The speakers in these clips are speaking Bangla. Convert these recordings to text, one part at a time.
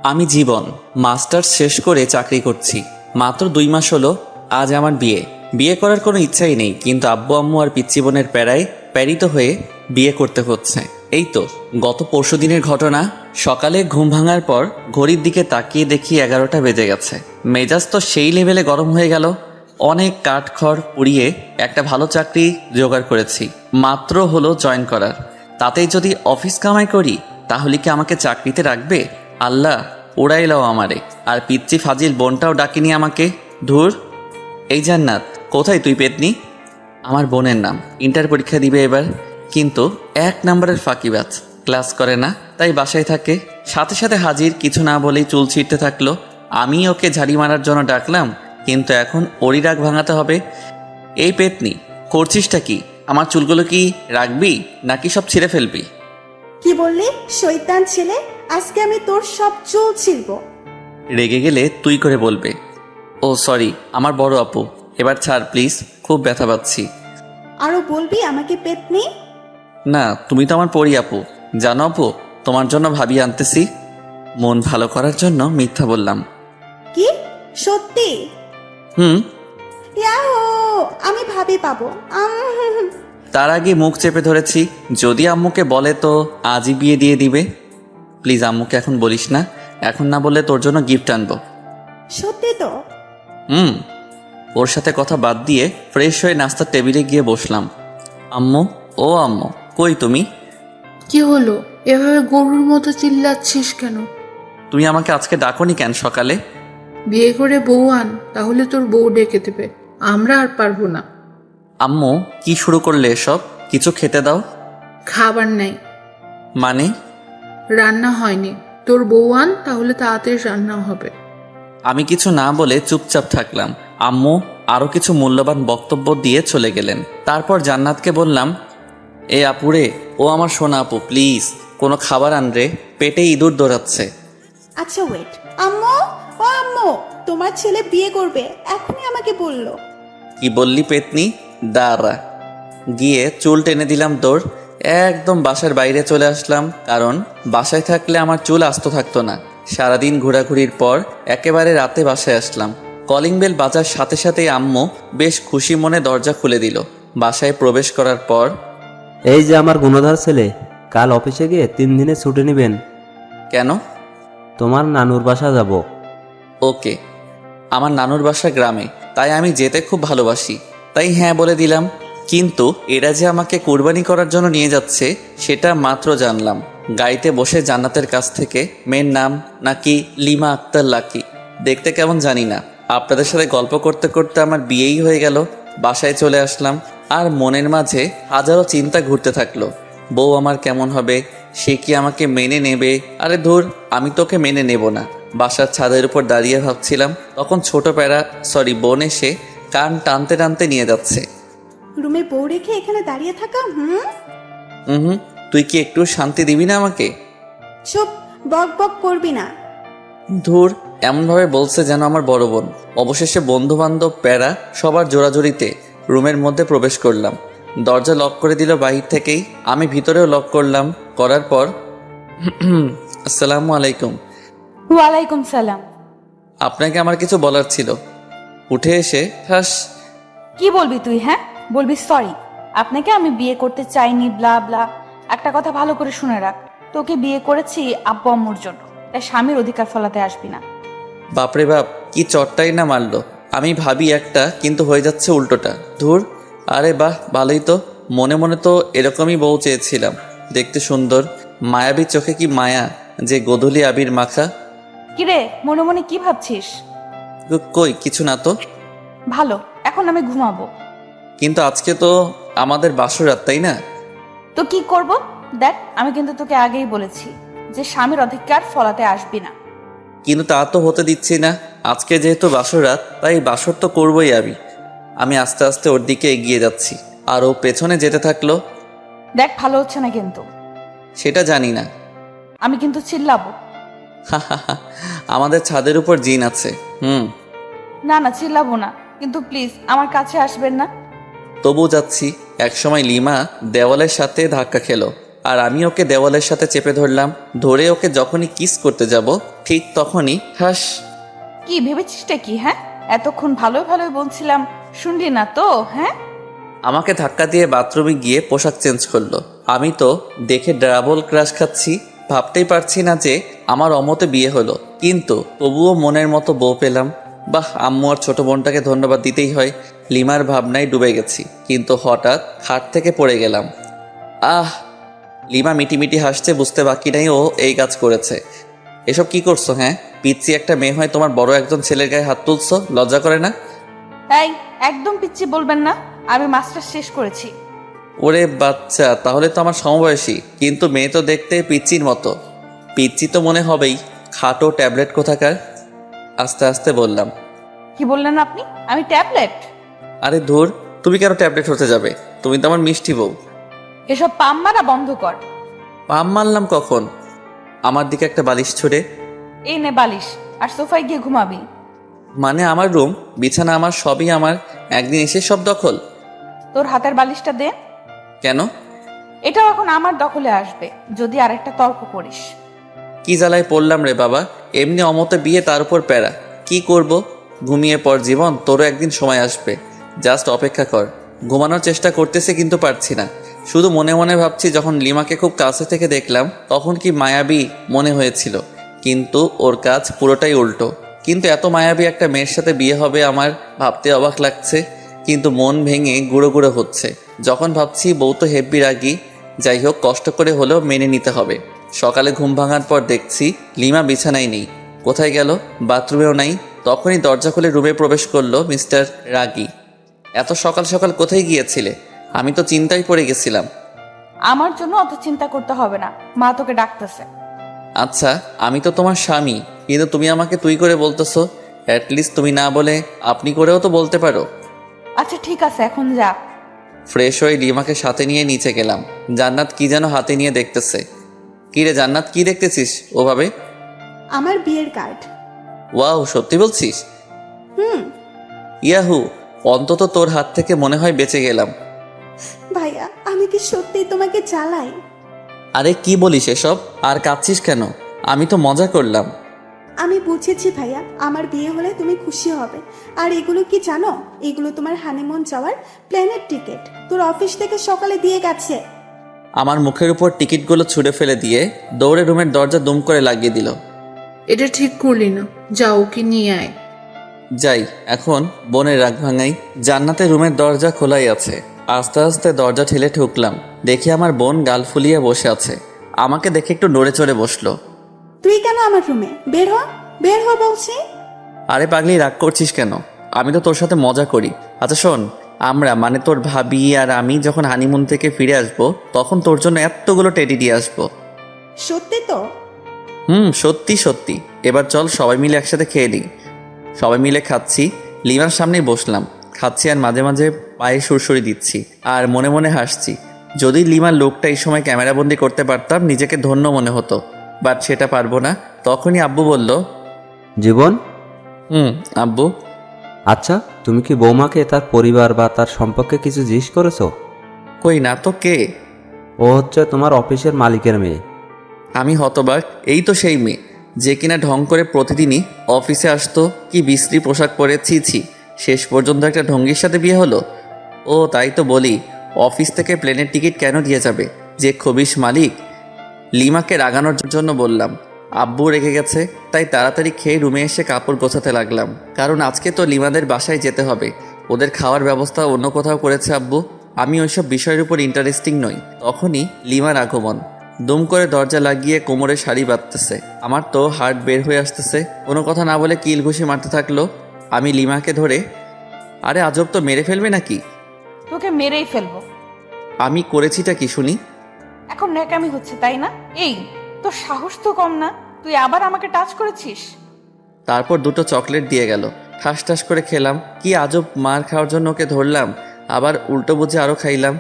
আমি জীবন মাস্টার্স শেষ করে চাকরি করছি। মাত্র 2 মাস হলো আজ আমার বিয়ে। বিয়ে করার কোনো ইচ্ছাই নেই, কিন্তু আব্বু আম্মু আর পিচ্চি বোনের প্যারায় প্রেরিত হয়ে বিয়ে করতে হচ্ছে। এই তো গত পরশুদিনের ঘটনা। সকালে ঘুম ভাঙার পর ঘড়ির দিকে তাকিয়ে দেখি 11টা বেজে গেছে। মেজাজ তো সেই লেভেলে গরম হয়ে গেল। অনেক কাঠখড় পুড়িয়ে একটা ভালো চাকরি জোগাড় করেছি, মাত্র হলো জয়েন করার। তাতেই যদি অফিস কামাই করি তাহলে কি আমাকে চাকরিতে রাখবে? আল্লাহ উড়াইলাও আমারে। আর পিচ্চি ফাজিল বোনটাও ডাকিনি আমাকে। ধুর। এই জান্নাত, কোথায় তুই পেতনি? আমার বোনের নাম। ইন্টার পরীক্ষা দিবে এবার, কিন্তু 1 নম্বরের ফাঁকিবাজ। ক্লাস করে না, তাই বাসায় থাকে। সাথে সাথে হাজির, কিছু না বলেই চুল ছিঁড়তে থাকলো। আমি ওকে ঝাড়ি মারার জন্য ডাকলাম, কিন্তু এখন ওরই রাগ ভাঙাতে হবে। এই পেতনি, করছিসটা কি? আমার চুলগুলো কি রাখবি নাকি সব ছিঁড়ে ফেলবি? কি বললি শয়তান ছেলে? আজকে আমি তোর সব চুল ছিঁড়বো। রেগে গেলে তুই করে বলবে। ও সরি, আমার বড় আপু। এবার ছাড় প্লিজ, খুব ব্যথা পাচ্ছি। আরো বলবি আমাকে পেতনি? না, তুমি তো আমার পরি আপু। জানো আপু, তোমার জন্য ভাবি আনতেছি। মন ভালো করার জন্য মিথ্যা বললাম। কি সত্যি? হুম। ইয়াহু, আমি ভাবি পাবো। তার আগে মুখ চেপে ধরেছি, যদি আম্মুকে বলে তো আজই বিয়ে দিয়ে দিবে। প্লিজ আম্মুকে এখন বলিস না, এখন না বললে তোর জন্য গিফট আনবো। সত্যি তো? হুম। ওর সাথে কথা বাদ দিয়ে ফ্রেশ হয়ে নাস্তার টেবিলে গিয়ে বসলাম। আম্মু, ও আম্মু, কই তুমি? কি হলো? এভাবে গরুর মতো চিল্লাচ্ছিস কেন? তুমি আমাকে আজকে ডাকোনি কেন সকালে? বিয়ে করে বউ আন, তাহলে তোর বউ ডেকে দেবে। আমরা আর পারবো না। আম্মু, কি শুরু করলে এসব? কিছু খেতে দাও। খাবার নাই। মানে? রান্না হয়নি। তোর বউ আন, তাহলে তাড়াতাড়ি রান্না হবে। আমি কিছু না বলে চুপচাপ থাকলাম। আম্মু আরও কিছু মূল্যবান বক্তব্য দিয়ে চলে গেলেন। তারপর জান্নাতকে বললাম, এ আপুরে, ও আমার সোনা আপু, প্লিজ কোনো খাবার আন রে, পেটে ইঁদুর দৌড়াচ্ছে। আচ্ছা ওয়েট। আম্মু, ও আম্মু, তোমার ছেলে বিয়ে করবে, এখনই আমাকে বললো। কি বললি পেতনি? দাঁড়া। গিয়ে চুল টেনে দিলাম তোর। একদম বাসার বাইরে চলে আসলাম, কারণ বাসায় থাকলে আমার চুল আস্ত থাকতো না। সারাদিন ঘোরাঘুরির পর একেবারে রাতে বাসায় আসলাম। কলিং বেল বাজার সাথে সাথেই আম্মু বেশ খুশি মনে দরজা খুলে দিল। বাসায় প্রবেশ করার পর, এই যে আমার গুণধর ছেলে, কাল অফিসে গিয়ে 3 দিনে ছুটি নেবেন। কেন? তোমার নানুর বাসা যাব। ওকে। আমার নানুর বাসা গ্রামে, তাই আমি যেতে খুব ভালোবাসি, তাই হ্যাঁ বলে দিলাম। কিন্তু এরা যে আমাকে কুরবানি করার জন্য নিয়ে যাচ্ছে সেটা মাত্র জানলাম গাড়িতে বসে জান্নাতের কাছ থেকে। মেয়ের নাম নাকি লিমা আক্তার লাকি। দেখতে কেমন জানি না। আপনাদের সাথে গল্প করতে করতে আমার বিয়েই হয়ে গেল। বাসায় চলে আসলাম, আর মনের মাঝে হাজারো চিন্তা ঘুরতে থাকলো। বউ আমার কেমন হবে? সে কি আমাকে মেনে নেবে? আরে ধুর, আমি তোকে মেনে নেব না। বাসার ছাদের উপর দাঁড়িয়ে ভাবছিলাম, তখন ছোট বোন এসে কান টানতে টানতে নিয়ে যাচ্ছে। রুমে বউ রেখে এখানে দাঁড়িয়ে থাকা? হুম। তুই কি একটু শান্তি দিবি না আমাকে? চুপ, বক বক করবি না। ধুর, এমনভাবে বলছে যেন আমার বড় বোন। অবশেষে বন্ধু বান্ধব প্যারা সবার জোরাজোরিতে রুমের মধ্যে প্রবেশ করলাম। দরজা লক করে দিল বাহির থেকেই। আমি ভিতরেও লক করলাম। করার পর আসসালামু আলাইকুম। ওয়ালাইকুম সালাম। আপনাকে আমার কিছু বলার ছিল। উঠে এসে ঠাস। কি বলবি তুই? হ্যাঁ, বলবি সরি, আপনাকে আমি বিয়ে করতে চাইনি, ব্লা ব্লা। একটা কথা ভালো করে শুনে রাখ, তোকে বিয়ে করেছি আব্বু আম্মুর জন্য, তাই স্বামীর অধিকার ফলাতে আসবি না। বাপরে বাপ, কি চটটাই না মারলো। আমি ভাবি একটা, কিন্তু হয়ে যাচ্ছে উল্টোটা। ধুর। আরে বাহ, ভালোই তো। মনে মনে তো এরকমই বউ চেয়েছিলাম। দেখতে সুন্দর, মায়াবী চোখে কি মায়া, যে গোধূলি আবির মাখা। কিরে, মনে মনে কি ভাবছিস? কই কিছু না তো। ভালো, এখন আমি ঘুমাবো। কিন্তু আজকে তো আমাদের বাসরাত, তাই না? তো কি করব? দেখ, আমি কিন্তু তোকে আগেই বলেছি যে স্বামীর অধিকার ফলাতে আসবি না। কিন্তু তা তো হতে দিচ্ছি না। আজকে যেহেতু বাসরাত, তাই বাসর তো করবই আমি। আমি আস্তে আস্তে ওর দিকে এগিয়ে যাচ্ছি, আর ও পেছনে যেতে থাকলো। দেখ, ভালো হচ্ছে না কিন্তু। সেটা জানি না। আমি কিন্তু চিল্লাবো। আমাদের ছাদের উপর জিন আছে। না না, চিল্লাবো না, কিন্তু প্লিজ আমার কাছে আসবেন না। তবু যাচ্ছি। একসময় লিমা দেওয়ালের সাথে ধাক্কা খেলো, আর আমি ওকে দেওয়ালের সাথে চেপে ধরলাম। ধরে ওকে যখনই কিস করতে যাব ঠিক তখনই হাস। কি ভেবেছিসটা কি? হ্যাঁ, এতক্ষণ ভালোই ভালোই বলছিলাম, শুনলি না তো? হ্যাঁ, আমাকে ধাক্কা দিয়ে বাথরুমে গিয়ে পোশাক চেঞ্জ করলো। আমি তো দেখে ডাবল ক্রাশ খাচ্ছি। ভাবতেই পারছি না যে আমার অমতে বিয়ে হলো, কিন্তু তবুও মনের মতো বউ পেলাম। বাহ, আম্মু আর ছোট বোনটাকে ধন্যবাদ দিতেই হয়। লিমার ভাবনায় ডুবে গেছি, কিন্তু হঠাৎ খাট থেকে পড়ে গেলাম। আহ! লিমা মিটিমিটি হাসছে, বুঝতে বাকি নাই ও এই কাজ করেছে। এসব কি করছো? হ্যাঁ, পিচ্ছি একটা মেয়ে হয় তোমার বড় একজন ছেলের গায়ে হাত তুলছো, লজ্জা করে না? তাই একদম পিচ্ছি বলবেন না, আমি মাস্টার শেষ করেছি। ওরে বাচ্চা, তাহলে তো আমার সমবয়সী, কিন্তু মেয়ে তো দেখতে পিচ্চির মতো। পিচ্চি তো মনে হবেই, খাটো ট্যাবলেট কোথাকার। আস্তে আস্তে বললাম। কি বললেন আপনি? আমি ট্যাবলেট? আরে ধুর, তুমি কেন ট্যাবলেট হতে যাবে? তুমি তো আমার মিষ্টি বউ। এসব পাম মারা বন্ধ কর। পাম মারলাম কখন? আমার দিকে একটা বালিশ ছুড়ে। এই নে বালিশ, আর সোফায় গিয়ে ঘুমাবি। মানে আমার রুম, বিছানা আমার, সবই আমার, একদিন এসে সব দখল? তোর হাতের বালিশটা দে। কেন? এটাও এখন আমার দখলে আসবে যদি আরেকটা তর্ক করিস। কি জ্বালায় পড়লাম রে বাবা, এমনি অমতে বিয়ে, তার উপর প্যারা। কি করব? ঘুমিয়ে পর জীবন, তোরও একদিন সময় আসবে, জাস্ট অপেক্ষা কর। ঘুমানোর চেষ্টা করতেছি কিন্তু পারছি না। শুধু মনে মনে ভাবছি, যখন লিমাকে খুব কাছে থেকে দেখলাম তখন কি মায়াবী মনে হয়েছিল, কিন্তু ওর কাজ পুরোটাই উল্টো। কিন্তু এত মায়াবী একটা মেয়ের সাথে বিয়ে হবে আমার ভাবতে অবাক লাগছে, কিন্তু মন ভেঙে গুঁড়ো গুঁড়ো হচ্ছে। যখন ভাবছি বউ তো হেব্বি রাগী, যাই হোক কষ্ট করে হলেও মেনে নিতে হবে। সকালে ঘুম ভাঙার পর দেখছি লিমা বিছানায় নেই। কোথায় গেল? বাথরুমেও নাই। তখনই দরজা খুলে রুমে প্রবেশ করলো মিস্টার রাগী। এত সকাল সকাল কোথায় গিয়েছিলে? আমি তো চিন্তায় পড়ে গেছিলাম। আমার জন্য অত চিন্তা করতে হবে না, মা তোকে ডাকতেছে। আচ্ছা, আমি তো তোমার স্বামী, কিন্তু তুমি আমাকে তুই করে বলতেছো। অ্যাটলিস্ট তুমি না বলে আপনি করেও তো বলতে পারো। আচ্ছা ঠিক আছে, এখন যা। ফ্রেশ হয়ে লিমাকে সাথে নিয়ে নিচে গেলাম। জান্নাত কি যেন হাতে নিয়ে দেখতেছে। কি রে জান্নাত, কি দেখতেছিস ওভাবে? আমার বিয়ের কার্ড। ওয়াও, সত্যি বলছিস? হুম। ইয়াহু, অন্তত তোর হাত থেকে মনে হয় বেঁচে গেলাম। ভাইয়া, আমি কি সত্যি তোমাকে জ্বালাই? আরে কি বলিস এসব? আর কাঁদছিস কেন? আমি তো মজা করলাম। আমি বুঝেছি ভাইয়া, আমার বিয়ে হলে তুমি খুশি হবে। আর এগুলো কি জানো? এগুলো তোমার হানিমুন যাওয়ার প্ল্যানের টিকিট, তোর অফিস থেকে সকালে দিয়ে গেছে। আমার মুখের উপর টিকিটগুলো ছুঁড়ে ফেলে দিয়ে দৌড়ে রুমের দরজা দুম করে লাগিয়ে দিল। এটা ঠিক করলি না, যা ওকে নিয়ে আয়। যাই, এখন বোনের রাগ ভাঙাই। জান্নাতের রুমের দরজা খোলাই আছে। আস্তে আস্তে দরজা ঠেলে ঠুকলাম। দেখি আমার বোন গাল ফুলিয়ে বসে আছে। আমাকে দেখে একটু নড়ে চড়ে বসলো। তুই কেন আমার রুমে? বের হ, বের হ বলছি। আরে পাগলি, রাগ করছিস কেন? আমি তো তোর সাথে মজা করি। আচ্ছা শোন, আমরা মানে তোর ভাবি আর আমি যখন হানিমুন থেকে ফিরে আসবো তখন তোর জন্য এতগুলো টেডি দিয়ে আসবো। সত্যি তো? সত্যি সত্যি। এবার চল সবাই মিলে একসাথে খেয়ে নিই। সবাই মিলে খাচ্ছি, লিমার সামনেই বসলাম। খাচ্ছি আর মাঝে মাঝে পায়ে সুরসুরি দিচ্ছি আর মনে মনে হাসছি। যদি লিমার লোকটা এই সময় ক্যামেরাবন্দি করতে পারতাম নিজেকে ধন্য মনে হতো, বাট সেটা পারবো না। তখনই আব্বু বলল, জীবন, আব্বু। আচ্ছা তুমি কি বৌমাকে তার পরিবার বা তার সম্পর্কে কিছু জিজ্ঞেস করেছো? কই না তো, কে? ও হচ্ছে তোমার অফিসের মালিকের মেয়ে। আমি হতবাক। এই তো সেই মেয়ে যে কিনা ঢং করে প্রতিদিনই অফিসে আসতো। কি বিশ্রী পোশাক পরে, ছি। শেষ পর্যন্ত একটা ঢঙ্গির সাথে বিয়ে হলো। ও তাই তো বলি, অফিস থেকে প্লেনের টিকিট কেন দিয়ে যাবে যে খবিশ মালিক? লিমাকে রাগানোর জন্য বললাম। আব্বু রেগে গেছে, তাই তাড়াতাড়ি খেয়ে রুমে এসে কাপড় গোছাতে লাগলাম। কারণ আজকে তো লিমাদের বাসায় যেতে হবে। ওদের খাওয়ার ব্যবস্থা অন্য কোথাও করেছে আব্বু। আমি ওইসব বিষয়ের উপর ইন্টারেস্টিং নই। তখনই লিমার আগমন। দুম করে দরজা লাগিয়ে কোমরে শাড়ি বাঁধতেছে। আমার তো হার্ট বের হয়ে আসতেছে। কোনো কথা না বলে কিল ঘুষি মারতে থাকলো। আমি লিমাকে ধরে, আরে আজব তো, মেরে ফেলবে নাকি? তোকে মেরেই ফেলবো। আমি করেছিটা কি শুনি? এখন ন্যাকামি হচ্ছে তাই না? এই তোর সাহস তো কম না, তুই আবার আমাকে টাচ করেছিস। তারপর দুটো চকলেট দিয়ে গেল। ঠাস ঠাস করে খেলাম। কি আজব, মার খাওয়ার জন্য ওকে ধরলাম, আবার উল্টো বুঝে আরও খাইলাম।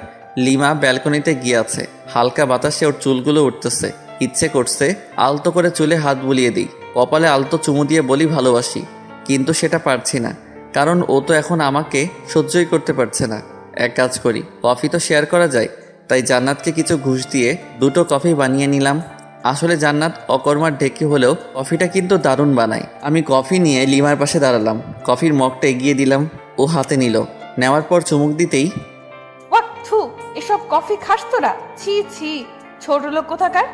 লিমা ব্যালকনিতে গিয়ে আছে। হালকা বাতাসে ওর চুলগুলো উঠতেছে। ইচ্ছে করছে আলতো করে চুলে হাত বুলিয়ে দিই, কপালে আলতো চুমু দিয়ে বলি ভালোবাসি, কিন্তু সেটা পারছি না, কারণ ও তো এখন আমাকে সহ্যই করতে পারছে না। এক কাজ করি, কফি তো শেয়ার করা যায়। তাই জান্নাতকে কিছু ঘুষ দিয়ে 2টো কফি বানিয়ে নিলাম। আসলে জান্নাত অকর্মার ঢেকি হলেও কফিটা কিন্তু দারুণ বানায়। আমি কফি নিয়ে লিমার পাশে দাঁড়ালাম, কফির মগটা এগিয়ে দিলাম, ও হাতে নিল। নেওয়ার পর চুমুক দিতেই থু, এসব কফি খাস তোরা? ছি ছি, ছোট লোক কোথাকার।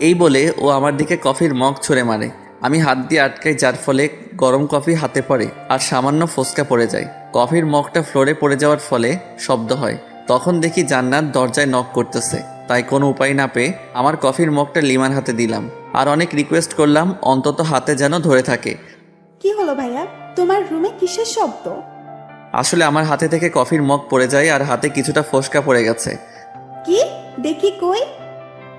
এই বলে ও আমার দিকে কফির মগ ছুঁড়ে মারে। আমি হাত দিয়ে আটকাই, যার ফলে গরম কফি হাতে পড়ে আর সামান্য ফোসকা পড়ে যায়। কফির মগটা ফ্লোরে পড়ে যাওয়ার ফলে শব্দ হয়। তখন দেখি জান্নাত দরজায় নক করতেছে, তাই কোনো উপায় না পেয়ে আমার কফির মগটা লিমার হাতে দিলাম আর অনেক রিকোয়েস্ট করলাম অন্তত হাতে যেন ধরে থাকে। কি হলো ভাইয়া, তোমার রুমে কিসের শব্দ? আসলে আমার হাতে থেকে কফির মগ পড়ে যায় আর হাতে কিছুটা ফোসকা পড়ে গেছে। কি দেখি কই?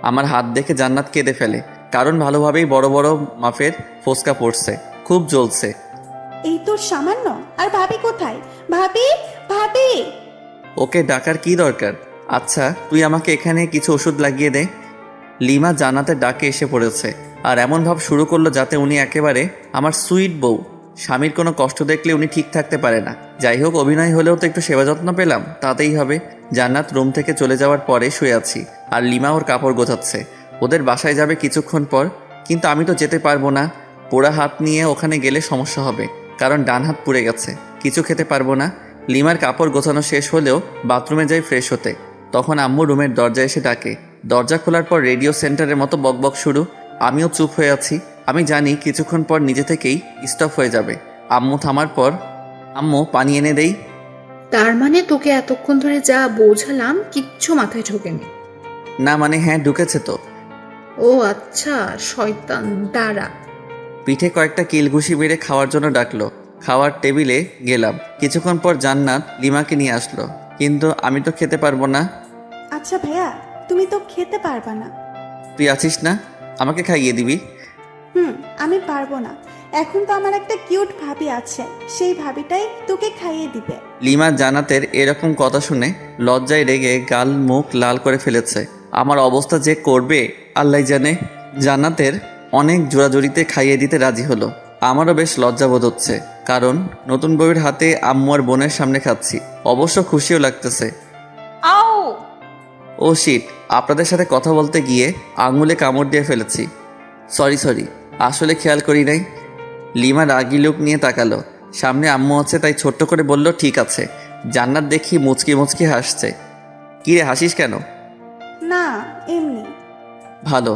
আমার হাত দেখে জান্নাত কেঁদে ফেলে, কারণ ভালোভাবেই বড় বড় মাপের ফোসকা পড়ছে, খুব জ্বলছে। এই তোর সামান্য, আর ভাবি কোথায়? ভাবি, ভাবি। ওকে ডাকার কি দরকার? আচ্ছা তুই আমাকে এখানে কিছু ওষুধ লাগিয়ে দে। লিমা জান্নাতের ডাকে এসে পড়েছে আর এমন ভাব শুরু করলো যাতে উনি একেবারে আমার সুইট বউ। স্বামীর কোনো কষ্ট দেখলে উনি ঠিক থাকতে পারে না। যাই হোক, অভিনয় হলেও তো একটু সেবা যত্ন পেলাম, তাতেই হবে। জান্নাত রুম থেকে চলে যাওয়ার পরে শুয়ে আছি আর লিমা ওর কাপড় গোছাচ্ছে। ওদের বাসায় যাবে কিছুক্ষণ পর, কিন্তু আমি তো যেতে পারবো না। পোড়া হাত নিয়ে ওখানে গেলে সমস্যা হবে, কারণ ডান হাত পুড়ে গেছে, কিছু খেতে পারবো না। লিমার কাপড় গোছানো শেষ হলেও বাথরুমে যাই ফ্রেশ হতে। তখন আম্মু রুমের দরজা এসে ডাকে। দরজা খোলার পর রেডিও সেন্টারের মতো বকবক শুরু। আমিও চুপ হয়ে আছি। আমি জানি কিছুক্ষণ পর নিজে থেকেই স্টপ হয়ে যাবে। আম্মু থামার পর, আম্মু পানি এনে দেই। তার মানে তোকে এতক্ষণ ধরে যা বোঝালাম কিচ্ছু মাথায় ঢোকেনি? না মানে হ্যাঁ, ঢুকেছে তো। ও আচ্ছা, শয়তান দাঁড়া। পিঠে কয়েকটা কিল ঘুষি মেরে খাওয়ার জন্য ডাকলো। খাওয়ার টেবিলে গেলাম। কিছুক্ষণ পর জান্নাত লিমাকে নিয়ে আসলো, কিন্তু আমি তো খেতে পারবো না। আচ্ছা ভাইয়া, তুমি তো খেতে পারবা না। তুই আছিস না, আমাকে খাইয়ে দিবি। আমি পারবো না। এখন তো আমার একটা কিউট ভাবি আছে, সেই ভাবিটাই তোকে খাইয়ে দিবে। লিমা জান্নাতের এরকম কথা শুনে লজ্জায় রেগে গাল মুখ লাল করে ফেলেছে। আমার অবস্থা যে করবে আল্লাহ জানে। জান্নাতের অনেক জোরাজুরিতে খাইয়ে দিতে রাজি হলো। আমারও বেশ লজ্জাবোধ হচ্ছে, কারণ নতুন বউয়ের হাতে আম্মু আর বোনের সামনে খাচ্ছি। অবশ্য খুশিও লাগতেছে। আও, ও শিট, আপনাদের সাথে কথা বলতে গিয়ে আঙুলে কামড় দিয়ে ফেলেছি। সরি, আসলে খেয়াল করি নাই। লিমা রাগি লুক নিয়ে তাকালো। সামনে আম্মু আছে তাই ছোট্ট করে বলল ঠিক আছে। জান্নাত দেখি মুচকি মুচকি হাসছে। কি রে, হাসিস কেন? না, এমনি। ভালো।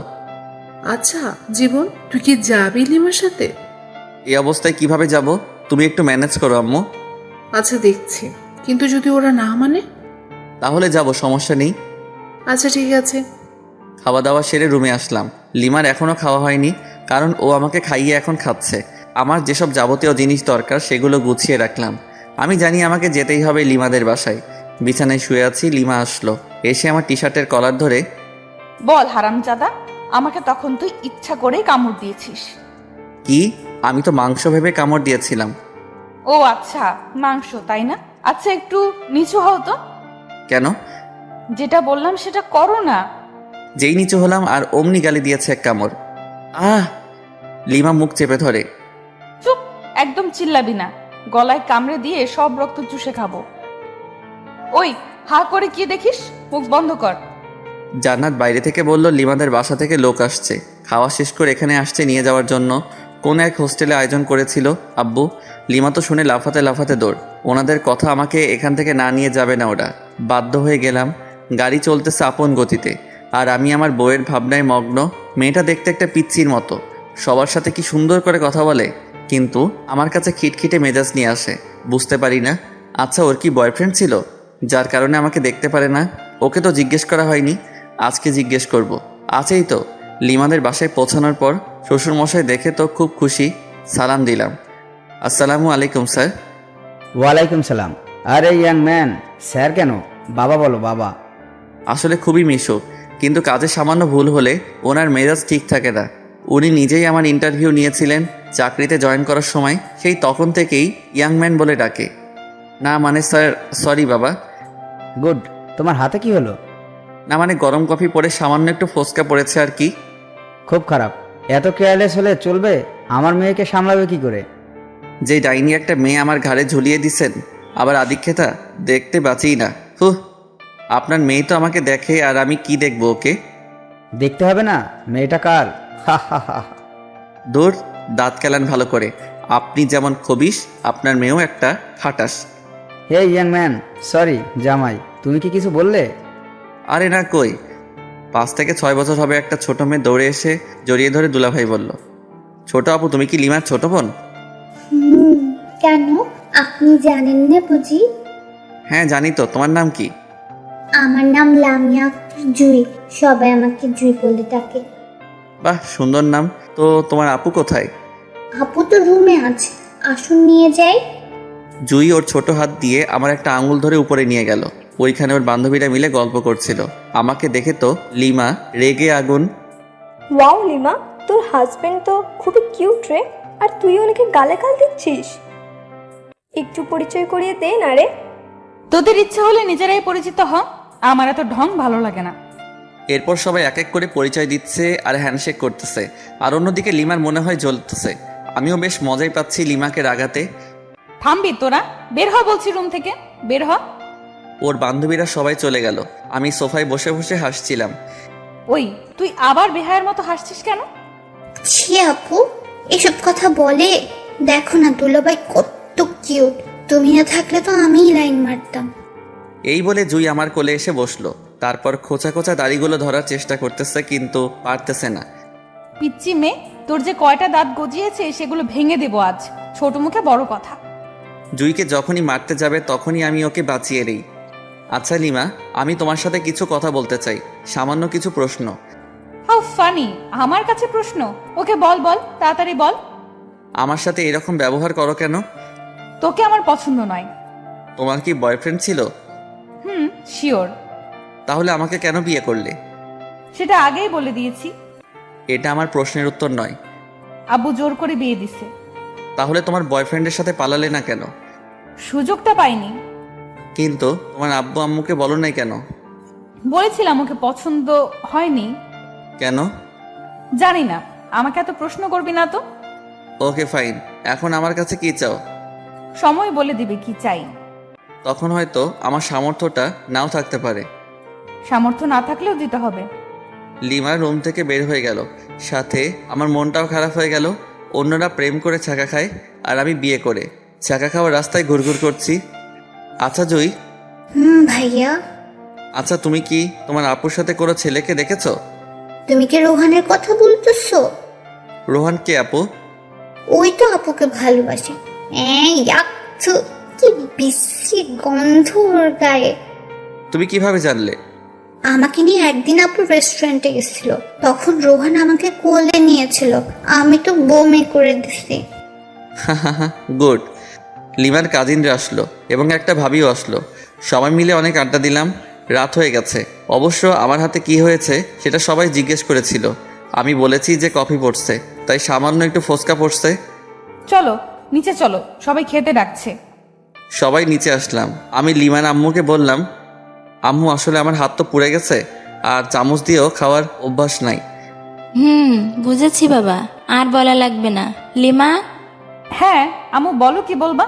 আচ্ছা জীবন, তুই কি যাবি লিমার সাথে? এই অবস্থায় কিভাবে যাব? তুমি একটু ম্যানেজ করো আম্মু। আচ্ছা দেখছি, কিন্তু যদি ওরা না মানে? তাহলে যাব, সমস্যা নেই। আচ্ছা ঠিক আছে। খাওয়া দাওয়া সেরে রুমে আসলাম। লিমার এখনও খাওয়া হয়নি, কারণ ও আমাকে খাইয়ে এখন খাচ্ছে। আমার যেসব যাবতীয় জিনিস দরকার সেগুলো গুছিয়ে রাখলাম। আমি জানি আমাকে যেতেই হবে লিমাদের বাসায়। বিছানায় শুয়ে আছি, লিমা আসলো। এসে আমার টি শার্টের কলার ধরে, বল হারামজাদা, আমাকে তখন তুই ইচ্ছা করেই কামড় দিয়েছিস। কি? আমি তো মাংস ভেবে কামড় দিয়েছিলাম। ও আচ্ছা, মাংস তাই না? আচ্ছা একটু নিচু হও তো। কেন? যেটা বললাম সেটা করো না। যেই নিচু হলাম আর অমনি গালি দিয়েছে এক কামড়। আহ! লিমা মুখ চেপে ধরে। চুপ, একদম চিল্লাবি না, গলায় কামড়ে দিয়ে সব রক্ত চুষে খাবো। ওই হা করে কি দেখিস, মুখ বন্ধ কর। জান্নাত বাইরে থেকে বলল লিমাদের বাসা থেকে লোক আসছে, খাওয়া শেষ করে এখানে আসছে নিয়ে যাওয়ার জন্য। কোন এক হোস্টেলে আয়োজন করেছিল আব্বু। লিমা তো শুনে লাফাতে লাফাতে দৌড়। ওনাদের কথা আমাকে এখান থেকে না নিয়ে যাবে না ওরা। বাধ্য হয়ে গেলাম। গাড়ি চলতেছে আপন গতিতে, আর আমি আমার বউয়ের ভাবনায় মগ্ন। মেয়েটা দেখতে একটা পিচ্চির মতো, সবার সাথে কি সুন্দর করে কথা বলে, কিন্তু আমার কাছে খিটখিটে মেজাজ নিয়ে আসে। বুঝতে পারি না। আচ্ছা ওর কি বয়ফ্রেন্ড ছিল, যার কারণে আমাকে দেখতে পারে না? ওকে তো জিজ্ঞেস করা হয়নি, আজকে জিজ্ঞেস করব। আছেই তো। লিমাদের বাসায় পৌঁছানোর পর শ্বশুরমশাই দেখে তো খুব খুশি। সালাম দিলাম। আসসালামু আলাইকুম স্যার। ওয়ালাইকুম সালাম। আরে ইয়াং ম্যান, স্যার কেন? বাবা বলো, বাবা। আসলে খুবই মিশুক, কিন্তু কাজে সামান্য ভুল হলে ওনার মেজাজ ঠিক থাকে না। উনি নিজেই আমার ইন্টারভিউ নিয়েছিলেন চাকরিতে জয়েন করার সময়, সেই তখন থেকেই ইয়াং ম্যান বলে ডাকে। না মানে স্যার, সরি বাবা। গুড। তোমার হাতে কি হলো? না মানে গরম কফি পরে সামান্য একটু ফোসকা পড়েছে আর কি। খুব খারাপ। এত কেয়ারলেস হলে চলবে? আমার মেয়েকে সামলাবে কি করে? যে ডাইনি একটা মেয়ে আমার ঘাড়ে ঝুলিয়ে দিছেন, আবার আদিক্ষেতা, দেখতে বাঁচিই না। হুহ। আপনার মেয়ে তো আমাকে দেখে, আর আমি কি দেখবো ওকে? দেখতে হবে না, মেয়েটা কার? হা হা হা। দূর, দাঁত কেলান ভালো করে। আপনি যেমন খবিস, আপনার মেয়েও একটা খাটাস। হে ইয়াং ম্যান, সরি জামাই, তুমি কি কিছু বললে? আরে না, কই। 5 থেকে 6 বছর হবে একটা ছোট মেয়ে দৌড়ে এসে জড়িয়ে ধরে দুলাভাই বলল। ছোট আপু, তুমি কি লিমার ছোট বোন? কেন, আপনি জানেন না বুঝি? হ্যাঁ জানি তো, তোমার নাম কি? আমার নাম লামিয়া জুই, সবাই আমাকে জুই বলে ডাকে। বাহ, সুন্দর নাম। তো তোমার আপু কোথায়? আপু তো রুমে আছে, আসুন নিয়ে যাই। জুই ওর ছোট হাত দিয়ে আমার একটা আঙুল ধরে উপরে নিয়ে গেল। ওইখানে ওর বান্ধবীরা মিলে গল্প করছিল। আমাকে দেখে তো লিমা রেগে আগুন। ওয়াও লিমা, তোর হাজবেন্ড তো খুবই কিউট রে, আর তুই ওনাকে গালাগাল দিচ্ছিস। একটু পরিচয় করিয়ে দে না রে। তোদের ইচ্ছে হলে নিজেরাই পরিচিত হ, আমার এত ঢং ভালো লাগে না। এরপর সবাই এক এক করে পরিচয় দিচ্ছে আর হ্যান্ডশেক করতেছে। আর অন্যদিকে লিমার মনে হয় জ্বলতেছে। আমিও বেশ মজাই পাচ্ছি লিমাকে রাগাতে। থামবি তোরা, বের হ বলছি রুম থেকে, বের হ। ওর বান্ধবীরা সবাই চলে গেল। আমি সোফায় বসে বসে হাসছিলাম। ওই, তুই আবার বেহায়ের মতো হাসছিস কেন? ছি আপু, এসব কথা বলে? দেখো না দুলাভাই কত কিউট, তুমি না থাকলে তো আমিই লাইন মারতাম। এই বলে জুই আমার কোলে এসে বসলো। তারপর খোঁচা খোঁচা দাড়িগুলো ধরার চেষ্টা করতেছে, কিন্তু পারতেছে না। পিচ্চি মেয়ে, তোর যে কয়টা দাঁত গজিয়েছে সেগুলো ভেঙে দেবো আজ। ছোট মুখে বড় কথা। জুইকে যখনই মারতে যাবে তখনই আমি ওকে বাঁচিয়ে দিই। আচ্ছা লিমা, আমি তোমার সাথে কিছু কথা বলতে চাই, সামান্য কিছু প্রশ্ন। হাউ ফানি, আমার কাছে প্রশ্ন? ওকে বল বল, তাড়াতাড়ি বল। আমার সাথে এরকম ব্যবহার করো কেন? তোকে আমার পছন্দ নয়। তোমার কি বয়ফ্রেন্ড ছিল? শিওর। তাহলে আমাকে কেন বিয়ে করলে? সেটা আগেই বলে দিয়েছি। এটা আমার প্রশ্নের উত্তর নয়। আব্বু জোর করে বিয়ে দিছে। তাহলে তোমার বয়ফ্রেন্ডের সাথে পালালে না কেন? সুযোগটা পাইনি। কিন্তু তোমার আব্বু আম্মুকে বলো নাই কেন? বলেছিলাম ওকে পছন্দ হয়নি। কেন? জানি না, আমাকে এত প্রশ্ন করবি না তো। ওকে ফাইন, এখন আমার কাছে কি চাও? সময় বলে দিবে কি চাই। তখন হয়তো আমার সামর্থ্যটা নাও থাকতে পারে। সামর্থ্য না থাকলেও দিতে হবে। লিমা রুম থেকে বের হয়ে গেল, সাথে আমার মনটাও খারাপ হয়ে গেল। অন্যরা প্রেম করে ছাকা খায়, আর আমি বিয়ে করে ছাকা খাওয়ার রাস্তায় ঘুরঘুর করছি। আচ্ছা জুই, ভাইয়া, আচ্ছা তুমি কি তোমার আপুর সাথে কোনো ছেলেকে দেখেছো? তুমি কি রোহানের কথা বলতেছো? রোহান কে আপু? ওই তো আপুকে ভালোবাসে। ইয়াকছু, কি বিশ্রী গন্ধ ওর গায়ে। তুমি কিভাবে জানলে? আমাকে নিয়ে একদিন আপু রেস্টুরেন্টে গেছিল, তখন রোহান আমাকে কোলে নিয়েছিল, আমি তো বমি করে দিছি। গুড। লিমার কাজিনরা আসলো এবং একটা ভাবিও আসলো। সবাই মিলে অনেক আড্ডা দিলাম। রাত হয়ে গেছে। অবশ্য আমার হাতে কি হয়েছে সেটা সবাই জিজ্ঞেস করেছিল। আমি বলেছি যে কফি পড়ছে, তাই সামান্য একটু ফোসকা পড়ছে। চলো নিচে চলো, সবাই খেতে ডাকছে। সবাই নিচে আসলাম। আমি লিমার আম্মুকে বললাম, আম্মু আসলে আমার হাত তো পুড়ে গেছে, আর চামচ দিয়েও খাওয়ার অভ্যাস নাই। বুঝেছি বাবা, আর বলা লাগবে না। লিমা, হ্যাঁ আম্মু বলো, কি বলবা?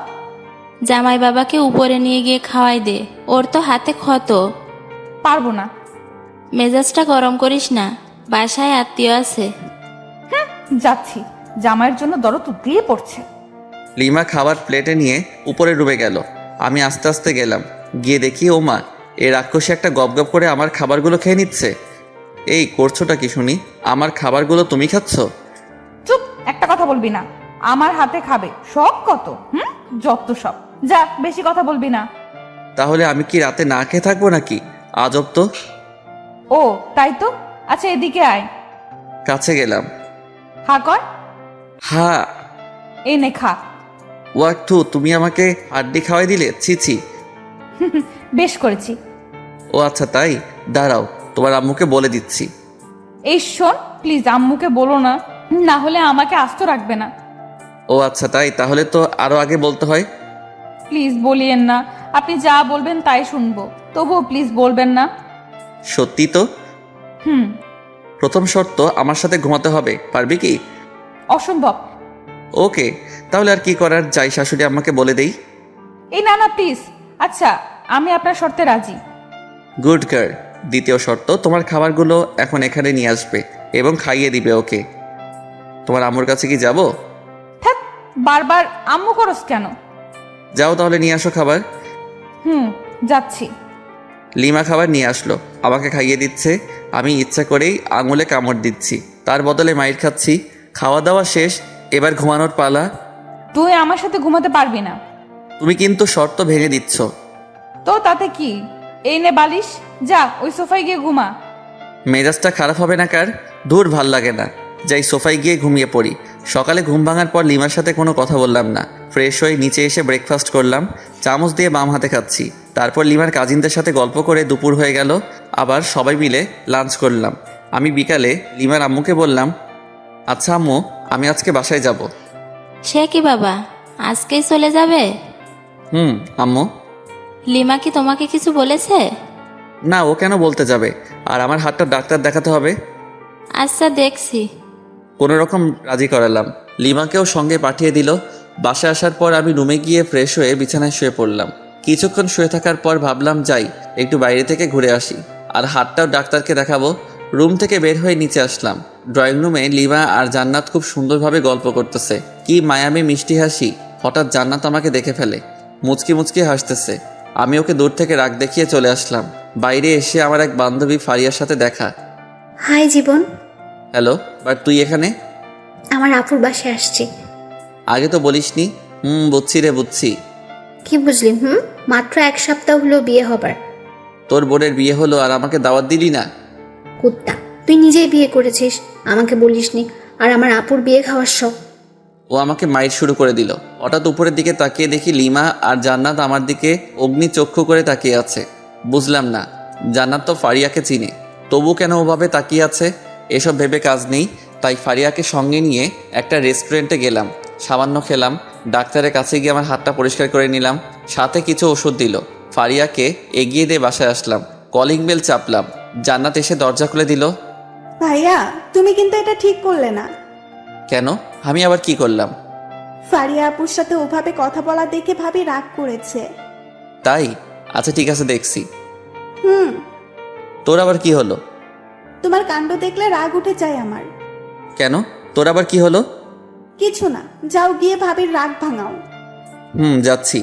জামাই বাবাকে উপরে নিয়ে গিয়ে খাওয়াই দে, ওর তো হাতে ক্ষত। পারবো না। মেজাজটা গরম করিস না, বাসায় আত্মীয় আছে। যাচ্ছি, জামাইয়ের জন্য দরদ দিয়ে পড়ছে। লিমা খাবার প্লেটে নিয়ে উপরে ডুবে গেল। আমি আস্তে আস্তে গেলাম, গিয়ে দেখি ও মা এ রাক্ষসী একটা গপ করে আমার খাবারগুলো খেয়ে নিচ্ছে। এই করছোটা কি শুনি? আমার খাবারগুলো তুমি খাচ্ছ? চুপ, একটা কথা বলবি না। আমার হাতে খাবে, সব কত যত সব। যা, বেশি কথা বলবি না। তাহলে আমি কি রাতে না খেয়ে থাকবো নাকি? আজব তো। ও তাই তো। আচ্ছা এদিকে আয়। কাছে গেলাম। হা কর। হা। এই নে খা। ওয়াক্তু, তুমি আমাকে হাড্ডি খাওয়াই দিলে? ছি ছি। বেশ করেছি। ও আচ্ছা তাই, দাঁড়াও তোমার আম্মুকে বলে দিচ্ছি। এই শোন, প্লিজ আম্মুকে বলো না, না হলে আমাকে আস্ত রাখবে না। ও আচ্ছা তাই, তাহলে তো আরো আগে বলতে হয়। প্লিজ বলিয়েন না, আপনি যা বলবেন তাই শুনবো, তবুও প্লিজ বলবেন না। সত্যি তো? হুম। প্রথম শর্ত, আমার সাথে ঘুমাতে হবে, পারবি কি? অসম্ভব। ওকে, তাহলে আর কি করার, যাই শাশুড়ি আমাকে বলে দেই। এই না না প্লিজ। আচ্ছা, আমি আপনার শর্তে রাজি। Good girl. দ্বিতীয় শর্ত, তোমার খাবারগুলো এখন এখানে নিয়ে আসবে এবং খাইয়ে দিবে ওকে। তোমার আম্মুর কাছে কি যাব? থাক, বারবার আম্মু করস কেন? যাও তাহলে নিয়ে আসো খাবার। যাচ্ছি। লিমা খাবার নিয়ে আসলো, আমাকে খাইয়ে দিচ্ছে। আমি ইচ্ছা করেই আঙুলে কামড় দিচ্ছি, তার বদলে মাইর খাচ্ছি। খাওয়া দাওয়া শেষ, এবার ঘুমানোর পালা। তুই আমার সাথে ঘুমাতে পারবি না। তুমি কিন্তু শর্ত ভেঙে দিচ্ছ। তো তাতে কি? এই নে বালিশ, যা ওই সোফায় গিয়ে ঘুমা। মেজাজটা খারাপ হবে না কার? দূর ভাল লাগে না, যাই সোফায় গিয়ে ঘুমিয়ে পড়ি। সকালে ঘুম ভাঙার পর লিমার সাথে কোনো কথা বললাম না। ফ্রেশ হয়ে নিচে এসে ব্রেকফাস্ট করলাম, চামচ দিয়ে বাম হাতে খাচ্ছি। তারপর লিমার কাজিনদের সাথে গল্প করে দুপুর হয়ে গেল, আবার সবাই মিলে লাঞ্চ করলাম। আমি বিকালে লিমার আম্মুকে বললাম, আচ্ছা আম্মু, আমি আজকে বাসায় যাব। সে কি বাবা, আজকেই চলে যাবে? আম্মু। লিমা কি তোমাকে কিছু বলেছে? না, ও কেন বলতে যাবে? আর আমার হাতটা ডাক্তার দেখাতে হবে। আচ্ছা, দেখছি। কোনো রকম রাজি করালাম, লিমাকেও সঙ্গে পাঠিয়ে দিল। বাসায় আসার পর আমি রুমে গিয়ে ফ্রেশ হয়ে বিছানায় শুয়ে পড়লাম। কিছুক্ষণ শুয়ে থাকার পর ভাবলাম যাই একটু বাইরে থেকে ঘুরে আসি, আর হাতটাও ডাক্তারকে দেখাবো। রুম থেকে বের হয়ে নিচে আসলাম। ড্রয়িং রুমে লিমা আর জান্নাত খুব সুন্দরভাবে গল্প করতেছে। কি মায়ামি মিষ্টি হাসি। হঠাৎ জান্নাত আমাকে দেখে ফেলে, মুচকি মুচকি হাসতেছে। আমি ওকে দূর থেকে রাগ দেখিয়ে চলে আসলাম। বাইরে এসে আমার এক বান্ধবী ফারিয়ার সাথে দেখা। High Jibon. হ্যালো, বাট তুই এখানে? আমার আপুর বাসায় আসছি। আগে তো বলিসনি। বুঝছি রে, বুঝছি। কি বুঝলি? মাত্র 1 সপ্তাহ হলো বিয়ে হবার। তোর বোনের বিয়ে হলো আর আমাকে দাওয়াত দিলি না? কুত্তা, তুই নিজেই বিয়ে করেছিস, আমাকে বলিসনি। আর আমার আপুর বিয়ে খাওয়ার শখ। ও আমাকে মাইর শুরু করে দিল। হঠাৎ উপরের দিকে তাকিয়ে দেখি লিমা আর জান্নাত আমার দিকে অগ্নি চক্ষু করে তাকিয়ে আছে। বুঝলাম না, জান্নাত তো ফারিয়াকে চিনে, তবু কেন ওভাবে তাকিয়ে আছে? এসব ভেবে কাজ নেই, তাই ফারিয়াকে সঙ্গে নিয়ে একটা রেস্টুরেন্টে গেলাম। সামান্য খেলাম। ডাক্তারের কাছে গিয়ে আমার হাতটা পরিষ্কার করে নিলাম, সাথে কিছু ওষুধ দিল। ফারিয়াকে এগিয়ে দিয়ে বাসায় আসলাম। কলিং বেল চাপলাম, জান্নাত এসে দরজা খুলে দিল। ভাইয়া, তুমি কিন্তু এটা ঠিক করলে না। কেন? আমি আবার কি করলাম? ফারিয়া আপুর সাথে ওভাবে কথা বলা দেখে ভাবি রাগ করেছে। তাই? আচ্ছা ঠিক আছে, দেখছি। হুম তোর আবার কি হলো? তোমার কাণ্ড দেখলে রাগ উঠে যায় আমার। কেন? তোর আবার কি হলো? কিছু না, যাও গিয়ে ভাবির রাগ ভাঙাও। যাচ্ছি।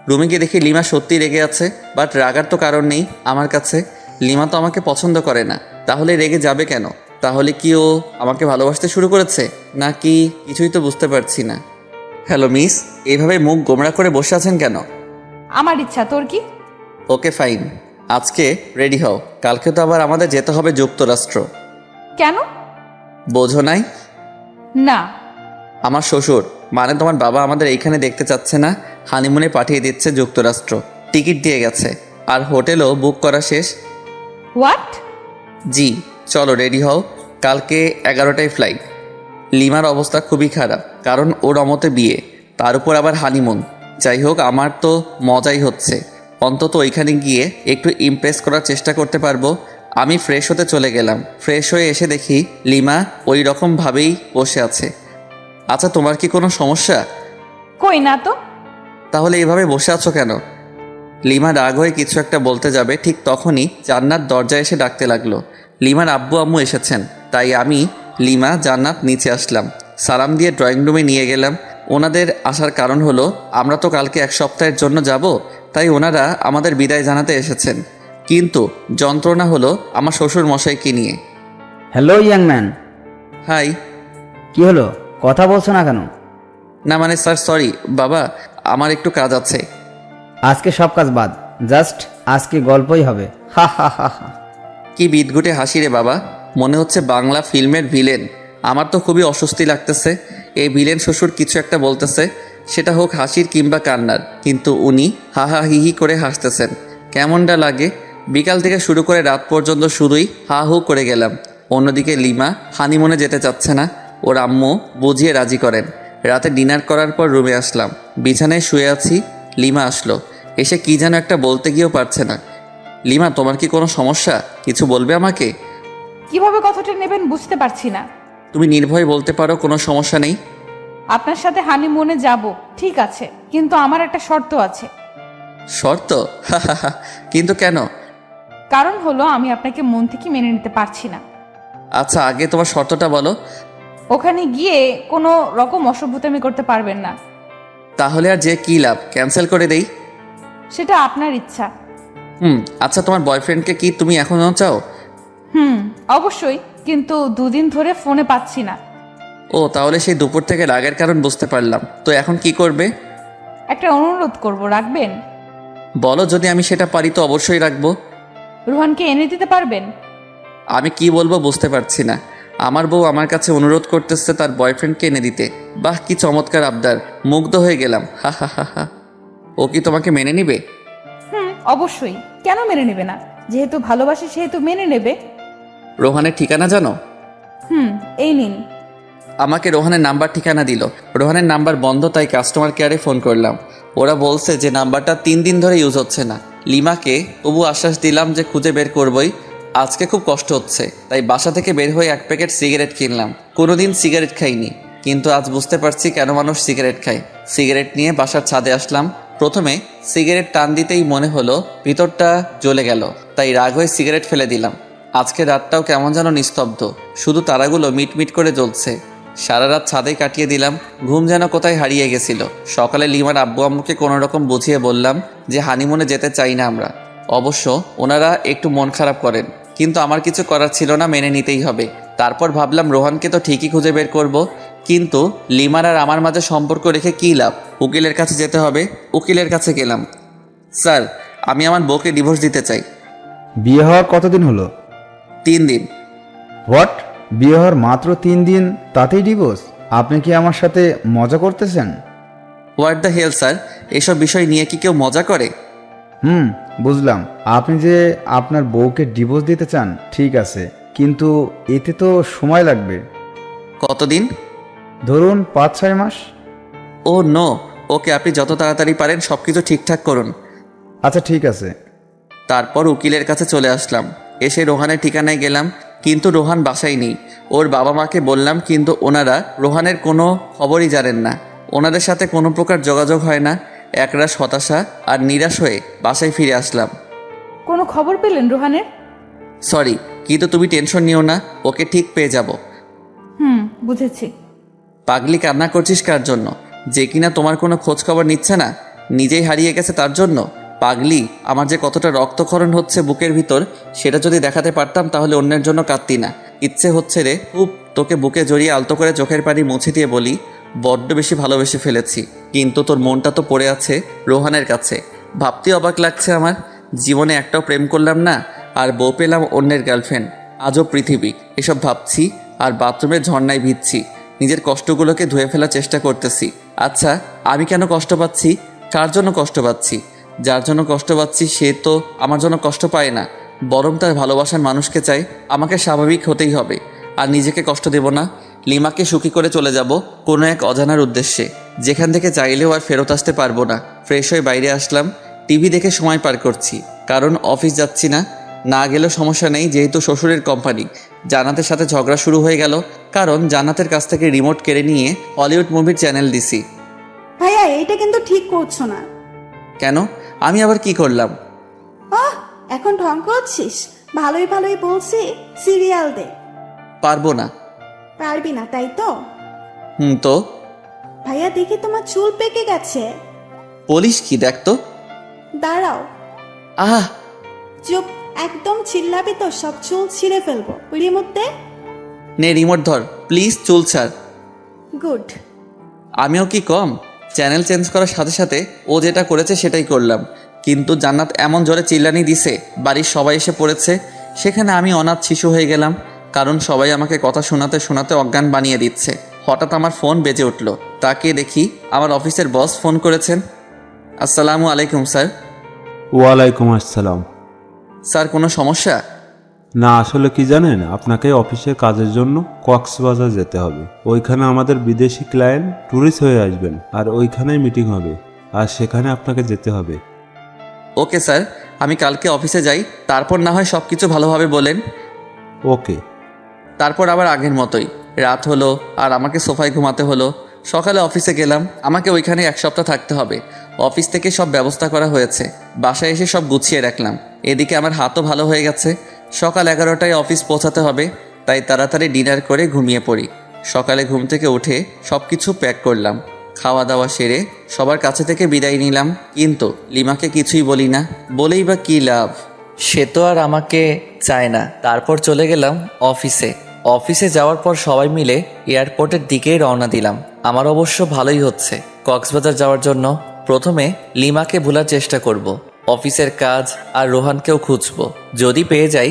রুমে গিয়ে দেখি লিমা সত্যি রেগে আছে, বাট রাগার তো কারণ নেই আমার কাছে। লিমা তো আমাকে পছন্দ করে না, তাহলে রেগে যাবে কেন? তাহলে কি ও আমাকে ভালোবাসতে শুরু করেছে নাকি? কিছুই তো বুঝতে পারছি না। হ্যালো মিস, এইভাবে মুখ গোমড়া করে বসে আছেন কেন? আমার ইচ্ছা, তোর কি? ওকে ফাইন, আজকে রেডি হও, কালকে তো আবার আমাদের যেতে হবে যুক্তরাষ্ট্র। কেন? বোঝো নাই? না। আমার শ্বশুর, মানে তোমার বাবা আমাদের এইখানে দেখতে চাচ্ছে না, হানিমুনে পাঠিয়ে দিচ্ছে যুক্তরাষ্ট্র। টিকিট দিয়ে গেছে, আর হোটেলও বুক করা শেষ। হোয়াট? জি, চলো রেডি হও, কালকে 11টায় ফ্লাইট। লিমার অবস্থা খুবই খারাপ, কারণ ওর অমতে বিয়ে, তার উপর আবার হানিমুন। যাই হোক, আমার তো মজাই হচ্ছে। অন্তত ওইখানে গিয়ে একটু ইমপ্রেস করার চেষ্টা করতে পারবো। আমি ফ্রেশ হতে চলে গেলাম। ফ্রেশ হয়ে এসে দেখি লিমা ওই রকমভাবেই বসে আছে। আচ্ছা, তোমার কি কোনো সমস্যা? কই না তো। তাহলে এভাবে বসে আছো কেন? লিমা রাগ হয়ে কিছু একটা বলতে যাবে, ঠিক তখনই জান্নাত দরজায় এসে ডাকতে লাগলো। লিমার আব্বু আম্মু এসেছেন, তাই আমি, লিমা, জান্নাত নিচে আসলাম। সালাম দিয়ে ড্রয়িং রুমে নিয়ে গেলাম। ওনাদের আসার কারণ হলো আমরা তো কালকে 1 সপ্তাহের জন্য যাব, তাই ওনারা আমাদের বিদায় জানাতে এসেছেন। কিন্তু যন্ত্রণা হলো আমার শ্বশুর মশাইকে নিয়ে। Hello young man. হাই। কি হলো, কথা বলছো না কেন? না মানে স্যার, সরি বাবা, আমার একটু কাজ আছে। আজকে সব কাজ বাদ, জাস্ট আজকে গল্পই হবে। হা হা হা হা। কি বিদঘুটে হাসি রে বাবা, মনে হচ্ছে বাংলা ফিল্মের ভিলেন। আমার তো খুবই অস্বস্তি লাগতেছে। এই ভিলেন শ্বশুর কিছু একটা বলতেছে, সেটা হোক হাসির কিংবা কান্নার, কিন্তু উনি হা হা হি হি করে হাসতেছেন। কেমনটা লাগে? বিকাল থেকে শুরু করে রাত পর্যন্ত শুধুই হা হু করে গেলাম। অন্যদিকে লিমা হানিমুনে যেতে চাচ্ছে না, ওর আম্মু বুঝিয়ে রাজি করেন। রাতে ডিনার করার পর রুমে আসলাম, বিছানায় শুয়ে আছি। লিমা আসলো, এসে কি যেন একটা বলতে গিয়েও পারছে না। লিমা, তোমার কি কোনো সমস্যা? কিছু বলবে আমাকে? কিভাবে কথাটা নেবেন বুঝতে পারছি না। তুমি নির্ভয়ে বলতে পারো, কোনো সমস্যা নেই। আপনার সাথে হানিমুনে যাব, ঠিক আছে, কিন্তু আমার একটা শর্ত আছে। শর্ত? কিন্তু কেন? কারণ হলো আমি আপনাকে মন থেকে মেনে নিতে পারছি না। আচ্ছা, আগে তোমার শর্তটা বলো। ওখানে গিয়ে কোনো রকম অসভ্যতামি করতে পারবেন না। তাহলে আর যে কী লাভ, ক্যান্সেল করে দেই? সেটা আপনার ইচ্ছা। আচ্ছা, তোমার বয়ফ্রেন্ডকে কি তুমি এখনও চাও? অবশ্যই, কিন্তু 2 দিন ধরে ফোনে পাচ্ছি না। ও, তাহলে সেই দুপুর থেকে রাগের কারণ বুঝতে পারলাম। তো এখন কি করবে? একটা অনুরোধ করব, রাখবেন? বলো, যদি আমি সেটা পারি তো অবশ্যই রাখবো। রোহানকে এনে দিতে পারবেন? আমি কি বলবো বুঝতে পারছি না। আমার বউ আমার কাছে অনুরোধ করতেছে তার বয়ফ্রেন্ডকে এনে দিতে। বাহ, কি চমৎকার আবদার, মুগ্ধ হয়ে গেলাম। হা হা হা হা। ও কি তোমাকে মেনে নিবে? অবশ্যই, কেন মেনে নেবে না? যেহেতু ভালোবাসে সেহেতু মেনে নেবে। রোহানের ঠিকানা জানো? এই নিন। আমাকে রোহানের নাম্বার ঠিকানা দিল। রোহানের নাম্বার বন্ধ, তাই কাস্টমার কেয়ারে ফোন করলাম। ওরা বলছে যে নাম্বারটা 3 দিন ধরে ইউজ হচ্ছে না। লিমাকে তবু আশ্বাস দিলাম যে খুঁজে বের করবই। আজকে খুব কষ্ট হচ্ছে, তাই বাসা থেকে বের হয়ে 1 প্যাকেট সিগারেট কিনলাম। কোনোদিন সিগারেট খাইনি, কিন্তু আজ বুঝতে পারছি কেন মানুষ সিগারেট খায়। সিগারেট নিয়ে বাসার ছাদে আসলাম। প্রথমে সিগারেট টান দিতেই মনে হলো ভিতরটা জ্বলে গেল, তাই রাগ হয়ে সিগারেট ফেলে দিলাম। আজকে রাতটাও কেমন যেন নিস্তব্ধ, শুধু তারাগুলো মিটমিট করে জ্বলছে। সারা রাত ছাদেই কাটিয়ে দিলাম, ঘুম যেন কোথায় হারিয়ে গেছিল। সকালে লিমার আব্বু আম্মুকে কোনো রকম বুঝিয়ে বললাম যে হানিমুনে যেতে চাই না আমরা। অবশ্য ওনারা একটু মন খারাপ করেন, কিন্তু আমার কিছু করার ছিল না, মেনে নিতেই হবে। তারপর ভাবলাম রোহানকে তো ঠিকই খুঁজে বের করব, কিন্তু লিমার আর আমার মাঝে সম্পর্ক রেখে কী লাভ? উকিলের কাছে যেতে হবে। উকিলের কাছে গেলাম। স্যার, আমি আমার বউকে ডিভোর্স দিতে চাই। বিয়ে হওয়ার কতদিন হলো? 3 দিন। হোয়াট? বিয়ে হওয়ার মাত্র 3 দিন, তাতেই ডিভোর্স? আপনি কি আমার সাথে মজা করতেছেন? হোয়াট দ্য হেল স্যার, এসব বিষয় নিয়ে কি কেউ মজা করে? বুঝলাম। আপনি যে আপনার বউকে ডিভোর্স দিতে চান, ঠিক আছে, কিন্তু এতে তো সময় লাগবে। কতদিন? ধরুন 5-6 মাস। ও নো, ওকে, আপনি যত তাড়াতাড়ি পারেন সব কিছু ঠিকঠাক করুন। আচ্ছা, ঠিক আছে। তারপর উকিলের কাছে চলে আসলাম। এসে রোহানের ঠিকানায় গেলাম, কিন্তু রোহান বাসায় নেই। ওর বাবা মাকে বললাম, কিন্তু ওনারা রোহানের কোনো খবরই জানেন না। ওনাদের সাথে কোনো প্রকার যোগাযোগ হয় না। একরাশ হতাশা আর নিরাশ হয়ে বাসায় ফিরে আসলাম। কোনো খবর পেলেন রোহানের? সরি, কিন্তু তুমি টেনশন নিও না, ওকে ঠিক পেয়ে যাব। বুঝেছি। পাগলি, কান্না করছিস কার জন্য? যে কিনা তোমার কোনো খোঁজ খবর নিচ্ছে না, নিজেই হারিয়ে গেছে তার জন্য? পাগলি, আমার যে কতটা রক্তক্ষরণ হচ্ছে বুকের ভিতর, সেটা যদি দেখাতে পারতাম তাহলে অন্যের জন্য কাঁদতি না। ইচ্ছে হচ্ছে রে খুব তোকে বুকে জড়িয়ে আলতো করে চোখের পানি মুছে দিয়ে বলি, বড্ড বেশি ভালোবেসে ফেলেছি। কিন্তু তোর মনটা তো পড়ে আছে রোহানের কাছে। ভাবতে অবাক লাগছে আমার, জীবনে একটাও প্রেম করলাম না, আর বউ পেলাম অন্যের গার্লফ্রেন্ড। আজও পৃথিবী। এসব ভাবছি আর বাথরুমের ঝর্ণায় ভিজছি। নিজের কষ্টগুলোকে ধুয়ে ফেলার চেষ্টা করতেছি। আচ্ছা, আমি কেন কষ্ট পাচ্ছি? কার জন্য কষ্ট পাচ্ছি? যার জন্য কষ্ট পাচ্ছি সে তো আমার জন্য কষ্ট পায় না, বরং তার ভালোবাসার মানুষকে চাই। আমাকে স্বাভাবিক হতেই হবে, আর নিজেকে কষ্ট দেব না। লিমাকে সুখী করে চলে যাব কোনো এক অজানার উদ্দেশ্যে, যেখান থেকে চাইলেও আর ফেরত আসতে পারবো না। ফ্রেশ হয়ে বাইরে আসলাম, টিভি দেখে সময় পার করছি, কারণ অফিস যাচ্ছি না। না গেলেও সমস্যা নেই, যেহেতু শ্বশুরের কোম্পানি। জান্নাতের সাথে ঝগড়া শুরু হয়ে গেল, কারণ জান্নাতের কাছ থেকে রিমোট কেড়ে নিয়ে হলিউড মুভির চ্যানেল দিছি। ভাইয়া, এইটা কিন্তু ঠিক করছো না। কেন? আমি আবার কি করলাম? এখন ঢং করছিস? ভালোই ভালোই বলছি সিরিয়াল দে। পারবো না। পারবি না তাই তো? তো ভাইয়া, দেখি তোমার চুল পেকে গেছে। বলিস কি? দেখতো। দাঁড়াও। আহ, চুপ, একদম চিল্লাবি তো সব চুল ছিঁড়ে ফেলবো। রিমোট দে। নে রিমোট ধর, প্লিজ চুল ছাড়। গুড। আমিও কি কম? চ্যানেল চেঞ্জ করার সাথে সাথে ও যেটা করেছে সেটাই করলাম, কিন্তু জান্নাত এমন জোরে চিল্লানি দিছে, বাড়ির সবাই এসে পড়েছে। সেখানে আমি অনাথ শিশু হয়ে গেলাম, কারণ সবাই আমাকে কথা শোনাতে শোনাতে অজ্ঞান বানিয়ে দিচ্ছে। হঠাৎ আমার ফোন বেজে উঠল, তাকে দেখি আমার অফিসের বস ফোন করেছেন। আসসালামু আলাইকুম স্যার। ওয়ালাইকুম আসসালাম। স্যার, কোনো সমস্যা? না, আসলে কি জানেন, আপনাকে অফিসের কাজের জন্য কক্সবাজার যেতে হবে। ওইখানে আমাদের বিদেশি ক্লায়েন্ট ট্যুরিস্ট হয়ে আসবেন, আর ওইখানেই মিটিং হবে, আর সেখানে আপনাকে যেতে হবে। ওকে স্যার, আমি কালকে অফিসে যাই, তারপর না হয় সব কিছু ভালোভাবে বলেন। ওকে। তারপর আবার আগের মতোই রাত হলো, আর আমাকে সোফায় ঘুমাতে হলো। সকালে অফিসে গেলাম, আমাকে ওইখানে 1 সপ্তাহ থাকতে হবে। অফিস থেকে সব ব্যবস্থা করা হয়েছে, বাসায় এসে সব গুছিয়ে রাখলাম। এদিকে আমার হাতও ভালো হয়ে গেছে। সকাল 11টায় অফিস পৌঁছাতে হবে, তাই তাড়াতাড়ি ডিনার করে ঘুমিয়ে পড়ি। সকালে ঘুম থেকে উঠে সব কিছু প্যাক করলাম। খাওয়া দাওয়া সেরে সবার কাছে থেকে বিদায় নিলাম, কিন্তু লিমাকে কিছুই বলি না। বলেই বা কী লাভ, সে তো আর আমাকে চায় না। তারপর চলে গেলাম অফিসে যাওয়ার পর সবাই মিলে এয়ারপোর্টের দিকেই রওনা দিলাম। আমার অবশ্য ভালোই হচ্ছে। কক্সবাজার যাওয়ার জন্য প্রথমে লিমাকে ভোলার চেষ্টা করব, অফিসের কাজ আর রোহানকেও খুঁজব। যদি পেয়ে যাই।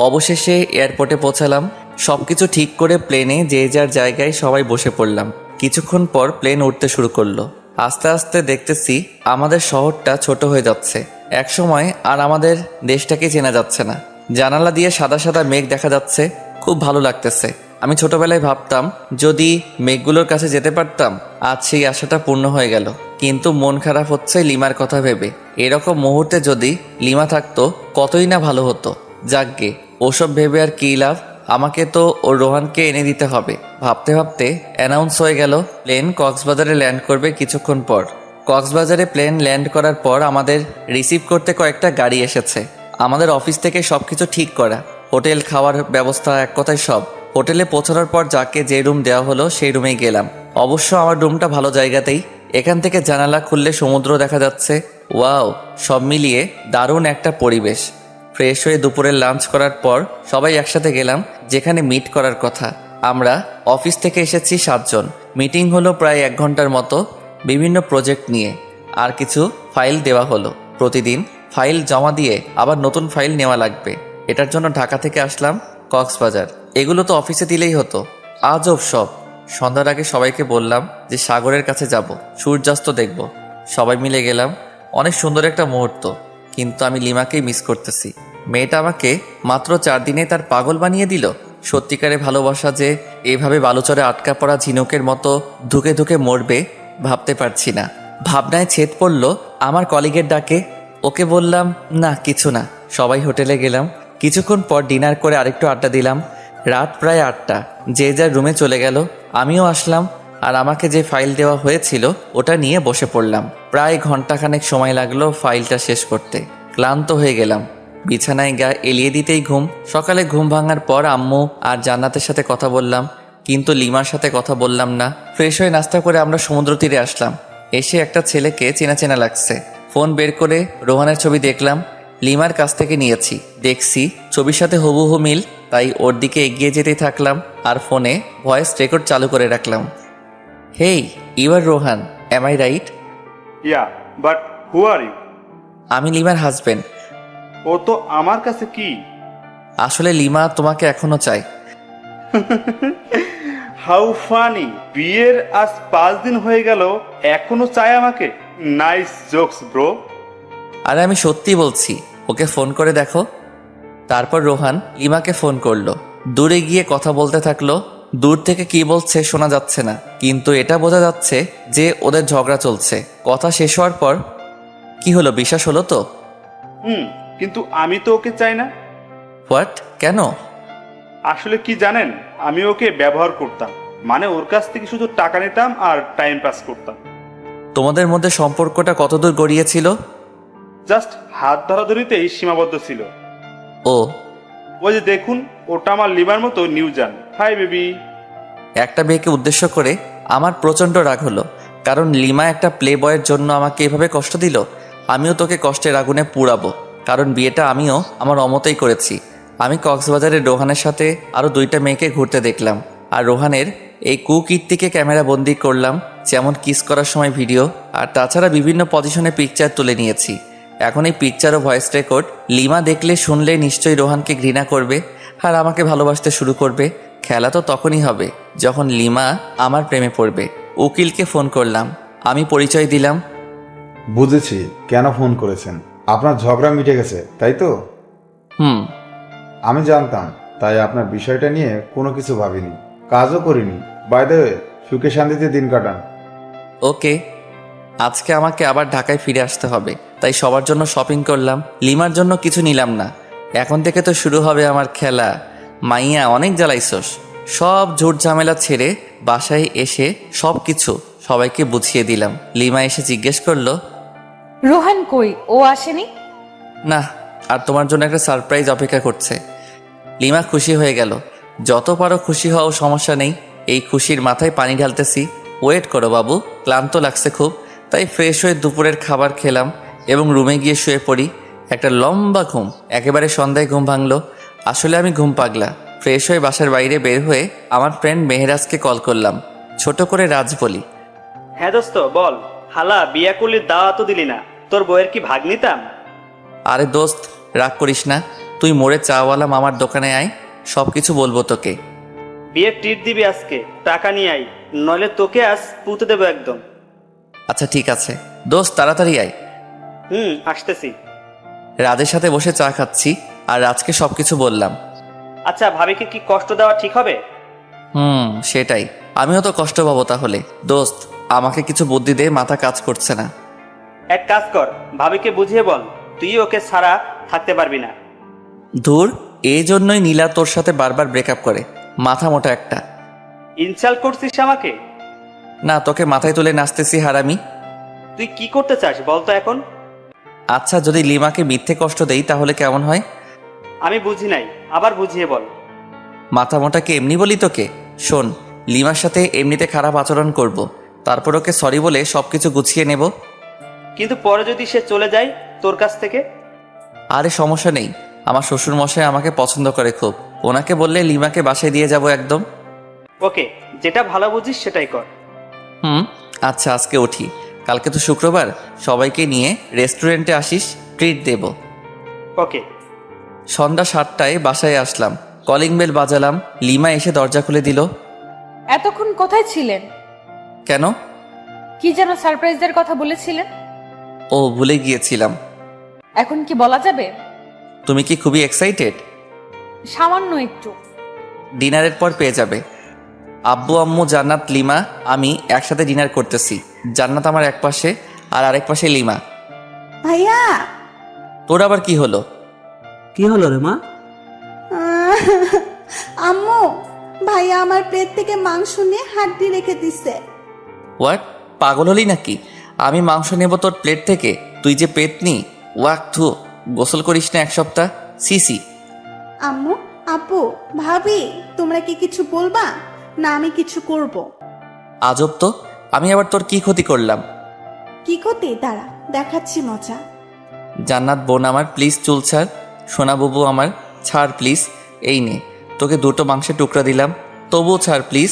অবশেষে এয়ারপোর্টে পৌঁছালাম। সব কিছু ঠিক করে প্লেনে যে যার জায়গায় সবাই বসে পড়লাম। কিছুক্ষণ পর প্লেন উঠতে শুরু করলো। আস্তে আস্তে দেখতেছি আমাদের শহরটা ছোট হয়ে যাচ্ছে। একসময় আর আমাদের দেশটাকে চেনা যাচ্ছে না। জানালা দিয়ে সাদা সাদা মেঘ দেখা যাচ্ছে, খুব ভালো লাগতেছে। আমি ছোটবেলায় ভাবতাম যদি মেঘগুলোর কাছে যেতে পারতাম, আজ সেই আশাটা পূর্ণ হয়ে গেল। কিন্তু মন খারাপ হচ্ছে লিমার কথা ভেবে। এরকম মুহূর্তে যদি লিমা থাকতো কতই না ভালো হতো। যাকগে, ওসব ভেবে আর কী লাভ, আমাকে তো ওর রোহানকে এনে দিতে হবে। ভাবতে ভাবতে অ্যানাউন্স হয়ে গেল প্লেন কক্সবাজারে ল্যান্ড করবে কিছুক্ষণ পর। কক্সবাজারে প্লেন ল্যান্ড করার পর আমাদের রিসিভ করতে কয়েকটা গাড়ি এসেছে। আমাদের অফিস থেকে সব কিছু ঠিক করা, হোটেল, খাওয়ার ব্যবস্থা, এক কথায় সব। হোটেলে পৌঁছানোর পর যাকে যে রুম দেওয়া হলো সেই রুমেই গেলাম। অবশ্য আমার রুমটা ভালো জায়গাতেই। এখান থেকে জানালা খুললে সমুদ্র দেখা যাচ্ছে। ওয়াও, সব মিলিয়ে দারুণ একটা পরিবেশ। ফ্রেশ হয়ে দুপুরের লাঞ্চ করার পর সবাই একসাথে গেলাম যেখানে মিট করার কথা। আমরা অফিস থেকে এসেছি 7 জন। মিটিং হলো প্রায় 1 ঘন্টার মতো, বিভিন্ন প্রজেক্ট নিয়ে। আর কিছু ফাইল দেওয়া হলো। প্রতিদিন ফাইল জমা দিয়ে আবার নতুন ফাইল নেওয়া লাগবে। এটার জন্য ঢাকা থেকে আসলাম কক্সবাজার। এগুলো তো অফিসে দিলেই হতো, আজব সব। সন্ধ্যার আগে সবাইকে বললাম যে সাগরের কাছে যাব, সূর্যাস্ত দেখব। সবাই মিলে গেলাম। অনেক সুন্দর একটা মুহূর্ত, কিন্তু আমি লিমাকেই মিস করতেছি। মেয়েটা আমাকে মাত্র 4 দিনে তার পাগল বানিয়ে দিল। সত্যিকারে ভালোবাসা যে এভাবে বালুচরে আটকা পড়া ঝিনুকের মতো ধুকে ধুকে মরবে ভাবতে পারছি না। ভাবনায় ছেদ পড়ল আমার কলিগের ডাকে। ওকে বললাম না, কিছু না। সবাই হোটেলে গেলাম। কিছুক্ষণ পর ডিনার করে আরেকটু আড্ডা দিলাম। রাত প্রায় 8টা। যে যার রুমে চলে গেল, আমিও আসলাম। আর আমাকে যে ফাইল দেওয়া হয়েছিল ওটা নিয়ে বসে পড়লাম। প্রায় ঘন্টাখানেক সময় লাগলো ফাইলটা শেষ করতে। ক্লান্ত হয়ে গেলাম। বিছানায় গা এলিয়ে দিতেই ঘুম। সকালে ঘুম ভাঙার পর আম্মু আর জান্নাতের সাথে কথা বললাম, কিন্তু লিমার সাথে কথা বললাম না। ফ্রেশ হয়ে নাস্তা করে আমরা সমুদ্র তীরে আসলাম। এসে একটা ছেলেকে চেনা চেনা লাগছে। ফোন বের করে রোহানের ছবি দেখলাম। লিমার কাছ থেকে নিয়েছি। দেখছি ছবির সাথে হুবহু মিল, তাই ওর দিকে এগিয়ে যেতেই থাকলাম আর ফোনে ভয়েস রেকর্ড চালু করে রাখলাম। Hey, you are Rohan, am I right? Yeah, but who are you? আমি লিমার হাজবেন্ড। ও তো আমার কাছে কি? আসলে লিমা তোমাকে এখনো চাই। How funny! বিয়ের আজ 5 দিন হয়ে গেল, এখনো চায় আমাকে? Nice jokes bro. আরে আমি সত্যি বলছি, ওকে ফোন করে দেখো। তারপর রোহান লিমাকে ফোন করলো। দূরে গিয়ে কথা বলতে থাকলো। দূর থেকে কি বলছে শোনা যাচ্ছে না, কিন্তু এটা বোঝা যাচ্ছে যে ওদের ঝগড়া চলছে। কথা শেষ হওয়ার পর, কি হলো, বিশ্বাস হলো তো? কিন্তু আমি তো ওকে চাই না। হোয়াট? কেন? আসলে কি জানেন, আমি ওকে ব্যবহার করতাম। মানে ওর কাছ থেকে শুধু টাকা নিতাম আর টাইম পাস করতাম। তোমাদের মধ্যে সম্পর্কটা কতদূর গড়িয়েছিল? জাস্ট হাত ধরাধরিতেই সীমাবদ্ধ ছিল। ও, ওই যে দেখুন, ওটা আমার লিভার মতো নিউজান। Hi baby. একটা মেয়েকে উদ্দেশ্য করে আমার প্রচণ্ড রাগ হলো, কারণ লিমা একটা প্লে বয়ের জন্য আমাকে এভাবে কষ্ট দিল। আমিও তোকে কষ্টের আগুনে পুড়াবো, কারণ বিয়েটা আমিও আমার অমতেই করেছি। আমি কক্সবাজারের রোহানের সাথে আরও 2টা মেয়েকে ঘুরতে দেখলাম, আর রোহানের এই কুকীর্তিকে ক্যামেরা বন্দি করলাম, যেমন কিস করার সময় ভিডিও, আর তাছাড়া বিভিন্ন পজিশনে পিকচার তুলে নিয়েছি। এখন এই পিকচার ও ভয়েস রেকর্ড লিমা দেখলে শুনলে নিশ্চয়ই রোহানকে ঘৃণা করবে আর আমাকে ভালোবাসতে শুরু করবে। খেলা তো তখনই হবে যখন লিমা আমার প্রেমে পড়বে। উকিলকে ফোন করলাম, আমি পরিচয় দিলাম। বুঝেছি কেন ফোন করেছেন। আপনার ঝগড়া মিটে গেছে, তাই তো? আমি জানতাম, তাই আপনার বিষয়টা নিয়ে কোনো কিছু ভাবিনি, কাজও করিনি। বাই দ্য ওয়ে, সুখে শান্তিতে দিন কাটান। ওকে। আজকে আমাকে আবার ঢাকায় ফিরে আসতে হবে, তাই সবার জন্য শপিং করলাম। লিমার জন্য কিছু নিলাম না। এখন থেকে তো শুরু হবে আমার খেলা। মাইয়া, অনেক জ্বালাইছস। সব ঝুট ঝামেলা ছেড়ে বাসায় এসে সব কিছু সবাইকে বুঝিয়ে দিলাম। লিমা এসে জিজ্ঞেস করলো, রোহান কই? ও আসেনি? না, আর তোমার জন্য একটা সারপ্রাইজ অপেক্ষা করছে। লিমা খুশি হয়ে গেল। যত পারো খুশি হও, সমস্যা নেই। এই খুশির মাথায় পানি ঢালতেছি। ওয়েট করো বাবু, ক্লান্ত লাগছে খুব, তাই ফ্রেশ হয়ে দুপুরের খাবার খেলাম এবং রুমে গিয়ে শুয়ে পড়ি। একটা লম্বা ঘুম, একেবারে সন্ধ্যায় ঘুম ভাঙলো। আসলে আমি ঘুম পাগলা। ফ্রেশ হয়ে বাসার বাইরে বের হয়ে আমার ফ্রেন্ড মেহরাজকে কল করলাম। ছোট করে রাজ বলি, হ্যাঁ দোস্ত বল। হালা বিয়া করলে দাওয়া তো দিলি না, তোর বউয়ের কি ভাগ নিতাম? আরে দোস্ত রাগ করিস না, তুই মোড়ে চাওয়ালা মামার দোকানে আয়, সব কিছু বলবো তোকে। বিয়ের ট্রিট দিবি আজকে, টাকা নিয়ে আই, নইলে তোকে আজ পুঁতে দেবো একদম। আচ্ছা ঠিক আছে দোস্ত, তাড়াতাড়ি আয়। আসতেছি। রাজের সাথে বসে চা খাচ্ছি আর রাজকে সব কিছু বললাম। আচ্ছা ভাবিকে কি কষ্ট দেওয়া ঠিক হবে? সেটাই, আমিও তো কষ্ট পাবো তাহলে। দোস্ত আমাকে কিছু বুদ্ধি দে, মাথা কাজ করছে না। এক কাজ কর, ভাবিকে বুঝিয়ে বল তুই ওকে ছাড়া থাকতে পারবি না। ধুর, এই জন্যই নীলা তোর সাথে বারবার ব্রেকআপ করে, মাথা মোটা একটা। ইনসাল্ট করছিস আমাকে? না, তোকে মাথায় তুলে নাচতেছি হারামি। তুই কি করতে চাস বলতো এখন? আচ্ছা যদি লিমাকে মিথ্যে কষ্ট দেই তাহলে কেমন হয়? আমি বুঝি নাই, আবার বুঝিয়ে বল। মাথা মোটাকে এমনি বলি তোকে? শোন, লিমার সাথে এমনিতে খারাপ আচরণ করব, তারপর ওকে সরি বলে সবকিছু গুছিয়ে নেব। কিন্তু পরে যদি সে চলে যায় তোর কাছ থেকে? আরে সমস্যা নেই, আমার শ্বশুর মশাই আমাকে পছন্দ করে খুব, ওনাকে বললে লিমাকে বাসায় দিয়ে যাব একদম। ওকে, যেটা ভালো বুঝিস সেটাই কর। আচ্ছা আজকে উঠি, কালকে তো শুক্রবার, সবাইকে নিয়ে রেস্টুরেন্টে আসিস, ট্রিট দেব। ওকে। সন্ধ্যা 7টায় বাসায় আসলাম, কলিং বেল বাজালাম, লিমা এসে দরজা খুলে দিল। এতক্ষণ কোথায় ছিলেন? কেন? কি যেন সারপ্রাইজের কথা বলেছিলেন? ও ভুলে গিয়েছিলাম। এখন কি বলা যাবে? তুমি কি খুবই এক্সাইটেড? সামান্য একটু। ডিনারের পর পেয়ে যাবে। আব্বু আম্মু জান্নাত লিমা আমি একসাথে ডিনার করতেছি। জান্নাত আমার এক পাশে আর আরেক পাশে লিমা। ভাইয়া তোর আবার কি হলো? কি হলো রে মা? আম্মু, ভাইয়া আমার প্লেট থেকে মাংস নিয়ে হাড্ডি রেখে দিছে। হোয়াট, পাগল হলি নাকি? আমি মাংস নেব তোর প্লেট থেকে? তুই যে পেতনি, ওয়াক থু, গোসল করিস না এক সপ্তাহ, সিসি। আম্মু, আপু, ভাবি, তোমরা কি কিছু বলবা না আমি কিছু করব? আজব তো, আমি আবার তোর কি ক্ষতি করলাম? কি ক্ষতি? দাঁড়া দেখাচ্ছি মজা। জান্নাত বোন আমার, প্লিজ চুল ছাড়। সোনা বুবু আমার, ছাড় প্লিজ। এই নে, তোকে 2টো মাংসের টুকরা দিলাম, তবুও ছাড় প্লিজ।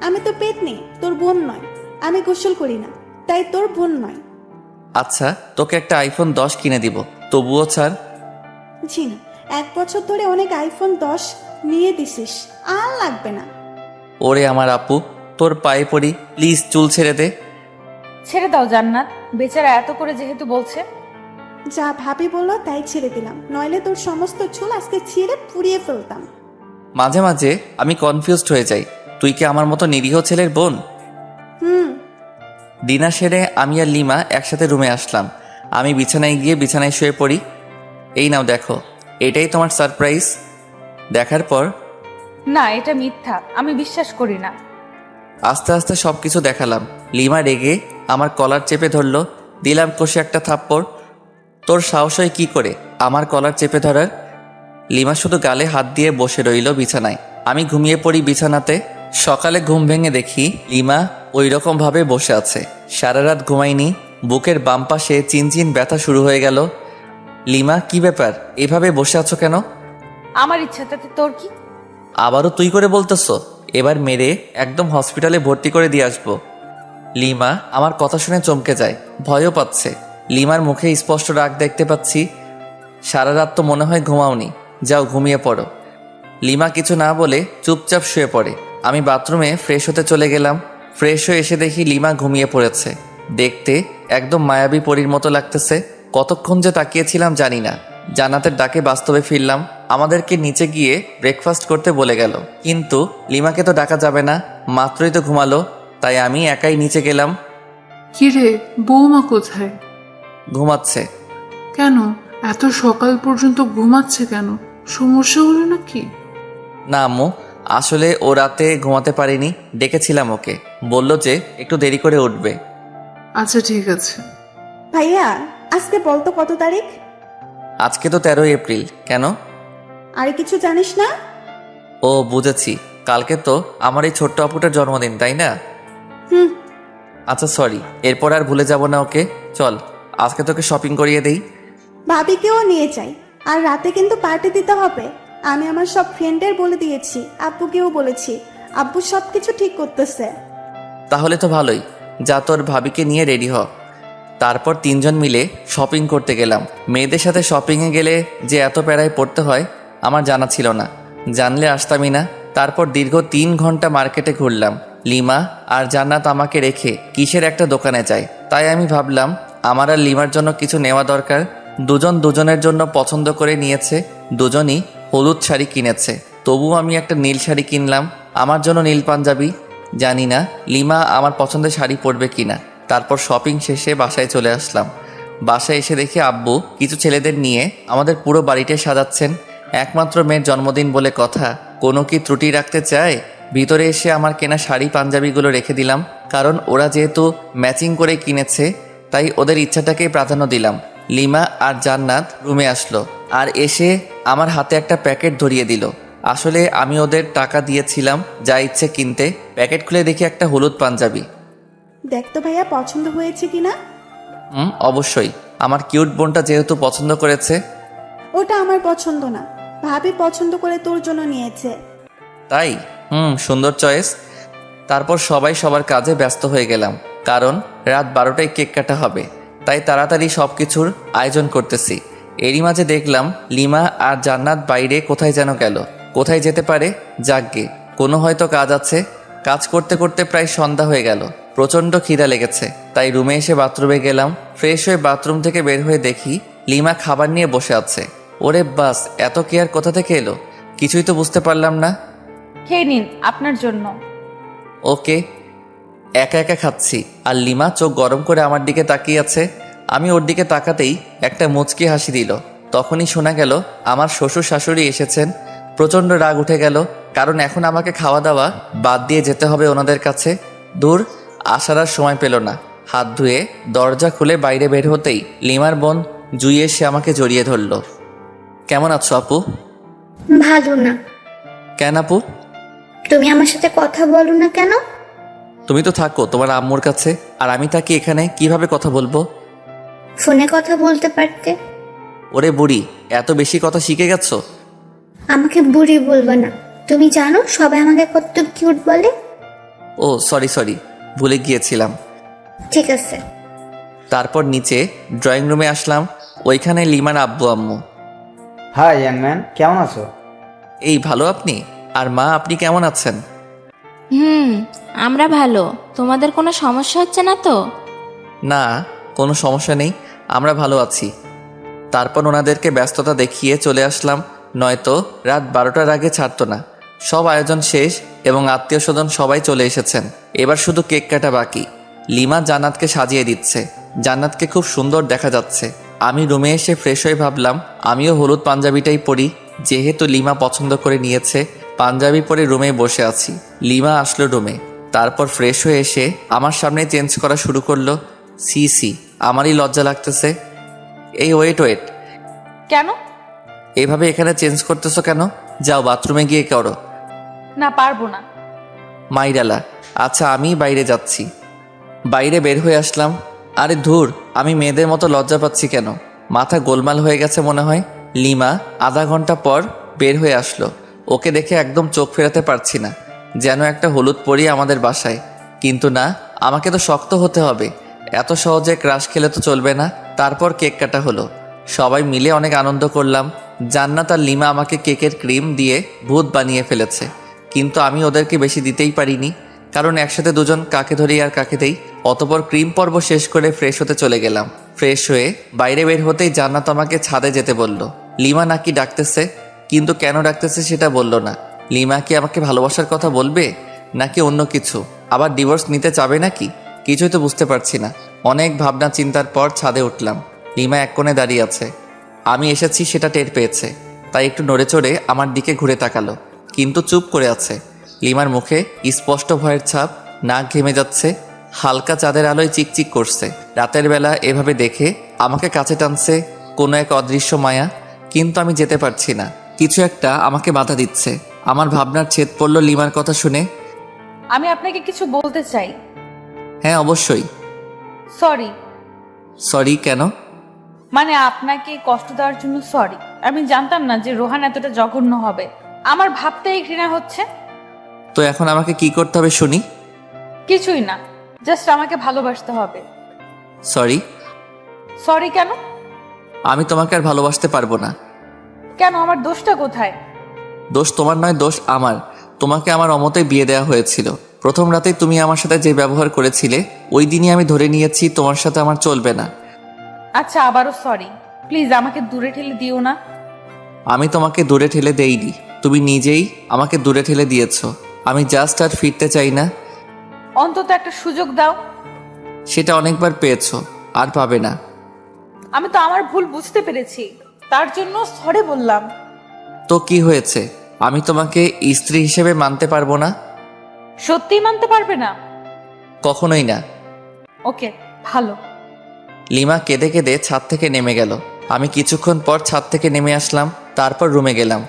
আমি তো পেতনি, তোর বোন নয়। আমি গোসল করি না, তাই তোর বোন নয়। আচ্ছা তোকে একটা আইফোন 10 কিনে দিব, তবুও ছাড়। জি না, 1 বছর ধরে অনেক আইফোন 10 নিয়ে দিছিস, আর লাগবে না। ওরে আমার আপু, তোর পায়ে পড়ি, প্লিজ চুল ছেড়ে দে। ছেড়ে দাও জান্নাত, বেচারা এত করে যেহেতু বলছে। যা ভাবি বললো তাই ছেড়ে দিলাম, নইলে তোর সমস্ত চুল আজকে ছিঁড়ে পুড়িয়ে ফেলতাম। মাঝে মাঝে আমি কনফিউজড হয়ে যাই, তুই কি আমার মতো নিরীহ ছেলের বোন? ডিনার সেরে আমি আর লিমা একসাথে রুমে আসলাম। আমি বিছানায় গিয়ে বিছানায় শুয়ে পড়ি। এই নাও দেখো, এটাই তোমার সারপ্রাইজ। দেখার পর, না এটা মিথ্যা, আমি বিশ্বাস করি না। আস্তে আস্তে সব কিছু দেখালাম। লিমা রেগে আমার কলার চেপে ধরলো, দিলাম কষে একটা থাপ্পড়। তোর সাহস হয় কি করে আমার কলার চেপে ধরার? লিমা শুধু গালে হাত দিয়ে বসে রইল বিছানায়। আমি ঘুমিয়ে পড়ি বিছানাতে। সকালে ঘুম ভেঙে দেখি লিমা ওই রকম ভাবে বসে আছে। সারা রাত ঘুমাইনি, বুকের বাম পাশে চিনচিন ব্যথা শুরু হয়ে গেল। লিমা কি ব্যাপার, এভাবে বসে আছো কেন? আমার ইচ্ছা, তাতে তোর কি? আবারও তুই করে বলতেছো? এবার মেরে একদম হসপিটালে ভর্তি করে দিয়ে আসবো। লিমা আমার কথা শুনে চমকে যায়, ভয়ও পাচ্ছে। লিমার মুখে স্পষ্ট রাগ দেখতে পাচ্ছি। সারা রাত তো মনে হয় ঘুমাওনি, যাও ঘুমিয়ে পড়ো। লিমা কিছু না বলে চুপচাপ শুয়ে পড়ে। আমি বাথরুমে ফ্রেশ হতে চলে গেলাম। ফ্রেশ হয়ে এসে দেখি লিমা ঘুমিয়ে পড়েছে। দেখতে একদম মায়াবী পরীর মতো লাগতেছে। কতক্ষণ যে তাকিয়েছিলাম জানি না। জান্নাতের ডাকে বাস্তবে ফিরলাম। আমাদেরকে নিচে গিয়ে ব্রেকফাস্ট করতে বলে গেল, কিন্তু লিমাকে তো ডাকা যাবে না, মাত্রই তো ঘুমালো। তাই আমি একাই নিচে গেলাম। কিরে, বৌমা কোথায়? ঘুমাচ্ছে। কেন এত সকাল পর্যন্ত ঘুমাচ্ছে কেন? সমস্যা হলো নাকি? না আম্মু, আসলে ও রাতে ঘুমাতে পারিনি, ডেকেছিলাম ওকে, বলল যে একটু দেরি করে উঠবে। আচ্ছা ঠিক আছে। ভাইয়া আজকে বলতো কত তারিখ? আজকে তো 13 এপ্রিল, কেন? আরে কিছু জানিস না? ও বুঝেছি, কালকে তো আমার এই ছোট্ট আপুটার জন্মদিন, তাই না? হুম। আচ্ছা সরি, এরপর আর ভুলে যাব না ওকে। চল আজকে তোকে শপিং করিয়ে দেই। ভাবিকেও নিয়ে যাই, আর রাতে কিন্তু পার্টি দিতে হবে। আমি আমার সব ফ্রেন্ডের বলে দিয়েছি, আব্বুকেও বলেছি। আব্বু সব কিছু ঠিক করতেছে। তাহলে তো ভালোই, যা তোর ভাবিকে নিয়ে রেডি হ। তারপর 3 জন মিলে শপিং করতে গেলাম। মেয়েদের সাথে শপিংয়ে গেলে যে এত প্যারায় পড়তে হয় আমার জানা ছিল না, জানলে আসতামই না। তারপর দীর্ঘ 3 ঘন্টা মার্কেটে ঘুরলাম। লিমা আর জান্নাত আমাকে রেখে কিসের একটা দোকানে যায়, তাই আমি ভাবলাম আমার আর লিমার জন্য কিছু নেওয়া দরকার। দুজন দুজনের জন্য পছন্দ করে নিয়েছে, দুজনই হলুদ শাড়ি কিনেছে। তবুও আমি একটা নীল শাড়ি কিনলাম, আমার জন্য নীল পাঞ্জাবি। জানি না লিমা আমার পছন্দের শাড়ি পরবে কিনা। তারপর শপিং শেষে বাসায় চলে আসলাম। বাসায় এসে দেখি আব্বু কিছু ছেলেদের নিয়ে আমাদের পুরো বাড়িটাই সাজাচ্ছেন। একমাত্র মেয়ের জন্মদিন বলে কথা, কোনো কি ত্রুটি রাখতে চায়? ভিতরে এসে আমার কেনা শাড়ি পাঞ্জাবিগুলো রেখে দিলাম, কারণ ওরা যেহেতু ম্যাচিং করে কিনেছে তাই ওদের ইচ্ছাটাকেই প্রাধান্য দিলাম। লিমা আর জান্নাত রুমে আসলো আর এসে আমার হাতে একটা প্যাকেট ধরিয়ে দিল। আসলে আমি ওদের টাকা দিয়েছিলাম যা ইচ্ছে কিনতে। প্যাকেট খুলে দেখি একটা হলুদ পাঞ্জাবি। দেখ তো ভাইয়া পছন্দ হয়েছে কিনা। অবশ্যই, আমার কিউট বোনটা যেহেতু পছন্দ করেছে। ওটা আমার পছন্দ না, ভাবি পছন্দ করে তোর জন্য নিয়েছে। তাই? সুন্দর চয়েস। তারপর সবাই সবার কাজে ব্যস্ত হয়ে গেলাম, কারণ রাত 12টায় কেক কাটা হবে, তাই তাড়াতাড়ি সব কিছুর আয়োজন করতেছি। এরই মাঝে দেখলাম লিমা আর জান্নাত বাইরে কোথায় যেন গেল। কোথায় যেতে পারে? যাকগে, কোনো হয়তো কাজ আছে। কাজ করতে করতে প্রায় সন্ধ্যা হয়ে গেল। প্রচণ্ড খিদা লেগেছে, তাই রুমে এসে বাথরুমে গেলাম। ফ্রেশ হয়ে বাথরুম থেকে বের হয়ে দেখি লিমা খাবার নিয়ে বসে আছে। ওরে বাস, এত কেয়ার কোথা থেকে এলো? কিছুই তো বুঝতে পারলাম না। খেয়ে নিন, আপনার জন্য। ওকে। একা একা খাচ্ছি আর লিমা চোখ গরম করে আমার দিকে তাকিয়ে আছে। আমি ওর দিকে তাকাতেই একটা মুচকি হাসি দিল। তখনই শোনা গেল আমার শ্বশুর শাশুড়ি এসেছেন। প্রচণ্ড রাগ উঠে গেল, কারণ এখন আমাকে খাওয়া দাওয়া বাদ দিয়ে যেতে হবে ওনাদের কাছে। দূর, আসার আর সময় পেল না। হাত ধুয়ে দরজা খুলে বাইরে বের হতেই লিমার বোন জুই এসে আমাকে জড়িয়ে ধরল। কেমন আছো আপু? ভালো না। কেন আপু? তুমি আমার সাথে কথা বলো না কেন? তুমি তো থাকো তোমার আম্মুর কাছে, আর আমি থাকি এখানে, কিভাবে কথা বলবো? ফোনে কথা বলতে পারতে। ওরে বুড়ি, এত বেশি কথা শিখে গেছো? আমাকে বুড়ি বলবে না। তুমি জানো সবাই আমাকে কত কিউট বলে। ও সরি, ভুলে গিয়েছিলাম। ঠিক আছে। তারপর নিচে ড্রয়িং রুমে আসলাম। ওইখানে লিমার আব্বু আম্মু। হাই ইয়াং ম্যান, কেমন আছো? এই ভালো, আপনি? আর মা, আপনি কেমন আছেন? আমরা ভালো। তোমাদের কোনো সমস্যা হচ্ছে না তো? না, কোনো সমস্যা নেই, আমরা ভালো আছি। তারপর ওনাদেরকে ব্যস্ততা দেখিয়ে চলে আসলাম, নয়তো রাত 12টার আগে ছাড়তো না। সব আয়োজন শেষ এবং আত্মীয় স্বজন সবাই চলে এসেছেন। এবার শুধু কেক কাটা বাকি। লিমা জান্নাতকে সাজিয়ে দিচ্ছে। জান্নাতকে খুব সুন্দর দেখা যাচ্ছে। আমি রুমে এসে ফ্রেশ হয়ে ভাবলাম আমিও হলুদ পাঞ্জাবিটাই পরি, যেহেতু লিমা পছন্দ করে নিয়েছে। পাঞ্জাবি পরে রুমে বসে আছি। লিমা আসলো রুমে, তারপর ফ্রেশ হয়ে এসে আমার সামনে চেঞ্জ করা শুরু করলো। সি, আমারই লজ্জা লাগতেছে। এই ওয়েট, কেন? এভাবে এখানে চেঞ্জ করতেছো কেন? যাও বাথরুমে গিয়ে করো। না, পারবো না। মাইরালা, আচ্ছা আমি বাইরে যাচ্ছি। বাইরে বের হয়ে আসলাম। আরে ধুর, আমি মেয়েদের মতো লজ্জা পাচ্ছি কেন? মাথা গোলমাল হয়ে গেছে মনে হয়। লিমা আধা ঘন্টা পর বের হয়ে আসলো। ওকে দেখে একদম চোখ ফেরাতে পারছি না, যেন একটা হলুদ পরি আমাদের বাসায়। কিন্তু না, আমাকে তো শক্ত হতে হবে, এত সহজে ক্রাশ খেলে তো চলবে না। তারপর কেক কাটা হলো, সবাই মিলে অনেক আনন্দ করলাম। জান্নাত আর লিমা আমাকে কেকের ক্রিম দিয়ে ভূত বানিয়ে ফেলেছে, কিন্তু আমি ওদেরকে বেশি দিতেই পারিনি, কারণ একসাথে দুজন কাকে ধরি আর কাকে দেই। অতপর ক্রিম পর্ব শেষ করে ফ্রেশ হতে চলে গেলাম। ফ্রেশ হয়ে বাইরে বের হতেই জান্নাত আমাকে ছাদে যেতে বলল। লিমা নাকি ডাকতেছে, কিন্তু কেন ডাকতেছে সেটা বলল না। লিমা কি আমাকে ভালোবাসার কথা বলবে নাকি অন্য কিছু? আবার ডিভোর্স নিতে চাবে নাকি? কিছুই তো বুঝতে পারছি না। অনেক ভাবনা চিন্তার পর ছাদে উঠলাম। লিমা এক কোণে দাঁড়িয়ে আছে। আমি এসেছি সেটা টের পেয়েছে, তাই একটু নড়ে চড়ে আমার দিকে ঘুরে তাকালো, কিন্তু চুপ করে আছে। লিমার মুখে স্পষ্ট ভয়ের ছাপ, নাক ঘেমে যাচ্ছে, হালকা চাঁদের আলোয় চিকচিক করছে। রাতের বেলা এভাবে দেখে আমাকে কাছে টানছে। কোনো এক অদৃশ্য মায়া, কিন্তু আমি যেতে পারছি না। কিছু একটা আমাকে বাধা দিচ্ছে। আমার ভাবনার ছেদ পড়ল লিমার কথা শুনে। আমি আপনাকে কিছু বলতে চাই। হ্যাঁ অবশ্যই। সরি। সরি কেন? মানে আপনাকে কষ্ট দেওয়ার জন্য সরি। আমি জানতাম না যে রোহান এতটা জঘন্য হবে। আমার ভাবতেই ঘৃণা হচ্ছে। তো এখন আমাকে কি করতে হবে শুনি? কিছুই না, জাস্ট আমাকে ভালোবাসতে হবে। সরি। সরি কেন? আমি তোমাকে আর ভালোবাসতে পারবো না। কেন? আমার দোষটা কোথায়? দোষ তোমার নয়, দোষ আমার। তোমাকে আমার অমতেই বিয়ে দেওয়া হয়েছিল। প্রথম রাতেই তুমি আমার সাথে যে ব্যবহার করেছিলে, ওই দিনই আমি ধরে নিয়েছি তোমার সাথে আমার চলবে না। আচ্ছা, আবারও সরি। প্লিজ আমাকে দূরে ঠেলে দিও না। আমি তোমাকে দূরে ঠেলে দেইনি, তুমি নিজেই আমাকে দূরে ঠেলে দিয়েছো। আমি জাস্ট আর ফিরতে চাই না। অন্তত একটা সুযোগ দাও। সেটা অনেকবার পেয়েছো, আর পাবে না। আমি তো আমার ভুল বুঝতে পেরেছি, তার জন্য সরি বললাম। তো কি হয়েছে? আমি তোমাকে স্ত্রী হিসেবে মানতে পারবো না? সত্যিই মানতে পারবে না? কখনোই না। ওকে, ভালো। লিমা কেঁদে কেঁদে ছাদ থেকে নেমে গেল। আমি কিছুক্ষণ পর ছাদ থেকে নেমে আসলাম, তারপর রুমে গেলাম।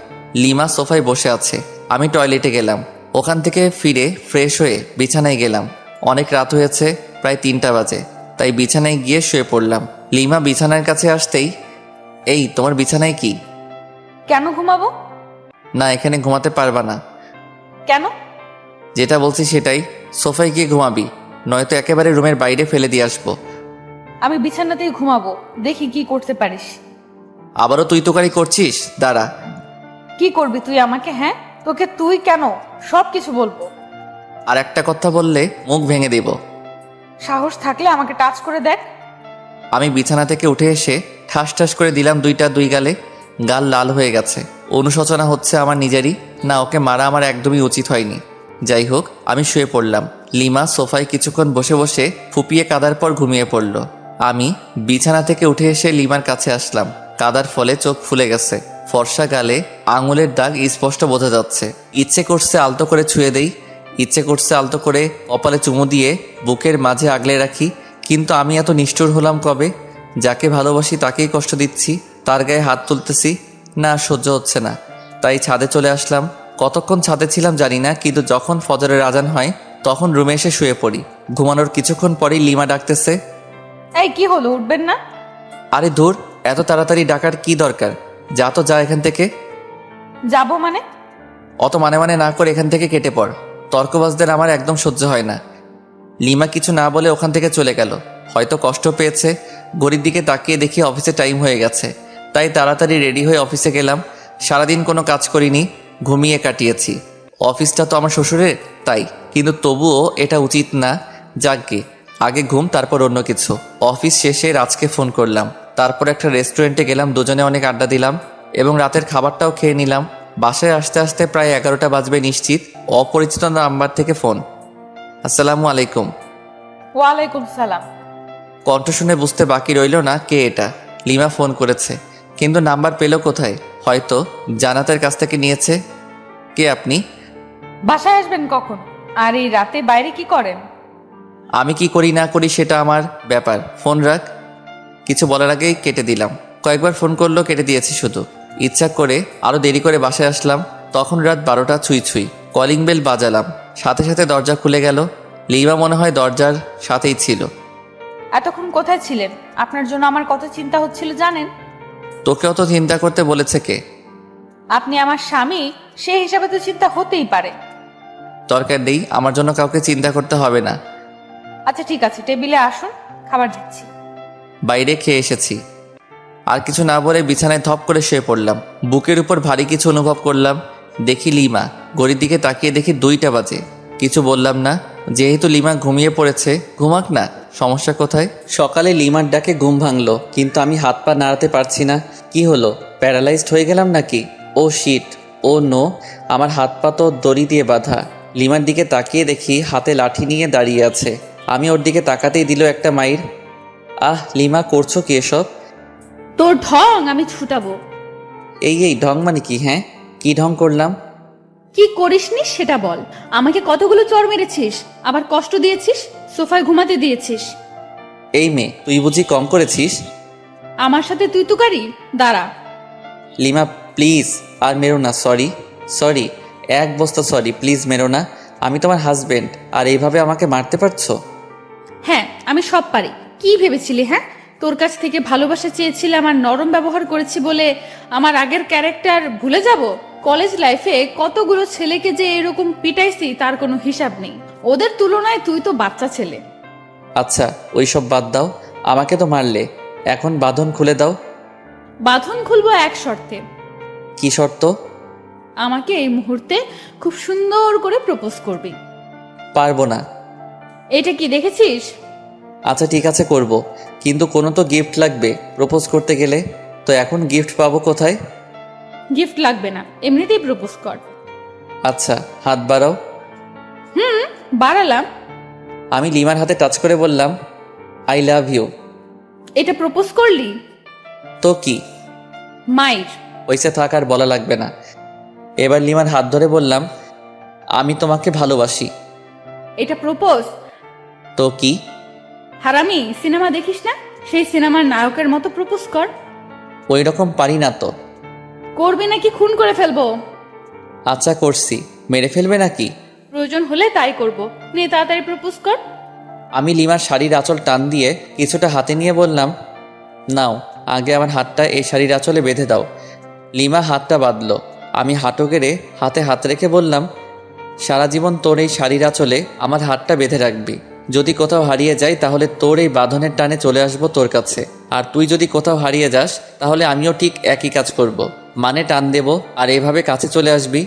লিমা সোফায় বসে আছে। আমি টয়লেটে গেলাম। ওখান থেকে ফিরে ফ্রেশ হয়ে বিছানায় গেলাম। অনেক রাত হয়েছে, প্রায় 3টা বাজে, তাই বিছানায় গিয়ে শুয়ে পড়লাম। লিমা বিছানার কাছে আসতেই, এই তোমার বিছানায় কি? কেন ঘুমাবো? না, এখানে ঘুমাতে পারবা না। কেন? যেটা বলছি সেটাই, সোফায় গিয়ে ঘুমাবি, নয়তো একেবারে রুমের বাইরে ফেলে দিয়ে আসবো। আমি বিছানাতেই ঘুমাবো, দেখি কি করতে পারিস। আবারও তুই তোকারি করছিস? দাঁড়া। কি করবি তুই আমাকে? হ্যাঁ, তোকে তুই কেন? সব কিছু বলবো। আর একটা কথা বললে মুখ ভেঙে দেব। সাহস থাকলে আমাকে টাচ করে দেখ। আমি বিছানা থেকে উঠে এসে ঠাস ঠাস করে দিলাম দুই গালে। গাল লাল হয়ে গেছে। অনুশোচনা হচ্ছে আমার নিজেরই। না, ওকে মারা আমার একদমই উচিত হয়নি। যাই হোক, আমি শুয়ে পড়লাম। লিমা সোফায় কিছুক্ষণ বসে বসে ফুপিয়ে কাদার পর ঘুমিয়ে পড়ল। আমি বিছানা থেকে উঠে এসে লিমার কাছে আসলাম। কাদার ফলে চোখ ফুলে গেছে। ফর্সা গালে আঙুলের দাগ স্পষ্ট বোঝা যাচ্ছে। ইচ্ছে করছে আলতো করে ছুঁয়ে দেই, ইচ্ছে করছে আলতো করে কপালে চুমু দিয়ে বুকের মাঝে আগলে রাখি। কিন্তু আমি এত নিষ্ঠুর হলাম কবে? যাকে ভালোবাসি তাকেই কষ্ট দিচ্ছি, তার গায়ে হাত তুলতেছি। না, সহ্য হচ্ছে না। তাই ছাদে চলে আসলাম। কতক্ষণ ছাদে ছিলাম জানি না, কিন্তু যখন ফজরের আজান হয় তখন রুমে এসে শুয়ে পড়ি। ঘুমানোর কিছুক্ষণ পরেই লিমা ডাকতেছে, এই কি হলো, উঠবেন না? আরে ধুর, এত তাড়াতাড়ি ডাকার কি দরকার? যা তো যা এখান থেকে। যাবো মানে? অত মানে না করে এখান থেকে কেটে পড়। তর্কবাজদের আমার একদম সহ্য হয় না। লিমা কিছু না বলে ওখান থেকে চলে গেল। হয়তো কষ্ট পেয়েছে। ঘড়ির দিকে তাকিয়ে দেখি অফিসে টাইম হয়ে গেছে, তাই তাড়াতাড়ি রেডি হয়ে অফিসে গেলাম। সারাদিন কোনো কাজ করিনি, ঘুমিয়ে কাটিয়েছি। অফিসটা তো আমার শ্বশুরের, তাই, কিন্তু তবুও এটা উচিত না। যাকগে, আগে ঘুম তারপর অন্য কিছু। অফিস শেষে রাজকে ফোন করলাম। তারপর একটা রেস্টুরেন্টে গেলাম, দুজনে অনেক আড্ডা দিলাম এবং রাতের খাবারটাও খেয়ে নিলাম। বাসায় আসতে আসতে প্রায় 11টা বাজবে নিশ্চিত। অপরিচিত নাম্বার থেকে ফোন। আসসালামু আলাইকুম। ওয়ালাইকুম সালাম। কণ্ঠ শুনে বুঝতে বাকি রইল না কে এটা। লিমা ফোন করেছে, কিন্তু নাম্বার পেল কোথায়? হয়তো জানাতের কাছ থেকে নিয়েছে। কে আপনি? বাসায় আসবেন কখন? আর এই রাতে বাইরে কি করেন? আমি কি করি না করি সেটা আমার ব্যাপার, ফোন রাখ। কিছু বলার আগেই কেটে দিলাম। কয়েকবার ফোন করলো, কেটে দিয়েছি শুধু। ইচ্ছা করে আরও দেরি করে বাসায় আসলাম। তখন রাত 12টা ছুঁই। কলিং বেল বাজালাম, সাথে সাথে দরজা খুলে গেল। লিমা মনে হয় দরজার সাথেই ছিল। এতক্ষণ কোথায় ছিলেন? আপনার জন্য আমার কত চিন্তা হচ্ছিল জানেন? তোকেও তো চিন্তা করতে বলেছে কে? আপনি আমার স্বামী, সেই হিসাবে তো চিন্তা হতেই পারে। দরকার নেই, আমার জন্য কাউকে চিন্তা করতে হবে না। আচ্ছা ঠিক আছে, টেবিলে আসুন, খাবার দিচ্ছি। বাইরে খেয়ে এসেছি। আর কিছু না বলে বিছানায় ধপ করে শুয়ে পড়লাম। বুকের উপর ভারী কিছু অনুভব করলাম। দেখি লিমা। ঘড়ির দিকে তাকিয়ে দেখি 2টা বাজে। কিছু বললাম না, যেহেতু লিমা ঘুমিয়ে পড়েছে, ঘুমাক না, সমস্যা কোথায়? সকালে লিমার ডাকে ঘুম ভাঙলো, কিন্তু আমি হাত পা নাড়াতে পারছি না। কি হলো, প্যারালাইজড হয়ে গেলাম নাকি? ও শিট, ও নো, আমার হাত পা তো দড়ি দিয়ে বাঁধা। লিমার দিকে তাকিয়ে দেখি হাতে লাঠি নিয়ে দাঁড়িয়ে আছে। আমি ওর দিকে তাকাতেই দিল একটা মাইর। আহ লিমা, করছো কি এসব? তোর ঢং আমি ছুটাবো। এই ঢং মানে কি? হ্যাঁ, কি ঢং করলাম? কি করিসনি সেটা বল। আমাকে কতগুলো চড় মেরেছিস, আবার কষ্ট দিয়েছিস, সোফায় ঘুমাতে দিয়েছিস। এই মেয়ে, তুই বুঝি কম করেছিস? আমার সাথে তুই তুকারি? দাঁড়া। লিমা প্লিজ আর মেরো না, সরি সরি, এক বস্তা সরি, প্লিজ মেরো না। আমি তোমার হাজবেন্ড, আর এইভাবে আমাকে মারতে পারছো? হ্যাঁ, আমি সব পারি। কি ভেবেছিলি? হ্যাঁ, তোর কাছ থেকে ভালোবাসা চেয়েছিলাম আর নরম ব্যবহার করেছি বলে আমার আগের ক্যারেক্টার ভুলে যাব? কলেজ লাইফে কতগুলো ছেলেকে যে এরকম পিটাইছি তার কোনো হিসাব নেই। ওদের তুলনায় তুই তো বাচ্চা ছেলে। আচ্ছা ওইসব বাদ দাও, আমাকে তো মারলে, এখন বাঁধন খুলে দাও। বাঁধন খুলবো এক শর্তে। কি শর্ত? আমাকে এই মুহূর্তে খুব সুন্দর করে প্রপোজ করবি। পারবো না। এটা কি দেখেছিস? আচ্ছা ঠিক আছে করব, কিন্তু কোনো তো গিফট লাগবে প্রপোজ করতে গেলে। তো এখন গিফট পাবো কোথায়? গিফট লাগবে না, এমনিতেই প্রপোজ কর। আচ্ছা হাত বাড়াও। বাড়ালাম। আমি লিমার হাতে টাচ করে বললাম আই লাভ ইউ। এটা প্রপোজ করলি? তো কি? মাইর। ওইসে থাক, আর বলা লাগবে না। এবার লিমার হাত ধরে বললাম আমি তোমাকে ভালোবাসি। এটা প্রপোজ? তো কি? হারামি, সিনেমা দেখিস না? সেই সিনেমার নায়কের মতো প্রপোজ কর। ওই রকম পারি না তো। করবি নাকি খুন করে ফেলবো? আচ্ছা করছি, মেরে ফেলবে নাকি? প্রয়োজন হলে তাই করব। নে তাড়াতাড়ি প্রপোজ কর। আমি লিমার শাড়ির আঁচল টান দিয়ে কিছুটা হাতে নিয়ে বললাম নাও, আগে আমার হাতটা এই শাড়ির আঁচলে বেঁধে দাও। লিমা হাতটা বাঁধলো। আমি হাঁটু গেড়ে হাতে হাত রেখে বললাম সারা জীবন তোর এই শাড়ির আঁচলে আমার হাতটা বেঁধে রাখবি। যদি কোথাও হারিয়ে যাই তাহলে তোর এই বাঁধনের টানে চলে আসবো তোর কাছে, আর তুই যদি কোথাও হারিয়ে যাস তাহলে আমিও ঠিক একই কাজ করব। মানে টান দেব আর এভাবে কাছে চলে আসবি।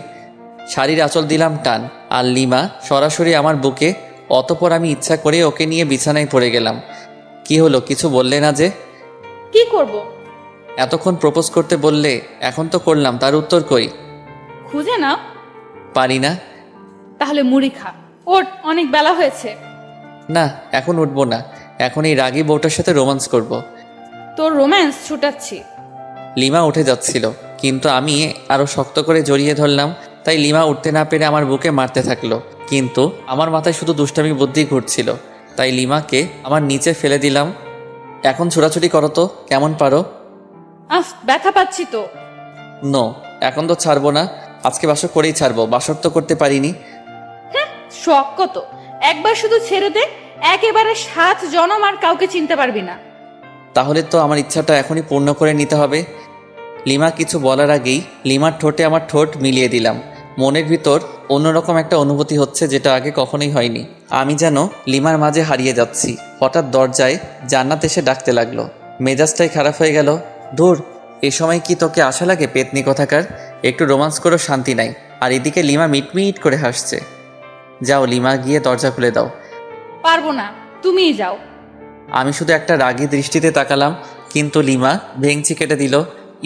শাড়ির আঁচল দিলাম টান, আর লিমা সরাসরি আমার বুকে। অতপর আমি ইচ্ছা করে ওকে নিয়ে বিছানায় পড়ে গেলাম। কি হলো, কিছু বললে না যে? কি করব? এতক্ষণ প্রপোজ করতে বললে, এখন তো করলাম, তার উত্তর কই? খুঁজে নাও। পারি না। তাহলে মুড়ি খা। ওঠ, অনেক বেলা হয়েছে। না এখন উঠবো না, এখন এই রাগী বউটার সাথে রোমান্স করব। তোর রোম্যান্স ছুটাচ্ছি। লিমা উঠে যাচ্ছিল, কিন্তু আমি আরো শক্ত করে জড়িয়ে ধরলাম। তাই লিমা উঠতে না পেরে আমার বুকে মারতে থাকলো, কিন্তু আমার মাথায় শুধু দুষ্টামি বুদ্ধি ঘুরছিল। তাই লিমাকে আমার নিচে ফেলে দিলাম। এখন ছোটাছুটি করো তো, কেমন পারো? ব্যথা পাচ্ছি তো। নো, এখন তো ছাড়বো না। আজকে বাসর করেই ছাড়বো, বাসর তো করতে পারিনি। শখ কত, একবার শুধু ছেড়ে দে, একেবারে 7 জনম আর কাউকে চিনতে পারবি না। তাহলে তো আমার ইচ্ছাটা এখনই পূর্ণ করে নিতে হবে। লিমা কিছু বলার আগেই লিমার ঠোঁটে আমার ঠোঁট মিলিয়ে দিলাম। মনের ভিতর অন্যরকম একটা অনুভূতি হচ্ছে, যেটা আগে কখনোই হয়নি। আমি যেন লিমার মাঝে হারিয়ে যাচ্ছি। হঠাৎ দরজায় জান্নাত এসে ডাকতে লাগলো। মেজাজটাই খারাপ হয়ে গেল। ধুর, এ সময় কি তোকে আশা লাগে পেতনি কথাকার? একটু রোমান্স করেও শান্তি নাই। আর এদিকে লিমা মিটমিট করে হাসছে। যাও লিমা, গিয়ে দরজা খুলে দাও। পারবো না, তুমিই যাও। আমি শুধু একটা রাগী দৃষ্টিতে তাকালাম, কিন্তু লিমা ভেঙচি কেটে দিল।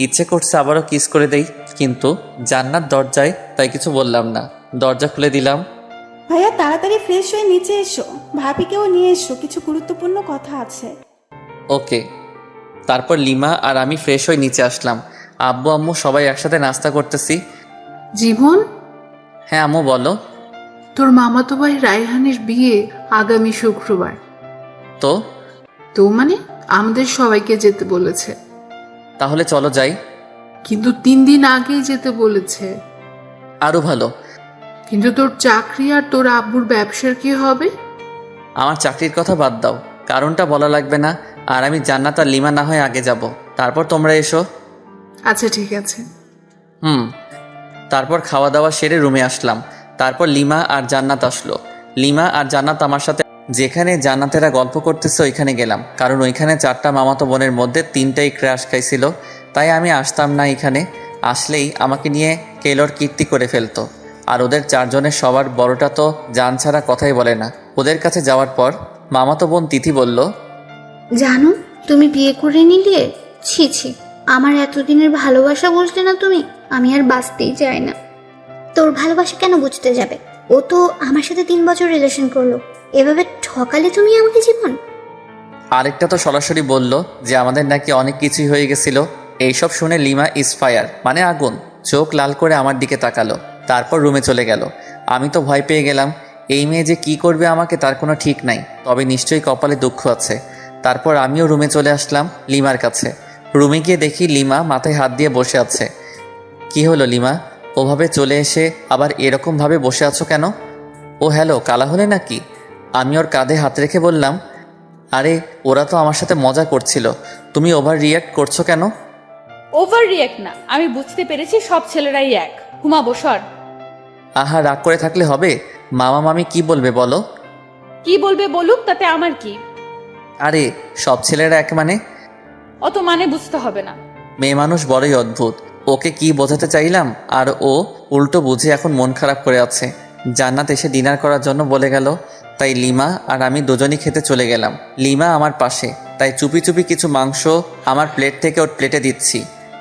ইচ্ছে করছে আবারও কিস করে দেই, কিন্তু জান্নাত দরজায়, তাই কিছু বললাম না। দরজা খুলে দিলাম। ভাইয়া তাড়াতাড়ি ফ্রেশ হয়ে নিচে এসো, ভাবিকেও নিয়ে এসো, কিছু গুরুত্বপূর্ণ কথা আছে। ওকে। তারপর লিমা আর আমি ফ্রেশ হয়ে নিচে আসলাম। আব্বু আম্মু সবাই একসাথে নাস্তা করতেছি। জীবন, হ্যাঁ আম্মু বলো। তোর মামাতো ভাই রায়হানের বিয়ে আগামী শুক্রবার। তো তো মানে আমাদের সবাইকে যেতে বলেছে। তাহলে চলো যাই। কিন্তু 3 দিন আগেই যেতে বলেছে। আরও ভালো। কিন্তু তোর চাকরি আর তোর আব্বুর ব্যবসার কি হবে? আমার চাকরির কথা বাদ দাও, কারণটা বলা লাগবে না। আর আমি জান্নাত আর লিমা না হয় আগে যাব, তারপর তোমরা এসো। আচ্ছা ঠিক আছে। তারপর খাওয়া দাওয়া সেরে রুমে আসলাম। তারপর লিমা আর জান্নাত আসলো। লিমা আর জান্নাত আমার সাথে যেখানে জান্নাতেরা গল্প করতেছে ওইখানে গেলাম, কারণ ওইখানে 4টা মামাতো বোনের মধ্যে 3টাই ক্র্যাশ খাইছিল। তাই আমি আসতাম না, এখানে আসলেই আমাকে নিয়ে কেলোর কীর্তি করে ফেলতো। আর ওদের 4 জনের সবার বড়টা তো জান ছাড়া কথাই বলে না। ওদের কাছে যাওয়ার পর মামাতো বোন তিথি বলল, জানো তুমি বিয়ে করে নিলে? ছি ছি, আমার এতদিনের ভালোবাসা বুঝলে না তুমি? আমি আর বাঁচতেই চাই না। তোর ভালোবাসা কেন বুঝতে যাবে? ও তো আমার সাথে 3 বছর রিলেশন করলো, এভাবে ঠকালে তুমি আমাকে জীবন। আরেকটা তো সরাসরি বলল যে আমাদের নাকি অনেক কিছুই হয়ে গেছিল। এইসব শুনে লিমা ইসফায়ার মানে আগুন, চোখ লাল করে আমার দিকে তাকালো। তারপর রুমে চলে গেল। আমি তো ভয় পেয়ে গেলাম। এই মেয়ে যে কি করবে আমাকে তার কোনো ঠিক নাই, তবে নিশ্চয়ই কপালে দুঃখ আছে। তারপর আমিও রুমে চলে আসলাম লিমার কাছে। রুমে গিয়ে দেখি লিমা মাথায় হাত দিয়ে বসে আছে। কি হলো লিমা, ওভাবে চলে এসে আবার এরকমভাবে বসে আছো কেন? ও হ্যালো, কালা হলে নাকি? আমি ওর কাঁধে হাত রেখে বললাম, আরে ওরা তো আমার সাথে মজা করছিল, তুমি ওভার রিয়্যাক্ট করছো কেন? ওভার রিয়েক্ট না, আমি বুঝতে পেরেছি সব ছেলেরাই এক। ঘুমাবো সর। আহা, রাগ করে থাকলে হবে? মামা মামি কি বলবে বলো? কি বলবে বলুক, তাতে আমার কি? আরে সব ছেলেরা এক মানে? অত মানে বুঝতে হবে না। মেয়ে মানুষ বড়ই অদ্ভুত। ওকে কি বোঝাতে চাইলাম আর ও উল্টো বুঝে এখন মন খারাপ করে আছে। জান্নাত এসে ডিনার করার জন্য বলে গেল, তাই লিমা আর আমি দুজনই খেতে চলে গেলাম। লিমা আমার পাশে, তাই চুপি চুপি কিছু মাংস আমার প্লেট থেকে ওর প্লেটে দিচ্ছি।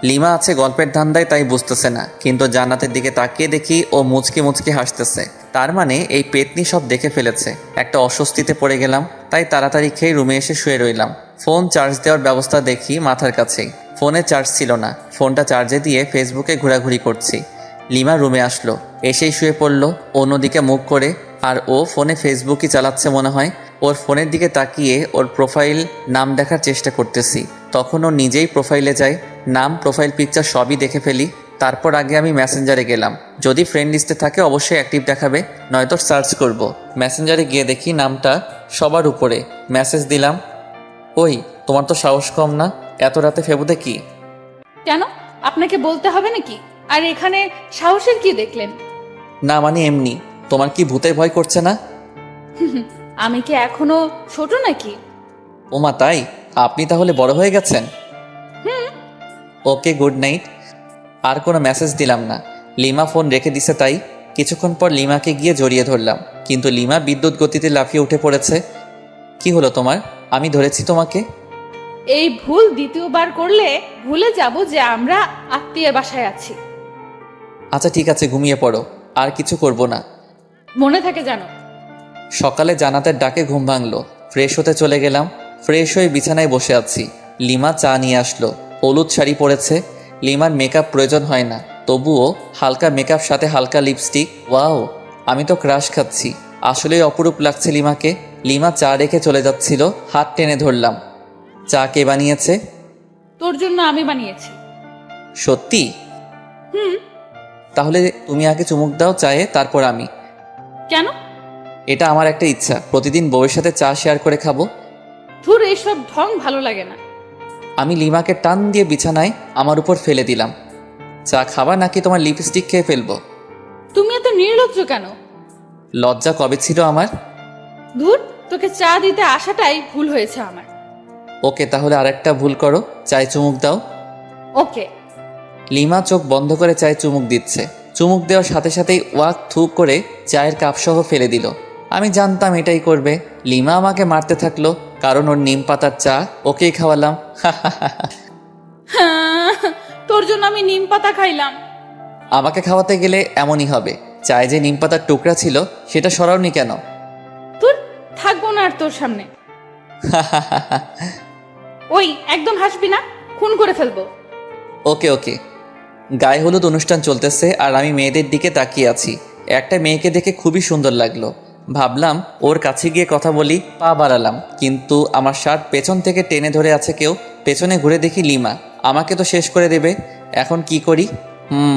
লিমা আছে গল্পের ধান্দায়, তাই বুঝতেছে না, কিন্তু জান্নাতের দিকে তাকিয়ে দেখি ও মুচকি মুচকি হাসতেছে। তার মানে এই পেতনি সব দেখে ফেলেছে। একটা অস্বস্তিতে পড়ে গেলাম, তাই তাড়াতাড়ি খেয়ে রুমে এসে শুয়ে রইলাম। ফোন চার্জ দেওয়ার ব্যবস্থা দেখি মাথার কাছেই, ফোনে চার্জ ছিল না। ফোনটা চার্জে দিয়ে ফেসবুকে ঘোরাঘুরি করছি। লিমা রুমে আসলো, এসেই শুয়ে পড়লো অন্যদিকে মুখ করে, আর ও ফোনে ফেসবুকই চালাচ্ছে মনে হয়। ওর ফোনের দিকে তাকিয়ে ওর প্রোফাইল নাম দেখার চেষ্টা করতেছি, তখন ও নিজেই প্রোফাইলে যায়। নাম, প্রোফাইল পিকচার সবই দেখে ফেলি। তারপর আগে আমি মেসেঞ্জারে গেলাম, যদি ফ্রেন্ড লিস্টে থাকে অবশ্যই অ্যাক্টিভ দেখাবে, নয়তো সার্চ করব। মেসেঞ্জারে গিয়ে দেখি নামটা সবার উপরে। মেসেজ দিলাম, ওই তোমার তো সাহস কম না, এত রাতে ফেবুতে কি? কেন, আপনাকে বলতে হবে নাকি? আর এখানে সাহসের কি দেখলেন? না মানে এমনি, তোমার কি ভূতের ভয় করছে না? আমি কি এখনো ছোট নাকি? ওমা তাই? আপনি তাহলে বড় হয়ে গেছেন। ওকে, গুড নাইট। আর কোনো মেসেজ দিলাম না। লিমা ফোন রেখে দিছে, তাই কিছুক্ষণ পর লিমাকে গিয়ে জড়িয়ে ধরলাম, কিন্তু লিমা বিদ্যুৎ গতিতে লাফিয়ে উঠে পড়েছে। কি হলো তোমার? আমি ধরেছি তোমাকে। এই ভুল দ্বিতীয়বার করলে ভুলে যাব যে আমরা আত্মীয় বাসায় আছি। আচ্ছা ঠিক আছে, ঘুমিয়ে পড়ো, আর কিছু করব না। মনে থাকে জানো। সকালে জান্নাতের ডাকে ঘুম ভাঙলো। ফ্রেশ হতে চলে গেলাম। ফ্রেশ হয়ে বিছানায় বসে আছি। লিমা চা নিয়ে আসলো। হলুদ শাড়ি পরেছে। লিমার মেকআপ প্রয়োজন হয় না, তবুও হালকা মেকআপ সাথে হালকা লিপস্টিক। ওয়াও, আমি তো ক্রাশ খাচ্ছি। আসলেই অপরূপ লাগছে লিমাকে। লিমা চা রেখে চলে যাচ্ছিল, হাত টেনে ধরলাম। চা কে বানিয়েছে? তোর জন্য আমি বানিয়েছি। সত্যি? তাহলে তুমি আগে চুমুক দাও চায়ে, তারপর আমি। কেন? এটা আমার একটা ইচ্ছা, প্রতিদিন বউয়ের সাথে চা শেয়ার করে খাবো। তোর এইসব ঢং ভালো লাগে না। আমি লিমাকে টান দিয়ে বিছানায় আমার উপর ফেলে দিলাম। চা খাবা নাকি তোমার লিপস্টিক খেয়ে ফেলবো? তুমি এত নির্লজ্জ কেন? লজ্জা কবে ছিল আমার? ধুর, তোকে চা দিতে আসাটাই ভুল হয়েছে আমার। ওকে, তাহলে আরেকটা ভুল করো, চায় চুমুক দাও। ওকে। লিমা চোখ বন্ধ করে চায়ে চুমুক দিচ্ছে। চুমুক দেওয়ার সাথে সাথেই ওয়াক থু করে চায়ের কাপসহ ফেলে দিল। আমি জানতাম এটাই করবে। লিমা আমাকে মারতে থাকলো, কারণ ওর নিম পাতার চা ওকেই খাওয়ালাম। তোর জন্য আমি নিম পাতা খাইলাম। আমাকে খাওয়াতে গেলে এমনই হবে। চায়ে যে নিম পাতার টুকরা ছিল সেটা সরাওনি কেন? তোর থাকবো না আর তোর সামনে। ওই একদম হাসবি না, খুন করে ফেলবো। ওকে ওকে। গায়ে হলুদ অনুষ্ঠান চলতেছে আর আমি মেয়েদের দিকে তাকিয়ে আছি। একটা মেয়েকে দেখে খুবই সুন্দর লাগলো। ভাবলাম ওর কাছে গিয়ে কথা বলি, পা বাড়ালাম, কিন্তু আমার শার্ট পেছন থেকে টেনে ধরে আছে কেউ। পেছনে ঘুরে দেখি লিমা। আমাকে তো শেষ করে দেবে। এখন কি করি?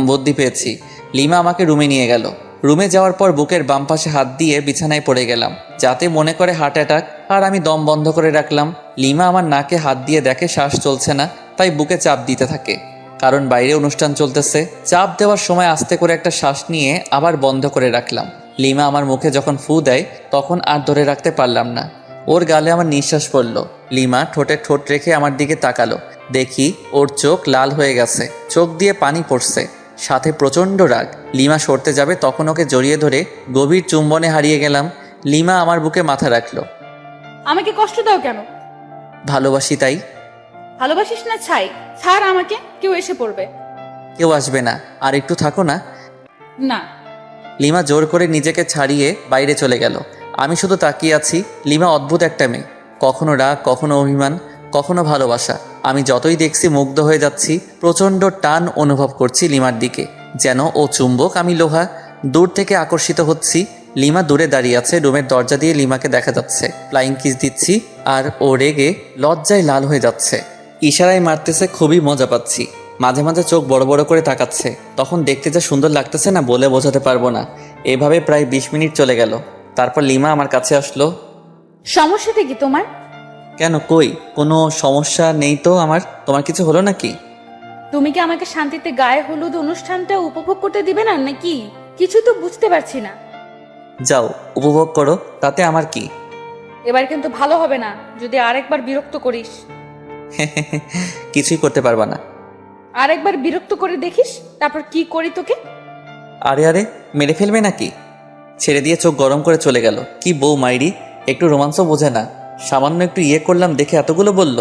বুদ্ধি পেয়েছি। লিমা আমাকে রুমে নিয়ে গেল। রুমে যাওয়ার পর বুকের বাম পাশে হাত দিয়ে বিছানায় পড়ে গেলাম, যাতে মনে করে হার্ট অ্যাটাক। আর আমি দম বন্ধ করে রাখলাম। লিমা আমার নাকে হাত দিয়ে দেখে শ্বাস চলছে না, তাই বুকে চাপ দিতে থাকে, কারণ বাইরে অনুষ্ঠান চলতেছে। চাপ দেওয়ার সময় আস্তে করে একটা শ্বাস নিয়ে আবার বন্ধ করে রাখলাম। লিমা আমার মুখে যখন ফু দেয় তখন আর ধরে রাখতে পারলাম না। ওর গালে আমার নিঃশ্বাস পড়ল। লিমা ঠোঁটে ঠোঁট রেখে আমার দিকে তাকালো। দেখি ওর চোখ লাল হয়ে গেছে, চোখ দিয়ে পানি পড়ছে, সাথে প্রচণ্ড রাগ। লিমা সরতে যাবে, তখন ওকে জড়িয়ে ধরে গভীর চুম্বনে হারিয়ে গেলাম। লিমা আমার বুকে মাথা রাখলো। আমাকে কষ্ট দাও কেন? ভালোবাসি তাই। ভালোবাসিস না ছাই, ছাড় আমাকে, কেউ এসে পড়বে। কেউ আসবে না, আর একটু থাকো না। না। লিমা জোর করে নিজেকে ছাড়িয়ে বাইরে চলে গেল। আমি শুধু তাকিয়ে আছি। লিমা অদ্ভুত একটা মেয়ে, কখনো রাগ, কখনো অভিমান, কখনো ভালোবাসা। আমি যতই দেখছি মুগ্ধ হয়ে যাচ্ছি। প্রচণ্ড টান অনুভব করছি লিমার দিকে, যেন ও চুম্বক, আমি লোহা। দূর থেকে আকর্ষিত হচ্ছি। লিমা দূরে দাঁড়িয়ে আছে, রুমের দরজা দিয়ে লিমাকে দেখা যাচ্ছে। ফ্লাইং কিস দিচ্ছি আর ও রেগে লজ্জায় লাল হয়ে যাচ্ছে। ইশারায় মারতেছে, খুবই মজা পাচ্ছি। মাঝে মাঝে চোখ বড় বড় করে তাকাচ্ছে, তখন দেখতে যা সুন্দর লাগতেছে না, বলে বোঝাতে পারবো না। এভাবে প্রায় 20 মিনিট চলে গেল। তারপর লিমা আমার কাছে আসলো। সমস্যাটা কি তোমার? কেন, কই কোনো সমস্যা নেই তো আমার। তোমার কিছু হলো নাকি? তুমি কি আমাকে শান্তিতে গায়ে হলুদ অনুষ্ঠানটা উপভোগ করতে দিবে না নাকি? কিছু তো বুঝতে পারছি না। যাও উপভোগ করো, তাতে আমার কি। এবার কিন্তু ভালো হবে না যদি আরেকবার বিরক্ত করিস। কিছুই করতে পারবা না। আরেকবার বিরক্ত করে দেখিস, তারপর কি করি তোকে। আরে আরে, মেরে ফেলবে নাকি? ছেড়ে দিয়ে চোখ গরম করে চলে গেল। কি বউ মাইরি, একটু রোমাঞ্চ বোঝে না। সামান্য একটু ইয়ে করলাম দেখে এতগুলো বলল।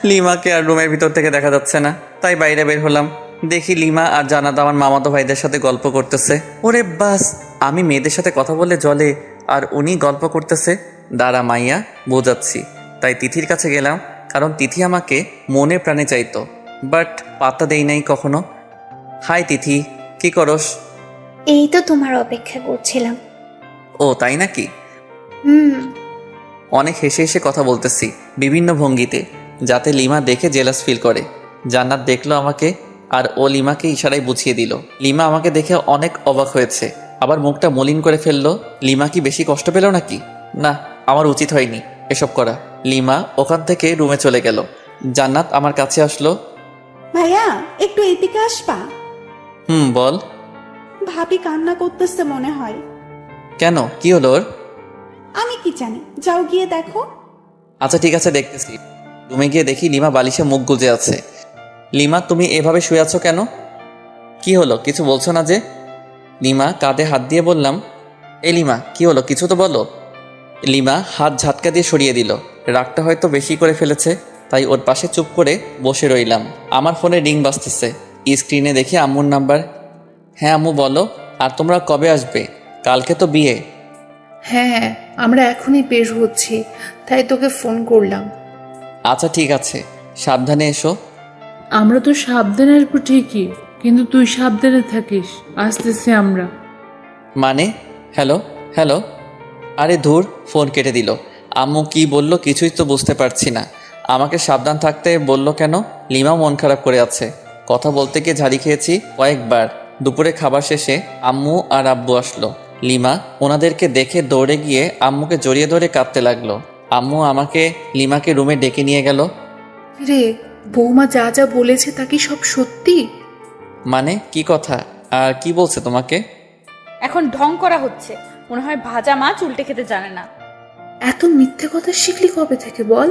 লিমাকে আর রুমের ভিতর থেকে দেখা যাচ্ছে না, তাই বাইরে বের হলাম। দেখি লিমা আর জানাত আমার মামাতো ভাইদের সাথে গল্প করতেছে। ওরে বাস, আমি মেয়েদের সাথে কথা বললে জলে, আর উনি গল্প করতেছে। দাঁড়া মাইয়া, বোঝাচ্ছি। তাই তিথির কাছে গেলাম, কারণ তিথি আমাকে মনে প্রাণে চাইতো, বাট পাত্তা দেই নাই কখনো। হাই তিথি, কি করস? এই তো তোমার অপেক্ষা করছিলাম। ও তাই নাকি? হুম। অনেক হেসে হেসে কথা বলতেছি বিভিন্ন ভঙ্গিতে, যাতে লিমা দেখে জেলাস ফিল করে। জান্নাত দেখলো আমাকে, আর ও লিমাকে ইশারায় বুঝিয়ে দিল। লিমা আমাকে দেখে অনেক অবাক হয়েছে, আবার মুখটা মলিন করে ফেললো। লিমা কি বেশি কষ্ট পেল নাকি? না, আমার উচিত হয়নি এসব করা। লিমা ওখান থেকে রুমে চলে গেল। জান্নাত আমার কাছে আসলো। ভাইয়া একটু এদিকে আসবা? বল। ভাবি কান্না করতেছে মনে হয়। কেন, কি হলো ওর? আমি কি জানি, যাও গিয়ে দেখো। আচ্ছা ঠিক আছে, দেখতেছি। রুমে গিয়ে দেখি লিমা বালিশে মুখ গুজে আছে। লিমা, তুমি এভাবে শুয়ে আছো কেন? কি হলো, কিছু বলছো না যে? লিমা কাঁধে হাত দিয়ে বললাম। লিমা কি হলো, কিছু তো বলো। লিমা হাত ঝাটকা দিয়ে সরিয়ে দিল। রাগটা হয়তো বেশি করে ফেলেছে, তাই ওর পাশে চুপ করে বসে রইলাম। আমার ফোনে রিং বাজতেছে। স্ক্রিনে দেখি আম্মুর নাম্বার। হ্যাঁ আম্মু বলো, আর তোমরা কবে আসবে? কালকে তো বিয়ে। হ্যাঁ, আমরা এখনই বের হচ্ছি, তাই তোকে ফোন করলাম। আচ্ছা ঠিক আছে, সাবধানে এসো। আমরা তো সাবধানে আসবো ঠিকই, কিন্তু তুই সাবধানে থাকিস। আসতেছি আমরা। মানে? Hello hello. আরে ধুর, ফোন কেটে দিল। আম্মু কি বলল কিছুই তো বুঝতে পারছি না। আমাকে সাবধান থাকতে বলল কেন? লিমা মন খারাপ করে আছে। কথা বলতে গিয়ে ঝাড়ি খেয়েছি কয়েকবার। দুপুরে খাবার শেষে আম্মু আর আব্বু আসলো। লিমা ওনাদেরকে দেখে দৌড়ে গিয়ে আম্মুকে জড়িয়ে ধরে কাঁদতে লাগলো। আম্মু আমাকে লিমাকে রুমে ডেকে নিয়ে গেল। রে, বৌমা যা যা বলেছে তা কি সব সত্যি? মানে কি কথা, আর কি বলছে তোমাকে? এখন ঢং করা হচ্ছে, মনে হয় ভাজা মাছ উল্টে খেতে জানে না। এত মিথ্যে কথা শিখলি কবে থেকে বল?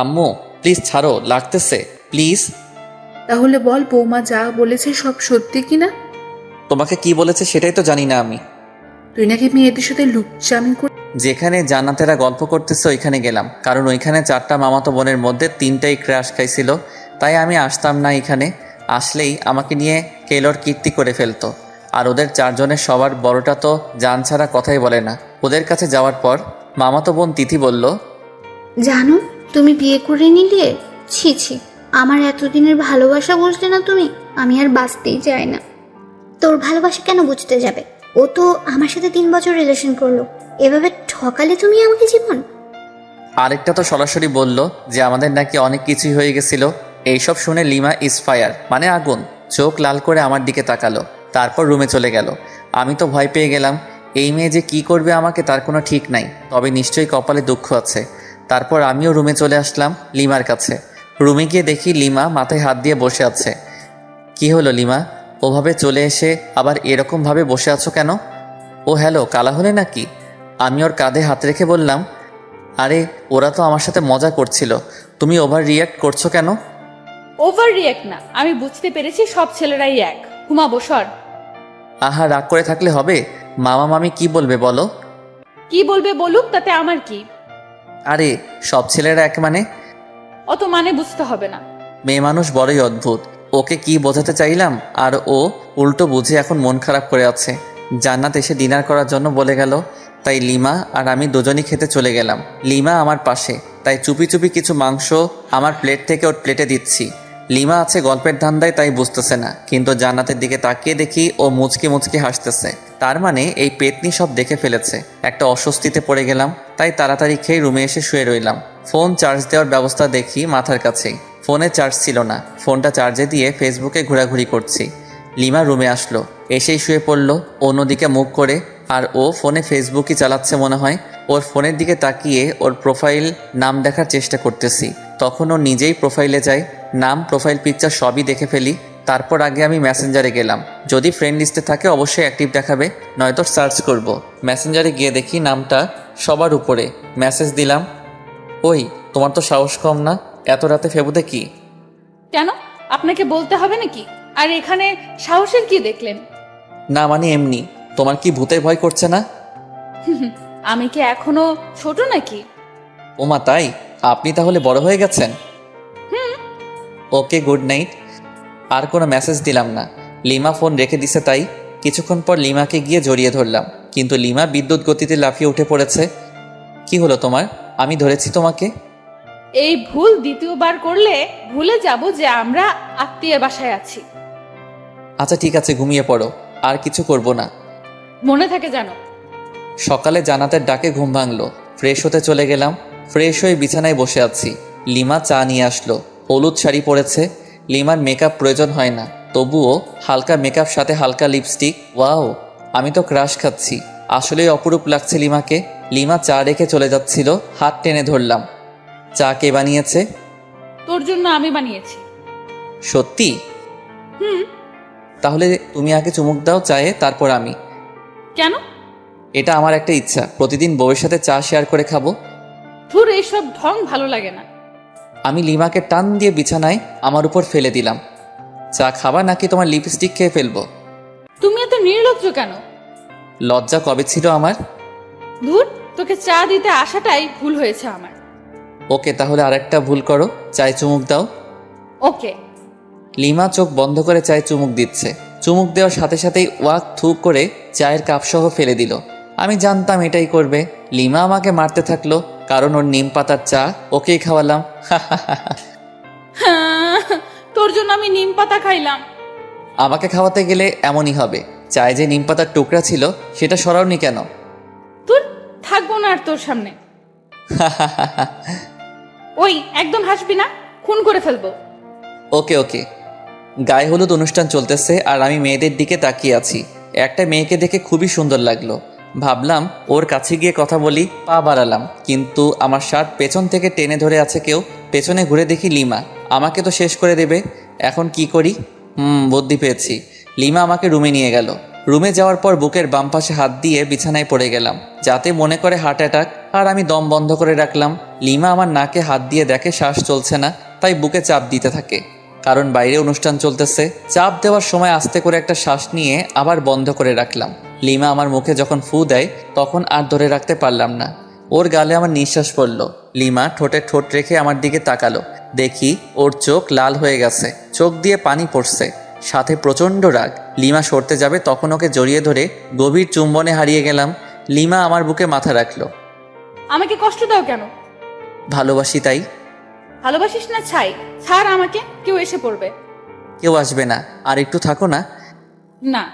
আম্মু প্লিজ ছাড়ো, লাগতেছে প্লিজ। তাহলে বল, বৌমা যা বলেছে সব সত্যি কিনা? তোমাকে কি বলেছে সেটাই তো জানি না আমি। তুই নাকি মেয়েদের সাথে লুচ্চামি কর। যেখানে জান্নাতেরা গল্প করতেছে ওইখানে গেলাম, কারণ ওইখানে 4টা মামাতো বোনের মধ্যে 3টাই ক্র্যাশ খাইছিল। তাই আমি আসতাম না এখানে। আসলেই আমাকে নিয়ে কেলোর কীর্তি করে ফেলতো। আর ওদের 4 জনের সবার বড়টা তো জান ছাড়া কথাই বলে না। ওদের কাছে যাওয়ার পর মামাতো বোন তিথি বলল, জানো তুমি বিয়ে করে নিলে? ছি ছি, আমার এতদিনের ভালোবাসা বুঝলে না তুমি? আমি আর বাঁচতেই চাই না। তোর ভালোবাসা কেন বুঝতে যাবে? ও তো আমার সাথে 3 বছর রিলেশন করলো। এভাবে ঠকালে তুমি আমাকে জীবন। আরেকটা তো সরাসরি বলল যে আমাদের নাকি অনেক কিছুই হয়ে গেছিল। এইসব শুনে লিমা ইজ ফায়ার, মানে আগুন। চোখ লাল করে আমার দিকে তাকালো, তারপর রুমে চলে গেল। আমি তো ভয় পেয়ে গেলাম। এই মেয়ে যে কি করবে আমাকে তার কোনো ঠিক নাই, তবে নিশ্চয়ই কপালে দুঃখ আছে। তারপর আমিও রুমে চলে আসলাম লিমার কাছে। রুমে গিয়ে দেখি লিমা মাথায় হাত দিয়ে বসে আছে। কি হলো লিমা, ওভাবে চলে এসে আবার এরকমভাবে বসে আছো কেন? ও হ্যালো, কালা হলে নাকি? আমি ওর কাঁধে হাত রেখে বললাম, আরে ওরা তো আমার সাথে মজা করছিল, তুমি ওভার রিয়্যাক্ট করছো কেন? ওভার রিয়াক্ট না, আমি বুঝতে পেরেছি সব ছেলেরাই এক। ঘুমাবো, সর। আহা, রাগ করে থাকলে হবে? মামা মামি কি বলবে বলো? কি বলবে বলুক, তাতে আমার কি? আরে সব ছেলেরা এক মানে? অত মানে বুঝতে হবে না। মেয়ে মানুষ বড়ই অদ্ভুত। ওকে কি বোঝাতে চাইলাম, আর ও উল্টো বুঝে এখন মন খারাপ করে আছে। জান্নাত এসে ডিনার করার জন্য বলে গেল, তাই লিমা আর আমি দুজনই খেতে চলে গেলাম। লিমা আমার পাশে, তাই চুপি চুপি কিছু মাংস আমার প্লেট থেকে ওর প্লেটে দিচ্ছি। লিমা আছে গল্পের ধান্দায়, তাই বুঝতেছে না, কিন্তু জান্নাতের দিকে তাকিয়ে দেখি ও মুচকি মুচকি হাসতেছে। তার মানে এই পেতনি সব দেখে ফেলেছে। একটা অস্বস্তিতে পড়ে গেলাম, তাই তাড়াতাড়ি খেয়ে রুমে এসে শুয়ে রইলাম। ফোন চার্জ দেওয়ার ব্যবস্থা দেখি মাথার কাছেই। ফোনে চার্জ ছিল না। ফোনটা চার্জে দিয়ে ফেসবুকে ঘোরাঘুরি করছি। লিমা রুমে আসলো, এসেই শুয়ে পড়লো অন্যদিকে মুখ করে। আর ও ফোনে ফেসবুকই চালাচ্ছে মনে হয়। ওর ফোনের দিকে তাকিয়ে ওর প্রোফাইল নাম দেখার চেষ্টা করতেছি। তখন ও নিজেই প্রোফাইলে যায়, নাম প্রোফাইল পিকচার সবই দেখে ফেলি। তারপর আগে আমি মেসেঞ্জারে গেলাম, যদি ফ্রেন্ড লিস্টে থাকে অবশ্যই অ্যাক্টিভ দেখাবে, নয়তো সার্চ করব। মেসেঞ্জারে গিয়ে দেখি নামটা সবার উপরে। মেসেজ দিলাম, ওই তোমার তো সাহস কম না, এত রাতে ফেবুতে কি? কেন, আপনাকে বলতে হবে নাকি? আর এখানে সাহসের কি দেখলেন? না মানে এমনি। তোমার কি ভূতের ভয় করছে না? আমি কি এখনো ছোট নাকি? ওমা তাই? আপনি তাহলে বড় হয়ে গেছেন। ওকে, গুড নাইট। আর কোনো মেসেজ দিলাম না। লিমা ফোন রেখে দিছে তাই। কিছুক্ষণ পর লিমাকে গিয়ে জড়িয়ে ধরলাম, কিন্তু লিমা বিদ্যুৎ গতিতে লাফিয়ে উঠে পড়েছে। কি হলো তোমার? আমি ধরেছি তোমাকে। এই ভুল দ্বিতীয়বার করলে ভুলে যাব যে আমরা আত্মীয়ের বাসায় আছি। আচ্ছা ঠিক আছে, ঘুমিয়ে পড়ো, আর কিছু করব না। মনে থাকে জানো। সকালে জানাতের ডাকে ঘুম ভাঙলো। ফ্রেশ হতে চলে গেলাম। ফ্রেশ হয়ে বিছানায় বসে আছি। লিমা চা নিয়ে আসলো। হলুদ শাড়ি পরেছে। লিমার মেকআপ প্রয়োজন হয় না, তবুও হালকা মেকআপ সাথে হালকা লিপস্টিক। ওয়াও, আমি তো ক্রাশ খাচ্ছি। আসলেই অপরূপ লাগছে লিমাকে। লিমা চা রেখে চলে যাচ্ছিল, হাত টেনে ধরলাম। চা কে বানিয়েছে? তোর জন্য আমি বানিয়েছি। সত্যি? তাহলে তুমি আগে চুমুক দাও চায়ে, তারপর আমি। কেন? এটা আমার একটা ইচ্ছা, প্রতিদিন বউয়ের সাথে চা শেয়ার করে খাবো। তোর এইসব ঢং ভালো লাগে না। আমি লিমাকে টান দিয়ে বিছানায় আমার উপর ফেলে দিলাম। চা খাবা নাকি তোমার লিপস্টিক খেয়ে ফেলবো? তুমি এত নির্লজ্জ কেন? লজ্জা কবে ছিল আমার? ধুর, তোকে চা দিতে আসাটাই ভুল হয়েছে আমার। ওকে, তাহলে আরেকটা ভুল করো, চায় চুমুক দাও। ওকে। লিমা চোখ বন্ধ করে চায়ে চুমুক দিচ্ছে। চুমুক দেওয়ার সাথে সাথেই ওয়াক থু করে চায়ের কাপসহ ফেলে দিল। আমি জানতাম এটাই করবে। লিমা আমাকে মারতে থাকলো, কারণ ওর নিম পাতার চা ওকেই খাওয়ালাম। তোর জন্য আমি নিম পাতা খাইলাম। আমাকে খাওয়াতে গেলে এমনই হবে। চায়ে যে নিম পাতার টুকরা ছিল সেটা সরাওনি কেন? তোর থাকবো না আর তোর সামনে। ওই একদম হাসবি না, খুন করে ফেলবো। ওকে ওকে। গায়ে হলুদ অনুষ্ঠান চলতেছে আর আমি মেয়েদের দিকে তাকিয়ে আছি। একটা মেয়েকে দেখে খুবই সুন্দর লাগলো। ভাবলাম ওর কাছে গিয়ে কথা বলি, পা বাড়ালাম, কিন্তু আমার শার্ট পেছন থেকে টেনে ধরে আছে কেউ। পেছনে ঘুরে দেখি লিমা। আমাকে তো শেষ করে দেবে। এখন কি করি? বুদ্ধি পেয়েছি। লিমা আমাকে রুমে নিয়ে গেল। রুমে যাওয়ার পর বুকের বাম পাশে হাত দিয়ে বিছানায় পড়ে গেলাম, যাতে মনে করে হার্ট অ্যাটাক। আর আমি দম বন্ধ করে রাখলাম। লিমা আমার নাকে হাত দিয়ে দেখে শ্বাস চলছে না, তাই বুকে চাপ দিতে থাকে, কারণ বাইরে অনুষ্ঠান চলতেছে। চাপ দেওয়ার সময় আস্তে করে একটা শ্বাস নিয়ে আবার বন্ধ করে রাখলাম। লিমা আমার মুখে যখন ফু দেয় তখন আর ধরে রাখতে পারলাম না। ওর গালে আমার নিঃশ্বাস পড়ল। লিমা ঠোঁটে ঠোঁট রেখে আমার দিকে তাকালো। দেখি ওর চোখ লাল হয়ে গেছে, চোখ দিয়ে পানি পড়ছে, সাথে প্রচণ্ড রাগ। লিমা সরতে যাবে তখন ওকে জড়িয়ে ধরে গভীর চুম্বনে হারিয়ে গেলাম। লিমা আমার বুকে মাথা রাখলো। আমাকে কষ্ট দাও কেন? ভালোবাসি তাই। ভালোবাসিস না ছাই, ছাড় আমাকে, কেউ এসে পড়বে। কেউ আসবে না, আর একটু থাকো না। না।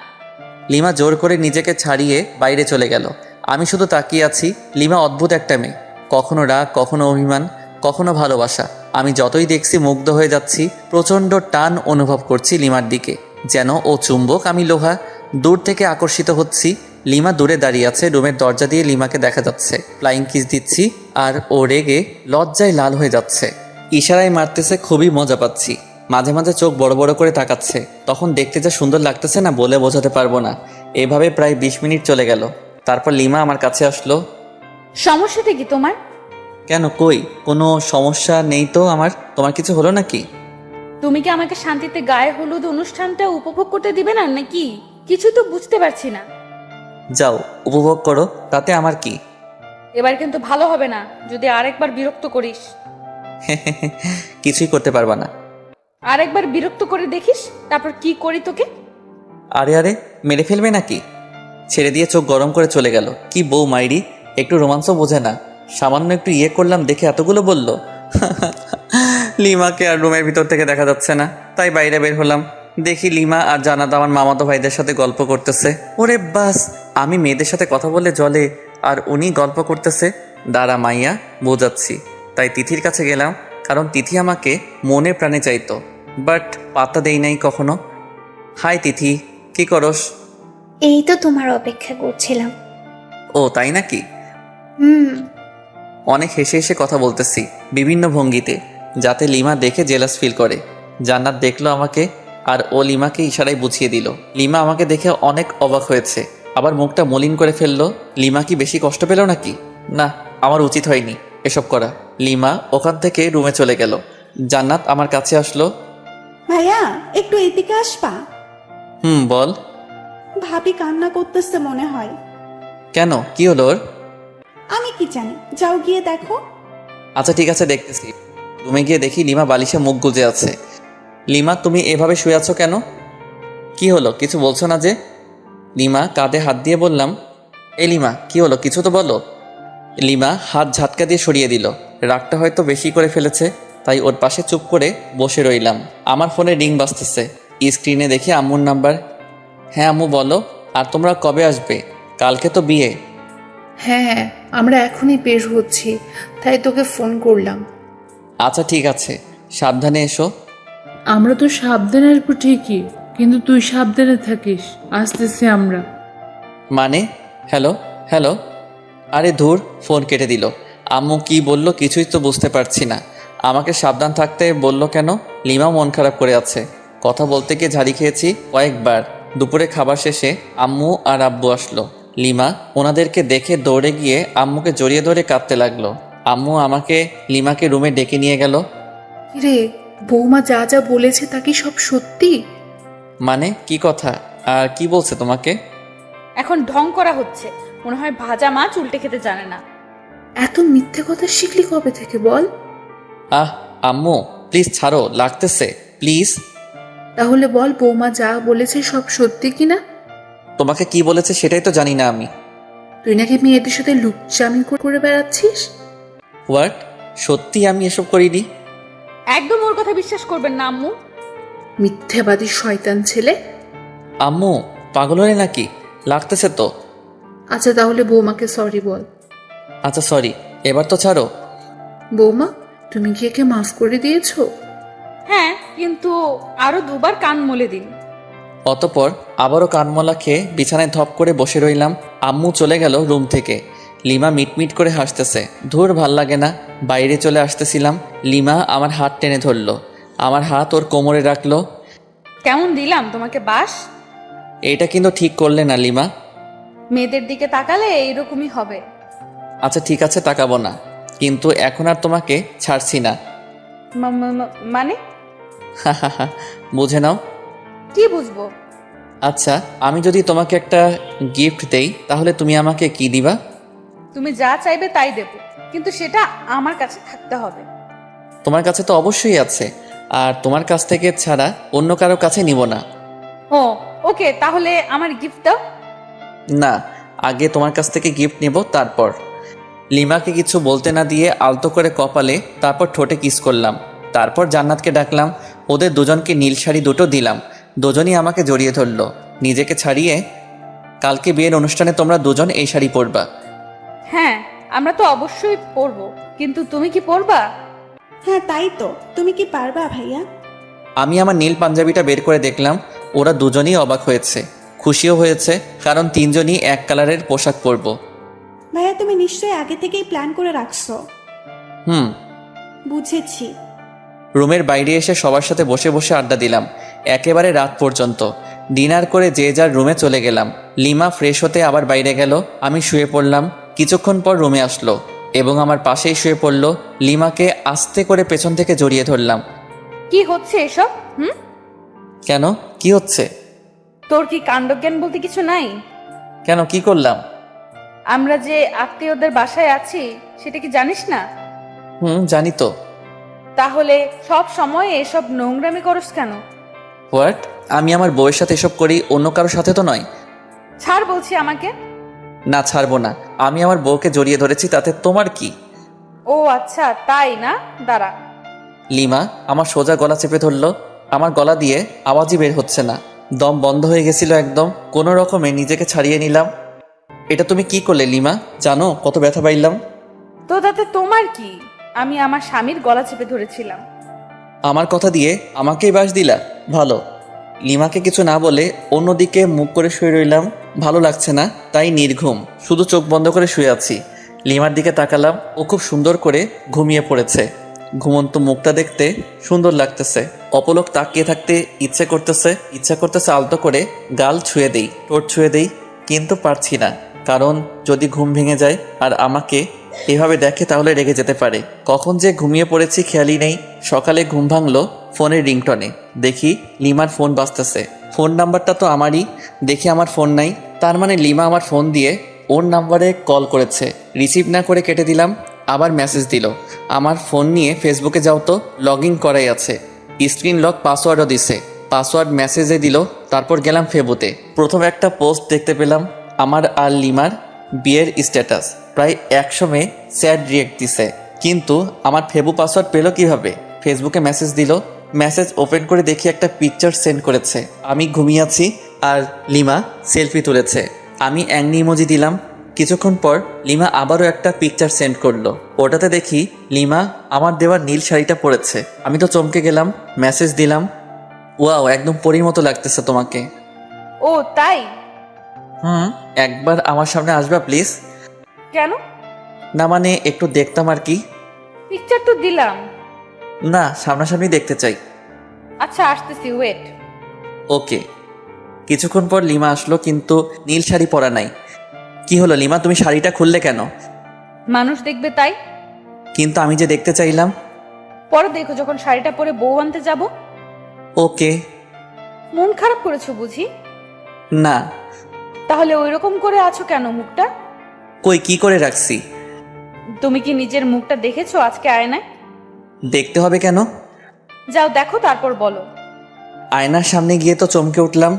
লিমা জোর করে নিজেকে ছাড়িয়ে বাইরে চলে গেল। আমি শুধু তাকিয়ে আছি। লিমা অদ্ভুত একটা মেয়ে, কখনো রাগ, কখনো অভিমান, কখনো ভালোবাসা। আমি যতই দেখছি মুগ্ধ হয়ে যাচ্ছি। প্রচণ্ড টান অনুভব করছি লিমার দিকে, যেন ও চুম্বক, আমি লোহা। দূর থেকে আকর্ষিত হচ্ছি। লিমা দূরে দাঁড়িয়ে আছে, রুমের দরজা দিয়ে লিমাকে দেখা যাচ্ছে। ফ্লাইং কিস দিচ্ছি আর ও রেগে লজ্জায় লাল হয়ে যাচ্ছে। ইশারায় মারতেছে, খুবই মজা পাচ্ছি। মাঝে মাঝে চোখ বড় বড় করে তাকাচ্ছে। তখন দেখতে যা সুন্দর লাগতেছে না, বলে বোঝাতে পারবো না। এভাবে প্রায় 20 মিনিট চলে গেল। তারপর লিমা আমার কাছে আসলো। সমস্যাটা কি তোমার? কেন, কই কোনো সমস্যা নেই তো আমার। তোমার কিছু হলো নাকি? তুমি কি আমাকে শান্তিতে গায়ে হলুদ অনুষ্ঠানটা উপভোগ করতে দিবে না নাকি? কিছু তো বুঝতে পারছি না। যাও, উপভোগ করো, তাতে আমার কি। এবার কিন্তু ভালো হবে না যদি আরেকবার বিরক্ত করিস। কিছুই করতে পারবা না। আরেকবার বিরক্ত করে দেখিস, তারপর কি করি তোকে। আরে আরে, মেরে ফেলবে নাকি? ছেড়ে দিয়ে চোখ গরম করে চলে গেল। কি বউ মাইরি, একটু রোমাঞ্চও বোঝে না। সামান্য একটু ইয়ে করলাম দেখে এতগুলো বলল। লিমাকে আর রুমের ভিতর থেকে দেখা যাচ্ছে না, তাই বাইরে বের হলাম। দেখি লিমা আর জানাত আমার মামাতো ভাইদের সাথে গল্প করতেছে। ওরে বাস, আমি মেয়েদের সাথে কথা বলে জলে আর উনি গল্প করতেছে। দাঁড়া মাইয়া, বোঝাচ্ছি। তাই তিথির কাছে গেলাম, কারণ তিথি আমাকে মনে প্রাণে চাইতো, বাট পাত্তা দেই নাই কখনো। হাই তিথি, কি করস? এই তো তোমার অপেক্ষা করছিলাম। ও তাই নাকি? হুম। অনেক হেসে হেসে কথা বলতেছি বিভিন্ন ভঙ্গিতে, যাতে লিমা দেখে জেলাস ফিল করে। জান্নাত দেখলো আমাকে, আর ও লিমাকে ইশারায় বুঝিয়ে দিল। লিমা আমাকে দেখে অনেক অবাক হয়েছে, আবার মুখটা মলিন করে ফেললো। লিমা কি বেশি কষ্ট পেল নাকি? না, আমার উচিত হয়নি এসব করা। লিমা ওখান থেকে রুমে চলে গেল। জান্নাত আমার কাছে আসলো। ভাইয়া একটু এদিকে আসবা? বল। ভাবি কান্না করতেছে মনে হয়। কেন, কি হলো ওর? আমি কি জানি, যাও গিয়ে দেখো। আচ্ছা ঠিক আছে, দেখতেছি। রুমে গিয়ে দেখি লিমা বালিশে মুখ গুজে আছে। লিমা, তুমি এভাবে শুয়ে আছো কেন? কি হলো, কিছু বলছো না যে? লিমা কাঁধে হাত দিয়ে বললাম, এই লিমা কি হলো, কিছু তো বলো। লিমা হাত ঝাটকা দিয়ে সরিয়ে দিল। রাগটা হয়তো বেশি করে ফেলেছে, তাই ওর পাশে চুপ করে বসে রইলাম। আমার ফোনে রিং বাজতেছে, স্ক্রিনে দেখি আম্মুর নাম্বার। হ্যাঁ আম্মু বলো, আর তোমরা কবে আসবে? কালকে তো বিয়ে। হ্যাঁ, আমরা এখনই বের হচ্ছি, তাই তোকে ফোন করলাম। আচ্ছা ঠিক আছে, সাবধানে এসো। আমরা তো সাবধানে আসবো ঠিকই, কিন্তু তুই সাবধানে থাকিস। আসতেছি আমরা। মানে? হ্যালো হ্যালো, আরে ধুর, ফোন কেটে দিল। আম্মু কি বলল কিছুই তো বুঝতে পারছি না। আমাকে সাবধান থাকতে বলল কেন? লিমাও মন খারাপ করে আছে। কথা বলতে গিয়ে ঝাড়ি খেয়েছি কয়েকবার। দুপুরে খাবার শেষে আম্মু আর আব্বু আসলো। লিমা ওনাদেরকে দেখে দৌড়ে গিয়ে আম্মুকে জড়িয়ে ধরে কাঁদতে লাগলো। আম্মু আমাকে লিমাকে রুমে ডেকে নিয়ে গেল। রে, বৌমা যা যা বলেছে তা কি সব সত্যি? মানে কি কথা, আর কি বলছে তোমাকে? এখন ঢং করা হচ্ছে, মনে হয় ভাজা মাছ উল্টে খেতে জানে না। এত মিথ্যে কথা শিখলি কবে থেকে বল? আহ আম্মু প্লিজ ছাড়ো, লাগতেছে প্লিজ। তাহলে বল, বৌমা যা বলেছে সব সত্যি কিনা? তোমাকে কি বলেছে সেটাই তো জানি না আমি। তুই নাকি মেয়েদের সাথে লুচ্চামি করে বেড়াচ্ছিস? হোয়াট? সত্যি আমি এসব করিনি। একদম ওর কথা বিশ্বাস করবেন না আম্মু। মিথ্যাবাদী শয়তান ছেলে। আম্মু পাগল হলে নাকি? লাগতেছে তো। আচ্ছা তাহলে বৌমাকে সরি বল। আচ্ছা সরি, এবার তো ছাড়ো। বৌমা, তুমি কি একে মাফ করে দিয়েছো? হ্যাঁ, কিন্তু আরো দুবার কান মলে দিন। অতপর আবারও কানমলা খেয়ে বিছানায় ধপ করে বসে রইলাম। আম্মু চলে গেল রুম থেকে। লিমা মিটমিট করে হাসতেছে। ধুর, ভাল লাগে না। বাইরে চলে আসতেছিলাম, লিমা আমার হাত টেনে ধরলো। আমার হাত ওর কোমরে রাখলো। কেমন দিলাম তোমাকে বাস? এইটা কিন্তু ঠিক করলে না লিমা। মেয়েদের দিকে তাকালে এইরকমই হবে। আচ্ছা ঠিক আছে, তাকাবো না, কিন্তু এখন আর তোমাকে ছাড়ছি না। মানে? বুঝে নাও। কি বুঝবো? আচ্ছা, আমি যদি তোমাকে একটা গিফট দেই, তাহলে তুমি আমাকে কি দিবা? তুমি যা চাইবে তাই দেব, কিন্তু সেটা আমার কাছে থাকতে হবে। তোমার কাছে তো অবশ্যই আছে, আর তোমার কাছ থেকে ছাড়া অন্য কারো কাছে নিব না। ও ওকে, তাহলে আমার গিফট দাও। না, আগে তোমার কাছ থেকে গিফট নেব, তারপর। লিমাকে কিছু বলতে না দিয়ে আলতো করে কপালে, তারপর ঠোঁটে কিস করলাম। তারপর জান্নাতকে ডাকলাম। ওদের দুজনকে নীল শাড়ি দুটো দিলাম। দুজনই আমাকে জড়িয়ে ধরলো নিজেকে ছাড়িয়ে। কালকে বিয়ের অনুষ্ঠানে তোমরা দুজন এই শাড়ি পরবা। হ্যাঁ, আমরা তো অবশ্যই পরবো, কিন্তু তুমি কি পরবা? হ্যাঁ তাই তো, তুমি কি পারবা ভাইয়া? আমি আমার নীল পাঞ্জাবিটা বের করে দেখলাম। ওরা দুজনই অবাক হয়েছে, খুশিও হয়েছে, কারণ তিনজনই এক কালারের পোশাক পরবো। ভাইয়া তুমি নিশ্চয়ই আগে থেকেই প্ল্যান করে রাখছো। বুঝেছি। রুমের বাইরে এসে সবার সাথে বসে বসে আড্ডা দিলাম একেবারে রাত পর্যন্ত। ডিনার করে যে যার রুমে চলে গেলাম। লিমা ফ্রেশ হতে আবার বাইরে গেল। আমি শুয়ে পড়লাম। কিছুক্ষণ পর রুমে আসলো এবং আমার পাশেই শুয়ে পড়লো। লিমাকে আস্তে করে পেছন থেকে জড়িয়ে ধরলাম। কি হচ্ছে এসব? কেন, কি হচ্ছে? তোর কি কাণ্ডজ্ঞান বলতে কিছু নাই? কেন, কি করলাম? আমরা যে আত্মীয়দের বাসায় আছি সেটা কি জানিস না? জানি তো। তাহলে সব সময় এসব নোংরামি করস কেন? হোয়াট? আমি আমার বউয়ের সাথে এসব করি, অন্য কারোর সাথে তো নয়। ছাড় বলছি আমাকে। না, ছাড়বো না। আমি আমার বউকে জড়িয়ে ধরেছি, তাতে তোমার কি? ও আচ্ছা, তাই না? দাঁড়া। লিমা আমার সোজা গলা চেপে ধরলো। আমার গলা দিয়ে আওয়াজই বের হচ্ছে না, দম বন্ধ হয়ে গেছিল একদম। কোনো রকমে নিজেকে ছাড়িয়ে নিলাম। এটা তুমি কি করলে লিমা? জানো কত ব্যথা পাইলাম? তো তাতে তোমার কি? আমি আমার স্বামীর গলা চেপে ধরেছিলাম। আমার কথা দিয়ে আমাকেই বাস দিলা? ভালো। লিমাকে কিছু না বলে অন্যদিকে মুখ করে শুয়ে রইলাম। ভালো লাগছে না, তাই নির্ঘুম, শুধু চোখ বন্ধ করে শুয়ে আছি। লিমার দিকে তাকালাম, ও খুব সুন্দর করে ঘুমিয়ে পড়েছে। ঘুমন্ত মুখটা দেখতে সুন্দর লাগতেছে। অপলক তাকিয়ে থাকতে ইচ্ছে করতেছে আলতো করে গাল ছুঁয়ে দেই, ঠোঁট ছুঁয়ে দেই, কিন্তু পারছি না। কারণ যদি ঘুম ভেঙে যায় আর আমাকে এভাবে দেখে তাহলে রেগে যেতে পারে। কখন যে ঘুমিয়ে পড়েছি খেয়ালই নেই। সকালে ঘুম ভাঙলো ফোনের রিংটনে। দেখি লিমার ফোন বাজতেছে। ফোন নাম্বারটা তো আমারই। দেখি আমার ফোন নাই, তার মানে লিমা আমার ফোন দিয়ে ওর নাম্বারে কল করেছে। রিসিভ না করে কেটে দিলাম। আবার মেসেজ দিল, আমার ফোন নিয়ে ফেসবুকে যাও তো, লগ ইন করাই আছে। স্ক্রিন লক পাসওয়ার্ডও দিছে। পাসওয়ার্ড মেসেজে দিল। তারপর গেলাম ফেবুতে। প্রথম একটা পোস্ট দেখতে পেলাম, আমার আর লিমার বিয়ের স্ট্যাটাস। প্রায় 100 মেয়ে স্যাড রিয়েক্ট দিছে। কিন্তু আমার ফেবু পাসওয়ার্ড পেলো কিভাবে? ফেসবুকে মেসেজ দিল। মেসেজ ওপেন করে দেখি একটা পিকচার সেন্ড করেছে। আমি ঘুমিয়ে আছি আর লিমা সেলফি তুলেছে। আমি অ্যাংনি ইমোজি দিলাম। কিছুক্ষণ পর লিমা আবারও একটা পিকচার সেন্ড করলো। ওটাতে দেখি লিমা আমার দেওয়া নীল শাড়িটা পরেছে। আমি তো চমকে গেলাম। মেসেজ দিলাম, ওয়াও, একদম পরীর মতো লাগতেছে তোমাকে। ও তাই? একবার আমার সামনে আসবা প্লিজ? কেন? না মানে একটু দেখতাম আর কি। পিকচার তো দিলাম। না, সামনাসামনি দেখতে চাই। আচ্ছা আসতেছি, ওয়েট। ওকে। কিছুক্ষণ পর লিমা আসলো, কিন্তু নীল শাড়ি পরা নাই। কি হলো লিমা, তুমি শাড়িটা খুললে কেন? মানুষ দেখবে তাই। কিন্তু আমি যে দেখতে চাইলাম। পরে দেখো যখন শাড়িটা পরে বউ আনতে যাব। ওকে। মন খারাপ করেছো বুঝি? না। তাহলে ওইরকম করে আছো কেন মুখটা? কই, কি করে রাখছি? তুমি কি নিজের মুখটা দেখেছো আজকে আয়নায়? দেখতে হবে কেন? যাও দেখো, তারপর বলো। আয়নার সামনে গিয়ে তো চমকে উঠলাম।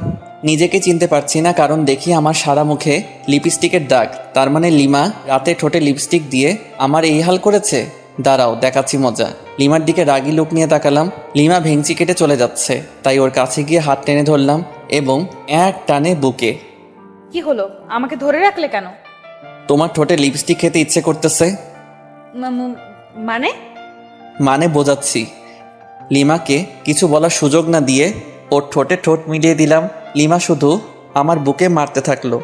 নিজেকে চিনতে পারছি না, কারণ দেখি আমার সারা মুখে লিপস্টিকের দাগ। তার মানে লিমা রাতে ঠোঁটে লিপস্টিক দিয়ে আমার এই হাল করেছে। দাঁড়াও, দেখাচ্ছি মজা। লিমার দিকে রাগি লুক নিয়ে তাকালাম। লিমা ভেঙচি কেটে চলে যাচ্ছে, তাই ওর কাছে গিয়ে হাত টেনে ধরলাম এবং এক টানে বুকে। কি হলো, আমাকে ধরে রাখলে কেন? তোমার ঠোঁটে লিপস্টিক খেতে ইচ্ছে করতেছে। মানে? মানে বোঝাচ্ছি। লিমাকে কিছু বলার সুযোগ না দিয়ে ওর ঠোঁটে ঠোঁট মিলিয়ে দিলাম। লিমা শুধু আমার বুকে মারতে থাকলো।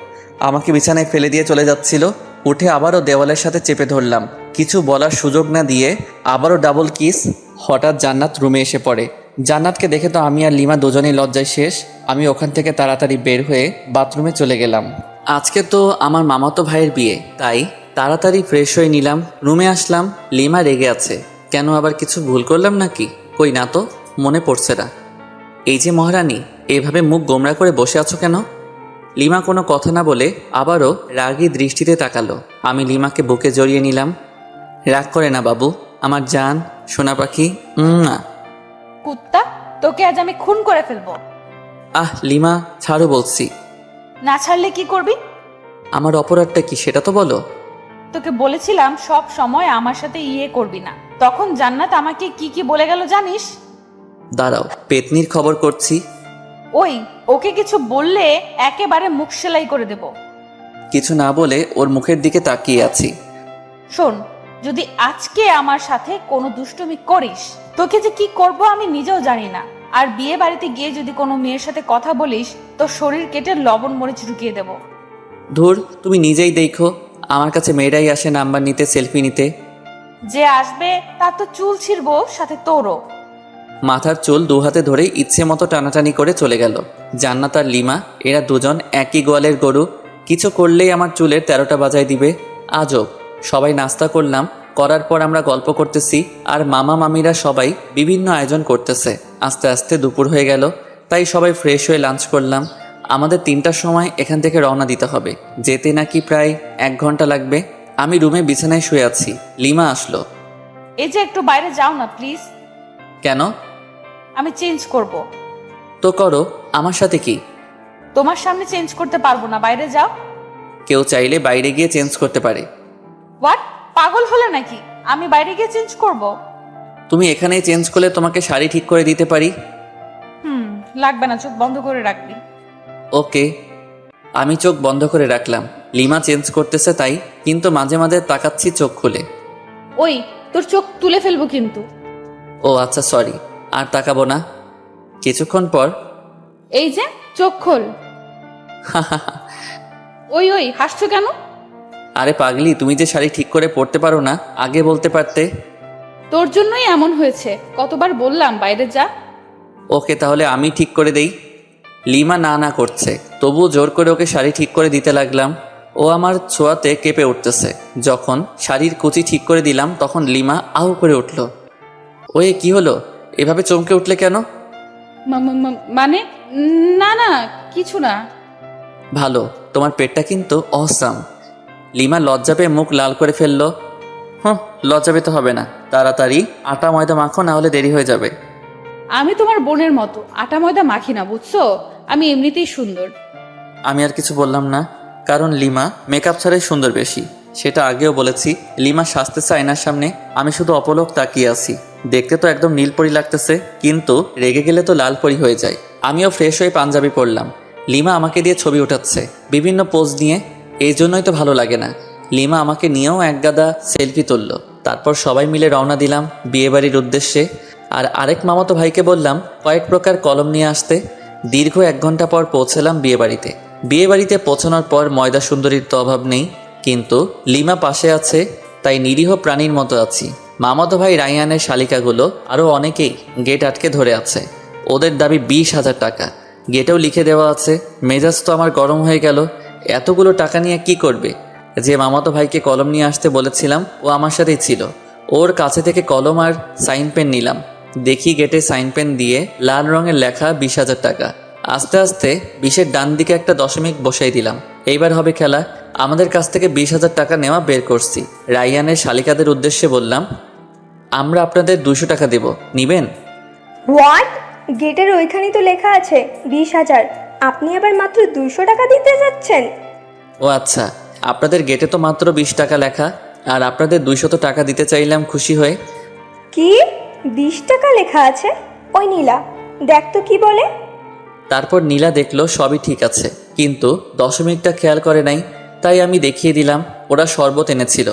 আমাকে বিছানায় ফেলে দিয়ে চলে যাচ্ছিল। উঠে আবারও দেওয়ালের সাথে চেপে ধরলাম। কিছু বলার সুযোগ না দিয়ে আবারও ডাবল কিস। হঠাৎ জান্নাত রুমে এসে পড়ে। জান্নাতকে দেখে তো আমি আর লিমা দুজনেই লজ্জায় শেষ। আমি ওখান থেকে তাড়াতাড়ি বের হয়ে বাথরুমে চলে গেলাম। আজকে তো আমার মামাতো ভাইয়ের বিয়ে, তাই তাড়াতাড়ি ফ্রেশ হয়ে নিলাম। রুমে আসলাম, লিমা রেগে আছে। কেন, আবার কিছু ভুল করলাম নাকি? কই না তো, মনে পড়ছে না। এই যে মহারানী, এভাবে মুখ গোমরা করে বসে আছো কেন? লিমা কোনো কথা না বলে আবারও রাগী দৃষ্টিতে তাকালো। আমি লিমাকে বুকে জড়িয়ে নিলাম। রাগ করে না বাবু, আমার জান সোনা পাখি। না কুত্তা, তোকে আজ আমি খুন করে ফেলবো। লিমা ছাড়ো বলছি। না ছাড়লে কি করবি? আমার অপরাধটা কি সেটা তো বলো। তোকে বলেছিলাম সব সময় আমার সাথে করবি না। তখন জান্নাত আমাকে কি কি বলে গেল জানিস? দাঁড়াও, পেতনির খবর করছি। ওকে কিছু বললে একেবারে মুখ সেলাই করে দেব। কিছু না বলে ওর মুখের দিকে তাকিয়ে আছি। শোন, যদি আজকে আমার সাথে কোনো দুষ্টুমি করিস, তোকে যে কি করব আমি নিজেও জানি না। আর বিয়ে বাড়িতে গিয়ে যদি কোনো মেয়ের সাথে কথা বলিস, তো শরীর কেটে লবণ মরিচ ঢুকিয়ে দেব। ধুর, তুমি নিজেই দেখো, আমার কাছে মেয়েরাই আসে নাম্বার নিতে, সেলফি নিতে। যে আসবে তার তো চুল ছিঁড়বো, সাথে তোরও। মাথার চুল দু হাতে ধরেই ইচ্ছে মতো টানাটানি করে চলে গেল। জান্নাত আর লিমা এরা দুজন একই গোয়ালের গরু। কিছু করলেই আমার চুলের 13টা বাজায় দিবে। আজব। সবাই নাস্তা করলাম, করার পর আমরা গল্প করতেছি আর মামা মামিরা সবাই বিভিন্ন আয়োজন করতেছে। আস্তে আস্তে দুপুর হয়ে গেল, তাই সবাই ফ্রেশ হয়ে লাঞ্চ করলাম। আমাদের 3টার সময় এখান থেকে রওনা দিতে হবে। যেতে নাকি প্রায় 1 ঘন্টা লাগবে। আমি রুমে বিছানায় শুয়ে আছি। লিমা আসলো। এই যে একটু বাইরে যাও না প্লিজ। কেন? আমি চেঞ্জ করব। তো করো, আমার সাথে কি? তোমার সামনে চেঞ্জ করতে পারবো না, বাইরে যাও। কেউ চাইলে বাইরে গিয়ে চেঞ্জ করতে পারে। হোয়াট, পাগল হলে নাকি? আমি বাইরে গিয়ে চেঞ্জ করব? তুমি এখানেই চেঞ্জ করলে তোমাকে শাড়ি ঠিক করে দিতে পারি। লাগবে না, চোখ বন্ধ করে রাখবি। ওকে। আমি চোখ বন্ধ করে রাখলাম। লিমা চেঞ্জ করতেছে তাই, কিন্তু মাঝে মাঝে তাকাচ্ছি চোখ খুলে। তোর চোখ তুলে ফেলবো কিন্তু। ও আচ্ছা সরি, আর তাকাবো না। কিছুক্ষণ পর এই যে চোখ খোল। ওই ওই হাসছো কেন? আরে পাগলি, তুমি যে শাড়ি ঠিক করে পরতে পারো না, আগে বলতে পারতে। তোর জন্যই এমন হয়েছে, কতবার বললাম বাইরে যা। ওকে তাহলে আমি ঠিক করে দেই। লিমা না না করছে, তবুও জোর করে ওকে শাড়ি ঠিক করে দিতে লাগলাম। ও আমার ছোঁয়াতে কেঁপে উঠতেছে। যখন শাড়ির কুচি ঠিক করে দিলাম তখন লিমা আউ করে উঠল। ওয়ে কি হলো, এভাবে চমকে উঠলে কেন? মানে না না কিছু না। ভালো, তোমার পেটটা কিন্তু অসাম। লিমা লজ্জা পেয়ে মুখ লাল করে ফেললো। লজ্জা পেতে হবে না, তাড়াতাড়ি আটা ময়দা মাখো, না হলে দেরি হয়ে যাবে। আমি তোমার বোনের মতো আটা ময়দা মাখি না, বুঝছো? আমি এমনিতেই সুন্দর। আমি আর কিছু বললাম না, কারণ লিমা মেকআপ ছাড়াই সুন্দর বেশি। সেটা আগেও বলেছি। লিমা সাজতেছে আয়নার সামনে, আমি শুধু অপলক তাকিয়ে আছি। দেখতে তো একদম নীলপরি লাগতেছে, কিন্তু রেগে গেলে তো লালপরি হয়ে যায়। আমিও ফ্রেশ হয়ে পাঞ্জাবি পরলাম। লিমা আমাকে দিয়ে ছবি ওঠাচ্ছে বিভিন্ন পোজ নিয়ে, এই জন্যই তো ভালো লাগে না। লিমা আমাকে নিয়েও একগাদা সেলফি তুললো। তারপর সবাই মিলে রওনা দিলাম বিয়েবাড়ির উদ্দেশ্যে। আর আরেক মামাতো ভাইকে বললাম কয়েক প্রকার কলম নিয়ে আসতে। দীর্ঘ 1 ঘন্টা পর পৌঁছলাম বিয়েবাড়িতে। বিয়েবাড়িতে পৌঁছানোর পর ময়দা সুন্দরীর তো অভাব নেই, কিন্তু লিমা পাশে আছে, তাই নিরীহ প্রাণীর মতো আছি। মামাতো ভাই রায়ানের শালিকাগুলো আরও অনেকেই গেট আটকে ধরে আছে। ওদের দাবি 20,000 টাকা। গেটেও লিখে দেওয়া আছে। মেজাজ তো আমার গরম হয়ে গেল। এতগুলো টাকা নিয়ে কি করবে? যে মামাতো ভাইকে কলম নিয়ে আসতে বলেছিলাম ও আমার সাথেই ছিল। ওর কাছে থেকে কলম আর সাইন পেন নিলাম। দেখি গেটে সাইন পেন দিয়ে লাল রঙের লেখা 20,000 টাকা। আস্তে আস্তে 20-এর ডান দিকে একটা দশমিক বসাই দিলাম। এইবার হবে খেলা। আমাদের কাছ থেকে 20,000 টাকা নেওয়া বের করছি। রায়ানের শালিকাদের উদ্দেশ্যে বললাম, আমরা আপনাদের 200 টাকা দেব, নিবেন? হোয়াট? গেটের ওইখানেই তো লেখা আছে 20,000, আপনি আবার মাত্র 200 টাকা দিতে যাচ্ছেন? ও আচ্ছা, আপনাদের গেটে তো মাত্র 20 টাকা লেখা, আর আপনাদের 200 টাকা দিতে চাইলাম খুশি হয়ে। কি 20 টাকা লেখা আছে? ওই নীলা, দেখ তো কি বলে। তারপর নীলা দেখলো সবই ঠিক আছে, কিন্তু দশমিকটা খেয়াল করে নাই। তাই আমি দেখিয়ে দিলাম। ওরা শরবত এনেছিল,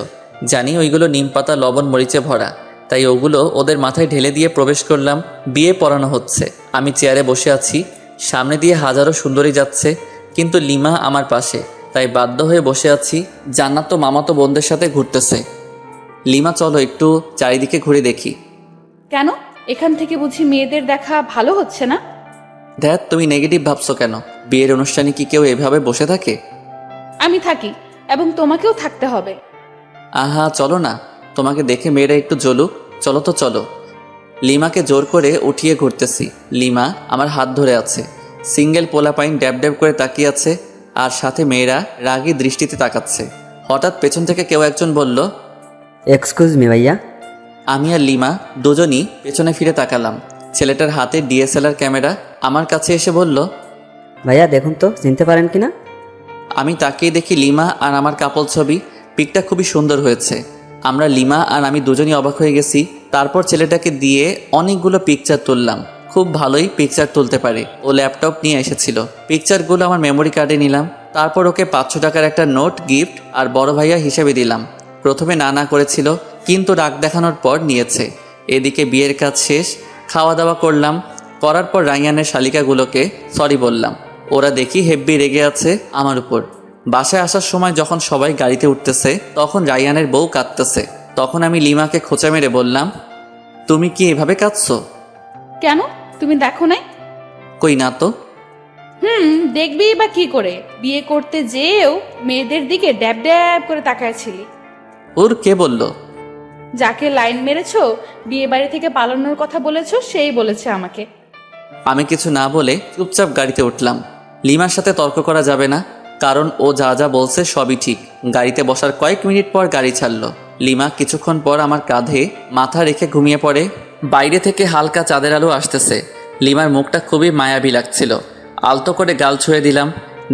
জানি ওইগুলো নিমপাতা লবণ মরিচে ভরা, তাই ওগুলো ওদের মাথায় ঢেলে দিয়ে প্রবেশ করলাম। বিয়ে পড়ানো হচ্ছে। আমি চেয়ারে বসে আছি, সামনে দিয়ে হাজারো সুন্দরী যাচ্ছে, কিন্তু লিমা আমার পাশে, তাই বাধ্য হয়ে বসে আছি। জান্নাত তো মামাতো বোনদের সাথে ঘুরতেছে। লিমা চলো একটু চারিদিকে ঘুরে দেখি। কেন? এখান থেকে বুঝি মেয়েদের দেখা ভালো হচ্ছে না? ধ্যাত, তুমি নেগেটিভ ভাবছো কেন? বিয়ের অনুষ্ঠানে কি কেউ এভাবে বসে থাকে? আমি থাকি, এবং তোমাকেও থাকতে হবে। আহা চলো না, তোমাকে দেখে মেয়েরা একটু জ্বলুক। চলো তো চলো। লিমাকে জোর করে উঠিয়ে ঘুরতেছি। লিমা আমার হাত ধরে আছে। সিঙ্গেল পোলাপাইন ড্যাব ড্যাব করে তাকিয়ে আছে, আর সাথে মেয়েরা রাগী দৃষ্টিতে তাকাচ্ছে। হঠাৎ পেছন থেকে কেউ একজন বলল, এক্সকিউজ মি ভাইয়া। আমি আর লিমা দুজনই পেছনে ফিরে তাকালাম। ছেলেটার হাতে DSLR ক্যামেরা। আমার কাছে এসে বলল, ভাইয়া দেখুন তো চিনতে পারেন কিনা। আমি তাকিয়ে দেখি লিমা আর আমার কাপল ছবি। পিকটা খুবই সুন্দর হয়েছে। আমরা লিমা আর আমি দুজনই অবাক হয়ে গেছি। তারপর ছেলেটাকে দিয়ে অনেকগুলো পিকচার তুললাম। খুব ভালোই পিকচার তুলতে পারে। ও ল্যাপটপ নিয়ে এসেছিল। পিকচারগুলো আমার মেমোরি কার্ডে নিলাম। তারপর ওকে 500 টাকার একটা নোট গিফট আর বড় ভাইয়া হিসেবে দিলাম। প্রথমে না না করেছিল, কিন্তু রাগ দেখানোর পর নিয়েছে। এদিকে বিয়ের কাজ শেষ, খাওয়া দাওয়া করলাম। করার পর রায়ানের শালিকাগুলোকে সরি বললাম। ওরা দেখি হেব্বি রেগে আছে আমার উপর। বাসায় আসার সময় যখন সবাই গাড়িতে উঠতেছে, তখন রায়ানের বউ কাঁদতেছে। তখন আমি লিমাকে খোঁচা মেরে বললাম, তুমি কি এভাবে কাঁদছো? কেন, তুমি দেখো নাই? কই না তো। দেখবি বা কি করে? বিয়ে করতে যেও মেয়েদের দিকে ড্যাব ড্যাব করে তাকায়ছিলি। ওর কে বলল? যাকে লাইন মেরেছো, বিয়ে বাড়ি থেকে পালানোর কথা বলেছো, সেই বলেছে আমাকে। আমি কিছু না বলে চুপচাপ গাড়িতে উঠলাম। লিমার সাথে তর্ক করা যাবে না, কারণ ও যা যা বলছে সবই ঠিক। গাড়িতে বসার কয়েক মিনিট পর গাড়ি ছাড়লো। লিমা কিছুক্ষণ পর আমার কাঁধে মাথা রেখে ঘুমিয়ে পড়ে। বাইরে থেকে হালকা চাঁদের আলো আসতেছে। লিমার মুখটা খুবই মায়াবী লাগছিল। আলতো করে গাল ছুঁয়ে দিলাম।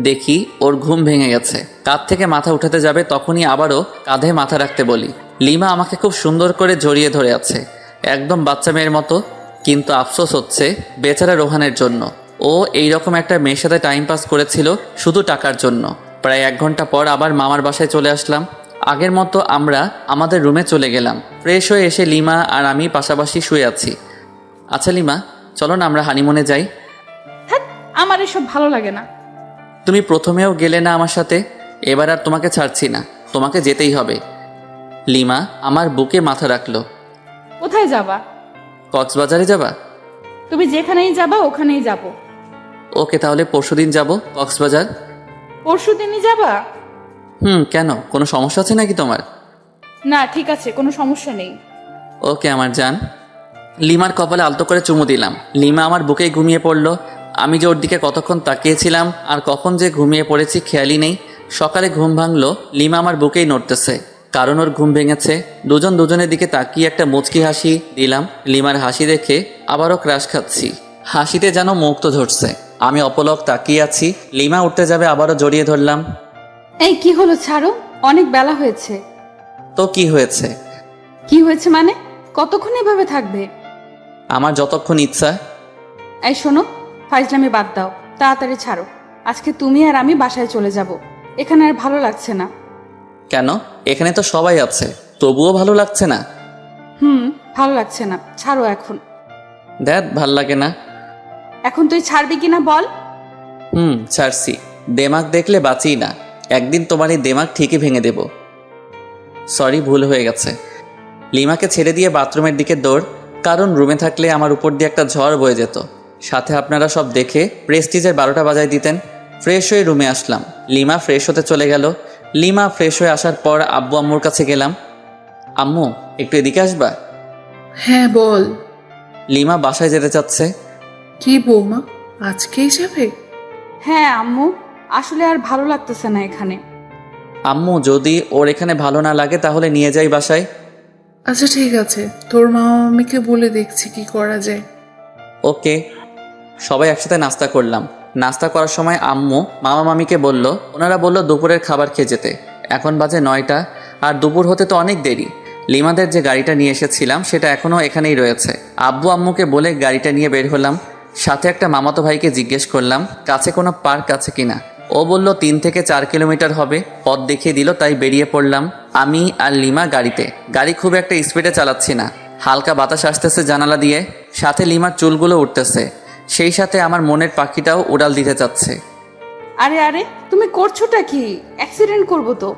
দেখি ওর ঘুম ভেঙে গেছে। কাঁধ থেকে মাথা উঠাতে যাবে, তখনই আবারও কাঁধে মাথা রাখতে বলি। লিমা আমাকে খুব সুন্দর করে জড়িয়ে ধরে আছে, একদম বাচ্চা মেয়ের মতো। কিন্তু আফসোস হচ্ছে বেচারা রোহানের জন্য। ও এইরকম একটা মেয়ের সাথে টাইম পাস করেছিল শুধু টাকার জন্য। প্রায় 1 ঘন্টা পর আবার মামার বাসায় চলে আসলাম। আগের মতো আমরা আমাদের রুমে চলে গেলাম। ফ্রেশ হয়ে এসে লিমা আর আমি পাশাপাশি শুয়ে আছি। আচ্ছা লিমা, চলো না আমরা হানিমুনে যাই। হ্যাঁ, আমার এসব ভালো লাগে না। তুমি প্রথমেও গেলে না আমার সাথে, এবার আর তোমাকে ছাড়ছি না, তোমাকে যেতেই হবে। লিমা আমার বুকে মাথা রাখলো। কোথায় যাবা? কক্সবাজারে যাবা? তুমি যেখানেই যাবা ওখানেই যাব। ওকে, তাহলে পরশুদিন যাব কক্সবাজার। পরশু দিনই যাবা? কেন, কোনো সমস্যা আছে নাকি তোমার? না, ঠিক আছে, কোনো সমস্যা নেই। ওকে আমার জান। লিমার কপালে আলতো করে চুমু দিলাম। লিমা আমার বুকেই ঘুমিয়ে পড়লো। আমি যে ওর দিকে কতক্ষণ তাকিয়েছিলাম আর কখন যে ঘুমিয়ে পড়েছি খেয়ালই নেই। সকালে ঘুম ভাঙলো, লিমা আমার বুকেই নড়তেছে, কারণ ওর ঘুম ভেঙেছে। দুজন দুজনের দিকে তাকিয়ে একটা মুচকি হাসি দিলাম। লিমার হাসি দেখে আবারও ক্রাশ খাচ্ছি। হাসিতে যেন মুখ তো ধরছে। আমি অপলক তাকিয়ে আছি। লিমা উঠতে যাবে, আবারও জড়িয়ে ধরলাম। এই কি হলো, ছাড়ো, অনেক বেলা হয়েছে। তো কি হয়েছে? কি হয়েছে মানে? কতক্ষণ এভাবে থাকবে? আমার যতক্ষণ ইচ্ছা। এই শোনো, ফাইজলামি বাদ দাও, তাড়াতাড়ি ছাড়ো। আজকে তুমি আর আমি বাসায় চলে যাব। এখানে আর ভালো লাগছে না। কেন? এখানে তো সবাই আছে, তবুও ভালো লাগছে না? ভালো লাগছে না, ছাড়ো এখন। দেখ, ভাল লাগে না। এখন তুই ছাড়বি কিনা বল? ছাড়ছি। দেমাগ দেখলে বাঁচি না, একদিন তোমার এই দেমাগ ঠিকই ভেঙে দেব। সরি, ভুল হয়ে গেছে। লিমাকে ছেড়ে দিয়ে বাথরুমের দিকে দৌড়, কারণ রুমে থাকলে আমার উপর দিয়ে একটা ঝড় বয়ে যেত। সাথে আপনারা সব দেখে প্রেস্টিজের 12টা বাজায় দিতেন। ফ্রেশ হয়ে রুমে আসলাম। লিমা ফ্রেশ হতে চলে গেল। লিমা ফ্রেশ হয়ে আসার পর আব্বু আম্মুর কাছে গেলাম। আম্মু, একটু এদিকে আসবা? হ্যাঁ বল। লিমা বাসায় যেতে চাচ্ছে। কি বৌমা, আজকেই যাবে? হ্যাঁ আম্মু, আসলে আর ভালো লাগতেছে না এখানে। আম্মু, যদি ওর এখানে ভালো না লাগে তাহলে নিয়ে যাই বাসায়। আচ্ছা ঠিক আছে, তোর মা মামিকে বলে দেখছি কি করা যায়। ওকে। সবাই একসাথে নাস্তা করলাম। নাস্তা করার সময় আম্মু মামা মামিকে বলল, ওনারা বলল দুপুরের খাবার খেয়ে যেতে। এখন বাজে 9টা, আর দুপুর হতে তো অনেক দেরি। লিমাদের যে গাড়িটা নিয়ে এসেছিলাম সেটা এখনও এখানেই রয়েছে। আব্বু আম্মুকে বলে গাড়িটা নিয়ে বের হলাম। সাথে একটা মামাতো ভাইকে জিজ্ঞেস করলাম কাছে কোনো পার্ক আছে কিনা। ও বলল 3 থেকে 4 কিলোমিটার হবে, পথ দেখিয়ে দিল, তাই বেরিয়ে পড়লাম। আমি আর লিমা গাড়িতে। গাড়ি খুব একটা স্পিডে চালাচ্ছি না, হালকা বাতাস আসতেছে জানালা দিয়ে, সাথে লিমার চুলগুলো উঠতেছে, সেই সাথে আমার মনের পাখিটাও উড়াল দিতে চাচ্ছে। আরে আরে, তুমি করছোটা কি? অ্যাক্সিডেন্ট করবো তো।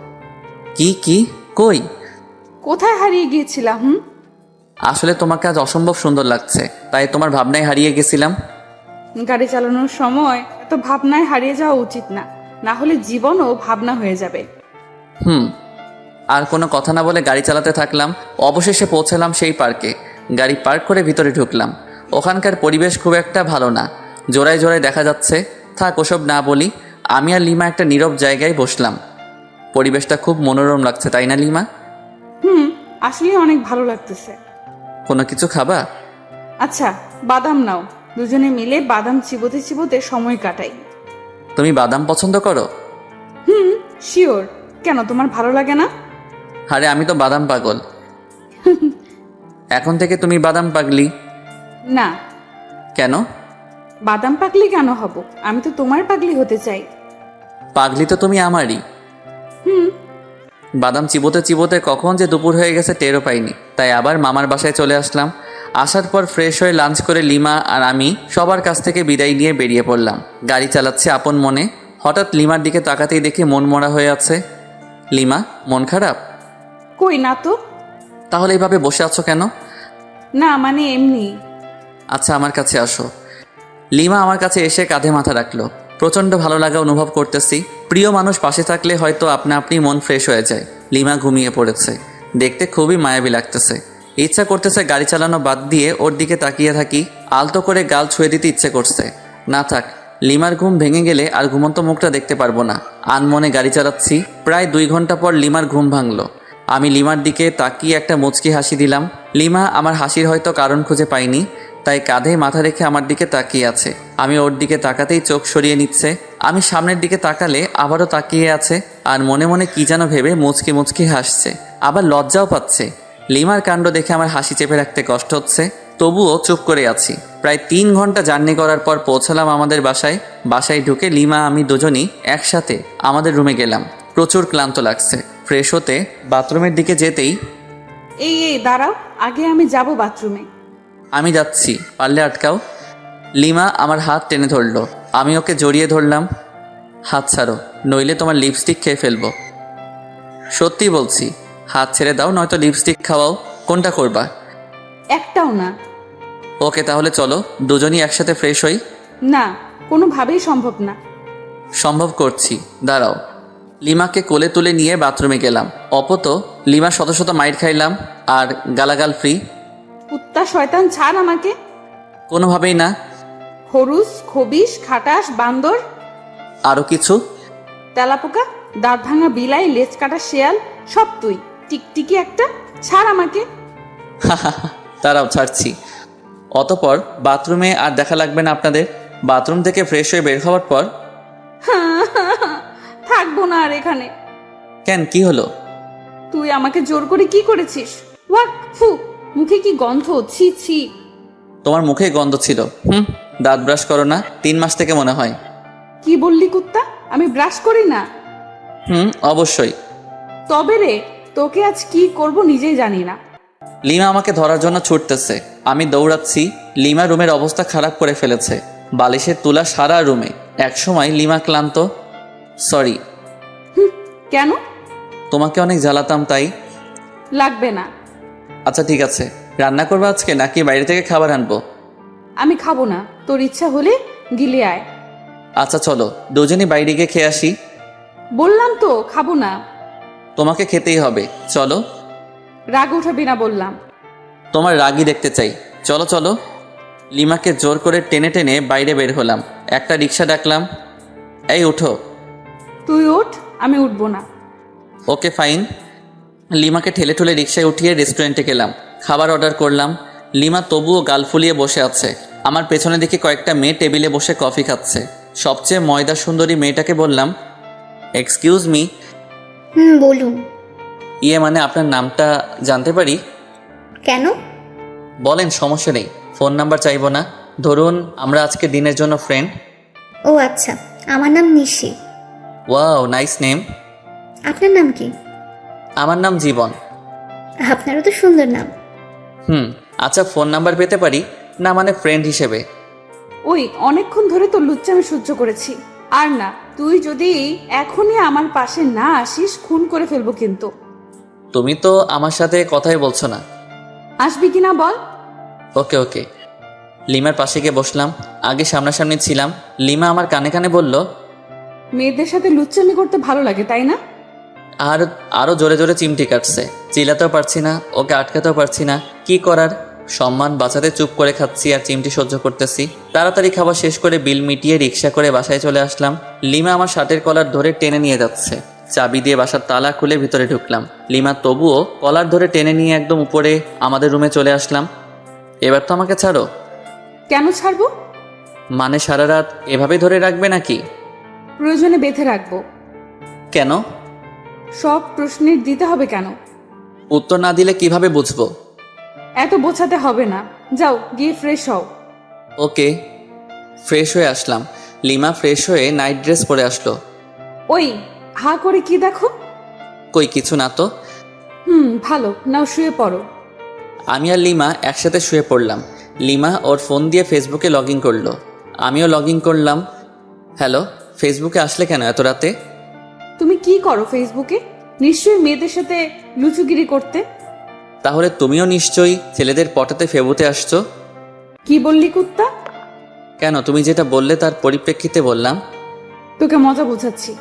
কি কই? কোথায় হারিয়ে গিয়েছিলাম? আসলে তোমাকে আজ অসম্ভব সুন্দর লাগছে, তাই তোমার ভাবনায় হারিয়ে গেছিলাম। গাড়ি চালানোর সময় এত ভাবনায় হারিয়ে যাওয়া উচিত না, না হলে জীবনও ভাবনা হয়ে যাবে। আর কোনো কথা না বলে গাড়ি চালাতে থাকলাম। অবশেষে পৌঁছালাম সেই পার্কে। গাড়ি পার্ক করে ভিতরে ঢুকলাম। ওখানকার পরিবেশ খুব একটা ভালো না, জোড়ায় জোড়ায় দেখা যাচ্ছে। থাক, ওসব না বলি। আমি আর লিমা একটা নীরব জায়গায় বসলাম। পরিবেশটা খুব মনোরম লাগছে, তাই না লিমা? আসলে অনেক ভালো লাগতেছে। কোনো কিছু খাবা? আচ্ছা, বাদাম নাও, দুজনে মিলে বাদাম চিবোতে চিবোতে সময় কাটাই। তুমি বাদাম পছন্দ করো? শিওর। কেন, তোমার ভালো লাগে না? আরে আমি তো বাদাম পাগল। এখন থেকে তুমি বাদাম পাগলি? না। কেন? বাদাম পাগলি কেন হব? আমি তো তোমার পাগলি হতে চাই। পাগলি তো তুমি আমারই। বাদাম চিবোতে চিবোতে কখন যে দুপুর হয়ে গেছে টেরও পাইনি, তাই আবার মামার বাসায় চলে আসলাম। আসার পর ফ্রেশ হয়ে লাঞ্চ করে লিমা আর আমি সবার কাছ থেকে বিদায় নিয়ে বেরিয়ে পড়লাম। গাড়ি চালাচ্ছি আপন মনে। হঠাৎ লিমার দিকে তাকাতেই দেখি মন মরা হয়ে আছে। লিমা, মন খারাপ? কই না তো। তাহলে এইভাবে বসে আছো কেন? না মানে এমনি। আচ্ছা, আমার কাছে আসো। লিমা আমার কাছে এসে কাঁধে মাথা রাখলো। প্রচণ্ড ভালো লাগা অনুভব করতেছি। প্রিয় মানুষ পাশে থাকলে হয়তো আপনা আপনি মন ফ্রেশ হয়ে যায়। লিমা ঘুমিয়ে পড়েছে, দেখতে খুবই মায়াবী লাগতেছে। ইচ্ছা করতেছে গাড়ি চালানো বাদ দিয়ে ওর দিকে তাকিয়ে থাকি, আলতো করে গাল ছুঁয়ে দিতে ইচ্ছে করছে। না থাক, লিমার ঘুম ভেঙে গেলে আর ঘুমন্ত মুখটা দেখতে পারবো না। আনমনে গাড়ি চালাচ্ছি। প্রায় 2 ঘন্টা পর লিমার ঘুম ভাঙলো। আমি লিমার দিকে তাকিয়ে একটা মুচকি হাসি দিলাম। লিমা আমার হাসির হয়তো কারণ খুঁজে পাইনি, তাই কাঁধে মাথা রেখে আমার দিকে তাকিয়ে আছে। আমি ওর দিকে তাকাতেই চোখ সরিয়ে নিচ্ছে। আমি সামনের দিকে তাকালে আবারও তাকিয়ে আছে, আর মনে মনে কি যেন ভেবে মুচকি মুচকি হাসছে, আবার লজ্জাও পাচ্ছে। লিমার কাণ্ড দেখে আমার হাসি চেপে রাখতে কষ্ট হচ্ছে, তবুও চুপ করে আছি। প্রায় 3 ঘন্টা জার্নি করার পর পৌঁছালাম আমাদের বাসায়। বাসায় ঢুকে লিমা আমি দুজনই একসাথে আমাদের রুমে গেলাম। প্রচুর ক্লান্ত লাগছে। ফ্রেশ হতে বাথরুমের দিকে যেতেই এই দাঁড়াও, আগে আমি যাব বাথরুমে। আমি যাচ্ছি, পারলে আটকাও। লিমা আমার হাত টেনে ধরলো, আমি ওকে জড়িয়ে ধরলাম। হাত ছাড়ো, নইলে তোমার লিপস্টিক খেয়ে ফেলবো। সত্যি বলছি, হাত ছেড়ে দাও, নয়তো লিপস্টিক খাওয়াও। কোনটা করবা? একটাও না। ওকে, তাহলে চলো দুজনই একসাথে ফ্রেশ হই। না, কোনোভাবেই সম্ভব না। সম্ভব করছি, দাঁড়াও। লিমাকে কোলে তুলে নিয়ে বাথরুমে গেলাম। অপত লিমা শত শত মাইর খাইলাম আর গালাগাল ফ্রি। কুত্তা শয়তান, ছাড় আমাকে। কোনোভাবেই না। খরুস, খবিস, খাটাস, বান্দর, আরও কিছু। তেলাপোকা, দাঁত ভাঙা বিলাই, লেজ কাটা শেয়াল, সব তুই। টিকটিকি একটা, ছাড় আমাকে। তারাও ছাড়ছি। অতপর বাথরুমে আর দেখা লাগবে না আপনাদের। বাথরুম থেকে ফ্রেশ হয়ে বের হওয়ার পর থাকবো না আর এখানে। কেন, কি হলো? তুই আমাকে জোর করে কি করেছিস? ওয়াক, ফু, মুখে কি গন্ধ, ছি ছি। তোমার মুখে গন্ধ ছিল। দাঁত ব্রাশ করো না? 3 মাস থেকে মনে হয়। কি বললি কুত্তা? আমি ব্রাশ করি না? অবশ্যই। তবে রে, তোকে আজ কি করব নিজেই জানি না। লিমা আমাকে ধরার জন্য ছুটতেছে, আমি দৌড়াচ্ছি। লিমা রুমের অবস্থা খারাপ করে ফেলেছে, বালিশের তুলা সারা রুমে। একসময় লিমা ক্লান্ত। সরি। কেন? তোমাকে অনেক জ্বালাতাম তাই। লাগবে না। আচ্ছা ঠিক আছে, রান্না করবো আজকে নাকি বাইরে থেকে খাবার আনবো? আমি খাবো না, তোর ইচ্ছা হলে গিলে আয়। আচ্ছা চলো দুজনই বাইরে গিয়ে খেয়ে আসি। বললাম তো খাবো না। তোমাকে খেতেই হবে, চলো। রাগ উঠাবি না বললাম। তোমার রাগই দেখতে চাই, চলো চলো। লিমাকে জোর করে টেনে টেনে বাইরে বের হলাম। একটা রিক্সা ডাকলাম। এই উঠো। তুই ওঠ, আমি উঠবো না। Okay fine. লিমাকে ঠেলে ঠুলে রিক্সায় উঠিয়ে রেস্টুরেন্টে গেলাম। খাবার অর্ডার করলাম। লিমা তবুও গাল ফুলিয়ে বসে আছে। আমার পেছনে দেখি কয়েকটা মেয়ে টেবিলে বসে কফি খাচ্ছে। সবচেয়ে ময়দা সুন্দরী মেয়েটাকে বললাম, এক্সকিউজ মি। বলুন। মানে আপনার নামটা জানতে পারি? কেন? বলেন, সমস্যা নেই। ফোন নাম্বার চাইবো না। ধরুন আমরা আজকে দিনের জন্য ফ্রেন্ড। ও আচ্ছা, আমার নাম নিশি। Wow, nice name. আপনার নাম কি? আমার নাম জীবন। আপনারও তো সুন্দর নাম। আচ্ছা, ফোন নাম্বার পেতে পারি? না মানে ফ্রেন্ড হিসেবে। ওই অনেকক্ষণ ধরে তো লুচ্চামি সহ্য করেছি, আর না। তুই যদি এখনই আমার পাশে না আসিস, খুন করে ফেলবো কিন্তু। তুমি তো আমার সাথে কথাই বলছো না। আসবি কিনা বল। ওকে ওকে। লিমার পাশে গিয়ে বসলাম। আগে সামনাসামনি ছিলাম। লিমা আমার কানে কানে বলল, মেয়েদের সাথে লুচ্চামি করতে ভালো লাগে তাই না? আর আরও জোরে জোরে চিমটি কাটছে। চিল্লাতেও পারছি না, ওকে আটকাতেও পারছি না। কি করার? সম্মান বাঁচাতে চুপ করে খাচ্ছি আর চিমটি সহ্য করতেছি। তাড়াতাড়ি খাবার শেষ করে বিল মিটিয়ে রিক্সা করে বাসায় চলে আসলাম। লিমা আমার শার্টের কলার ধরে টেনে নিয়ে যাচ্ছে। চাবি দিয়ে বাসার তালা খুলে ভিতরে ঢুকলাম। লিমা তবুও কলার ধরে টেনে নিয়ে একদম উপরে আমাদের রুমে চলে আসলাম। এবার তো আমাকে ছাড়ো। কেন ছাড়বো? মানে সারা রাত এভাবে ধরে রাখবে নাকি? প্রয়োজনে বেঁধে রাখবো। কেন? সব প্রশ্নের দিতে হবে কেন? উত্তর না দিলে কিভাবে বুঝবো? এত বোঝাতে হবে না, যাও গিয়ে ফ্রেশ হও। ওকে। ফ্রেশ হয়ে আসলাম। লিমা ফ্রেশ হয়ে নাইট ড্রেস পরে আসলো। ওই হা করে কি দেখো? কই কিছু না তো। ভালো, নাও শুয়ে পড়ো। আমি আর লিমা একসাথে শুয়ে পড়লাম। লিমা ওর ফোন দিয়ে ফেসবুকে লগ ইন করলো, আমিও লগ ইন করলাম। হ্যালো, ফেসবুকে আসলে কেন এত রাতে? তুমি কি করো ফেসবুকে? নিশ্চয়ই মেয়েদের সাথে লুচুগিরি করতে। তাহলে তুমিও নিশ্চয়ই ছেলেদের পটাতে ফেবুতে আসছো। কি বললি কুত্তা? কেন, তুমি যেটা বললে তার পরিপ্রেক্ষিতে বললাম। তোকে মজা বোঝাচ্ছি।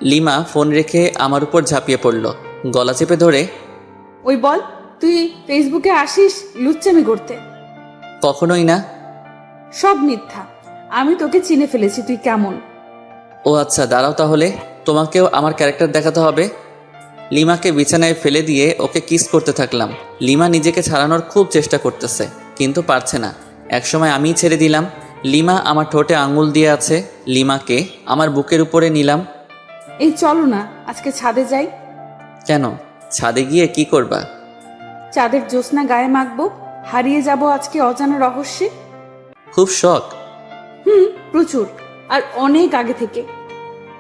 লিমা ফোন রেখে আমার উপর ঝাঁপিয়ে পড়ল, গলা চেপে ধরে। ওই বল, তুই ফেসবুকে আসিস লুচ্চামি করতে? কখনোই না। সব মিথ্যা। আমি তোকে চিনে ফেলেছি, তুই কেমন। ও আচ্ছা, দাঁড়াও তাহলে, তোমাকেও আমার ক্যারেক্টার দেখাতে হবে। লিমাকে বিছানায় ফেলে দিয়ে ওকে কিস করতে থাকলাম। লিমা নিজেকে ছাড়ানোর খুব চেষ্টা করতেছে, কিন্তু পারছে না। একসময় আমিই ছেড়ে দিলাম। লিমা আমার ঠোঁটে আঙুল দিয়ে আছে। লিমাকে আমার বুকের উপরে নিলাম। এই চলো না আজকে ছাদে যাই। কেন? ছাদে গিয়ে কি করবা? চাঁদের জ্যোৎস্না গায়ে মাখবো, হারিয়ে যাব আজকে অজানা রহস্যে। খুব শখ? প্রচুর, আর অনেক আগে থেকে।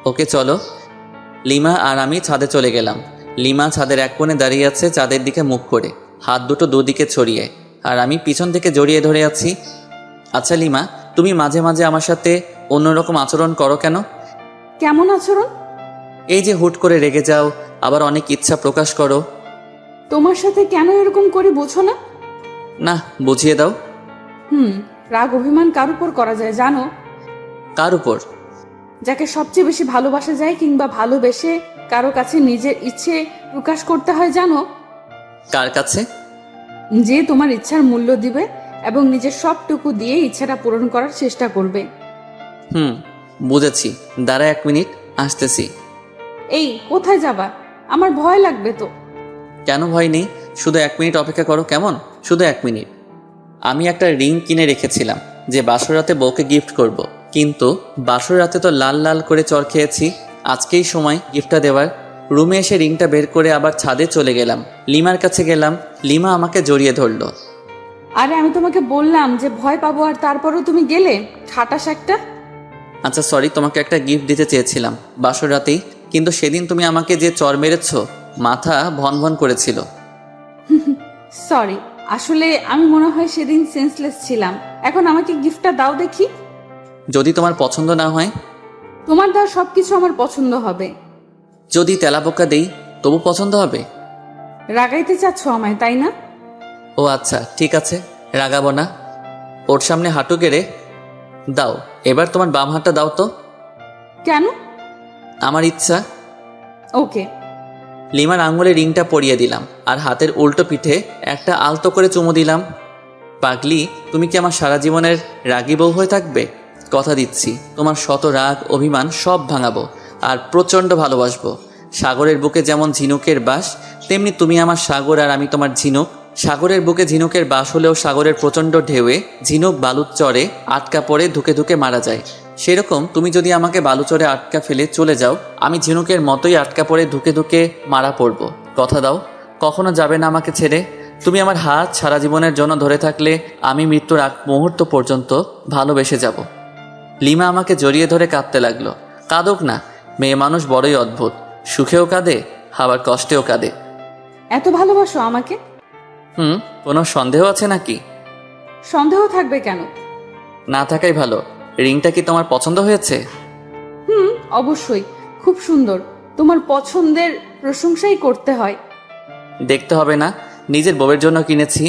ওকে চলো। লিমা আর আমি ছাদে চলে গেলাম। লিমা ছাদের এক কোণে দাঁড়িয়ে আছে চাঁদের দিকে মুখ করে, হাত দুটো দুদিকে ছড়িয়ে, আর আমি পিছন থেকে জড়িয়ে ধরে আছি। আচ্ছা লিমা, তুমি মাঝে মাঝে আমার সাথে অন্যরকম আচরণ করো কেন? কেমন আচরণ? এই যে হুট করে রেগে যাও, আবার অনেক ইচ্ছা প্রকাশ করো। তোমার সাথে কেন এরকম করে বোঝো না? না, বুঝিয়ে দাও। রাগ অভিমান কার উপর করা যায় জানো? কার উপর? যাকে সবচেয়ে বেশি ভালোবাসা যায় কিংবা ভালোবেসে কারো কাছে নিজের ইচ্ছে প্রকাশ করতে হয় জানো? কার কাছে? যে তোমার ইচ্ছার মূল্য দিবে এবং নিজের সবটুকু দিয়ে ইচ্ছাটা পূরণ করার চেষ্টা করবে। বুঝেছি। দাঁড়া 1 মিনিট, আসতেছি। এই কোথায় যাবা? আমার ভয় লাগবে তো। কেন ভয় নেই, শুধু 1 মিনিট অপেক্ষা করো কেমন? শুধু 1 মিনিট। আমি একটা রিং কিনে রেখেছিলাম যে বাসর রাতে বউকে গিফট করব, কিন্তু বাসর রাতে তো লাল লাল করে চর খেয়েছি। আজকেই সময় গিফটটা দেওয়ার। রুমে এসে রিংটা বের করে আবার ছাদে চলে গেলাম, লিমার কাছে গেলাম। লিমা আমাকে জড়িয়ে ধরলো। আরে আমি তোমাকে বললাম যে ভয় পাবো, আর তারপরও তুমি গেলে। ঠাটাস একটা। আচ্ছা সরি, তোমাকে একটা গিফট দিতে চেয়েছিলাম বাসর রাতেই, কিন্তু সেদিন তুমি আমাকে যে চর মেরেছ, মাথা ভন ভন করেছিল। সরি, আসলে আমি মনে হয় সেদিন সেন্সলেস ছিলাম। এখন আমাকে গিফটটা দাও দেখি। যদি তোমার পছন্দ না হয়? তোমার দেওয়া সবকিছু আমার পছন্দ হবে। যদি তেলাপোকা দেই তবু পছন্দ হবে? রাগাইতে চাচ্ছ আমায়, তাই না? ও আচ্ছা, ঠিক আছে, রাগাবো না। ওর সামনে হাঁটু গেড়ে দাও। এবার তোমার বাম হাতটা দাও তো। কেন? আমার ইচ্ছা। ওকে। লিমার আঙুলে রিংটা পরিয়ে দিলাম আর হাতের উল্টো পিঠে একটা আলতো করে চুমু দিলাম। পাগলি, তুমি কি আমার সারা জীবনের রাগী বউ হয়ে থাকবে? কথা দিচ্ছি, তোমার শত রাগ অভিমান সব ভাঙাবো আর প্রচণ্ড ভালোবাসবো। সাগরের বুকে যেমন ঝিনুকের বাস, তেমনি তুমি আমার সাগর আর আমি তোমার ঝিনুক। সাগরের বুকে ঝিনুকের বাস হলেও সাগরের প্রচণ্ড ঢেউয়ে ঝিনুক বালুর চরে আটকা পড়ে ধুকে ধুকে মারা যায়। সেরকম তুমি যদি আমাকে বালুচরে আটকা ফেলে চলে যাও, আমি ঝিনুকের মতোই আটকা পড়ে ধুকে ধুকে মারা পড়ব। কথা দাও, কখনো যাবে না আমাকে ছেড়ে। তুমি আমার হাত সারা জীবনের জন্য ধরে থাকলে আমি মৃত্যুর আগ মুহূর্ত পর্যন্ত ভালোবেসে যাব। লিমা আমাকে জড়িয়ে ধরে কাঁদতে লাগলো। কাঁদুক না, মেয়ে মানুষ বড়ই অদ্ভুত, সুখেও কাঁদে আবার কষ্টেও কাঁদে। এত ভালোবাসো আমাকে? কোনো সন্দেহ আছে নাকি? সন্দেহ থাকবে কেন? না থাকাই ভালো। রিংটা কি তোমার পছন্দ হয়েছে? অবশ্যই, খুব সুন্দর। তোমার পছন্দের প্রশংসাই করতে হয়। দেখতে হবে না, নিজের বউয়ের জন্য কিনেছি,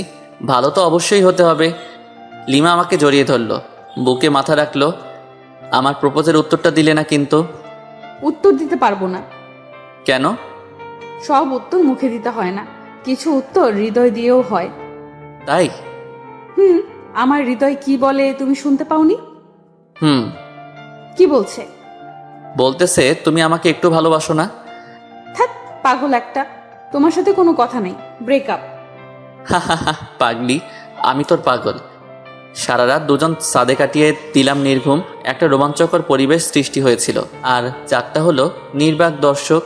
ভালো তো অবশ্যই হতে হবে। লিমা আমাকে জড়িয়ে ধরলো, বুকে মাথা রাখলো। আমার প্রপোজের উত্তরটা দিলে না কিন্তু। উত্তর দিতে পারবো না। কেন? সব উত্তর মুখে দিতে হয় না, কিছু উত্তর হৃদয় দিয়েও হয়। তাই? আমার হৃদয় কি বলে তুমি শুনতে পাওনি? কি বলছে? বলতেছে তুমি আমাকে একটু ভালোবাসো না। থাক, পাগল একটা। তোমার সাথে কোনো কথা নেই, ব্রেকআপ। পাগলি, আমি তোর পাগল। সারা রাত দুজন সাদে কাটিয়ে দিলাম নির্ঘুম। একটা রোমাঞ্চকর পরিবেশ সৃষ্টি হয়েছিল। আর 4টা হলো নির্বাক দর্শক।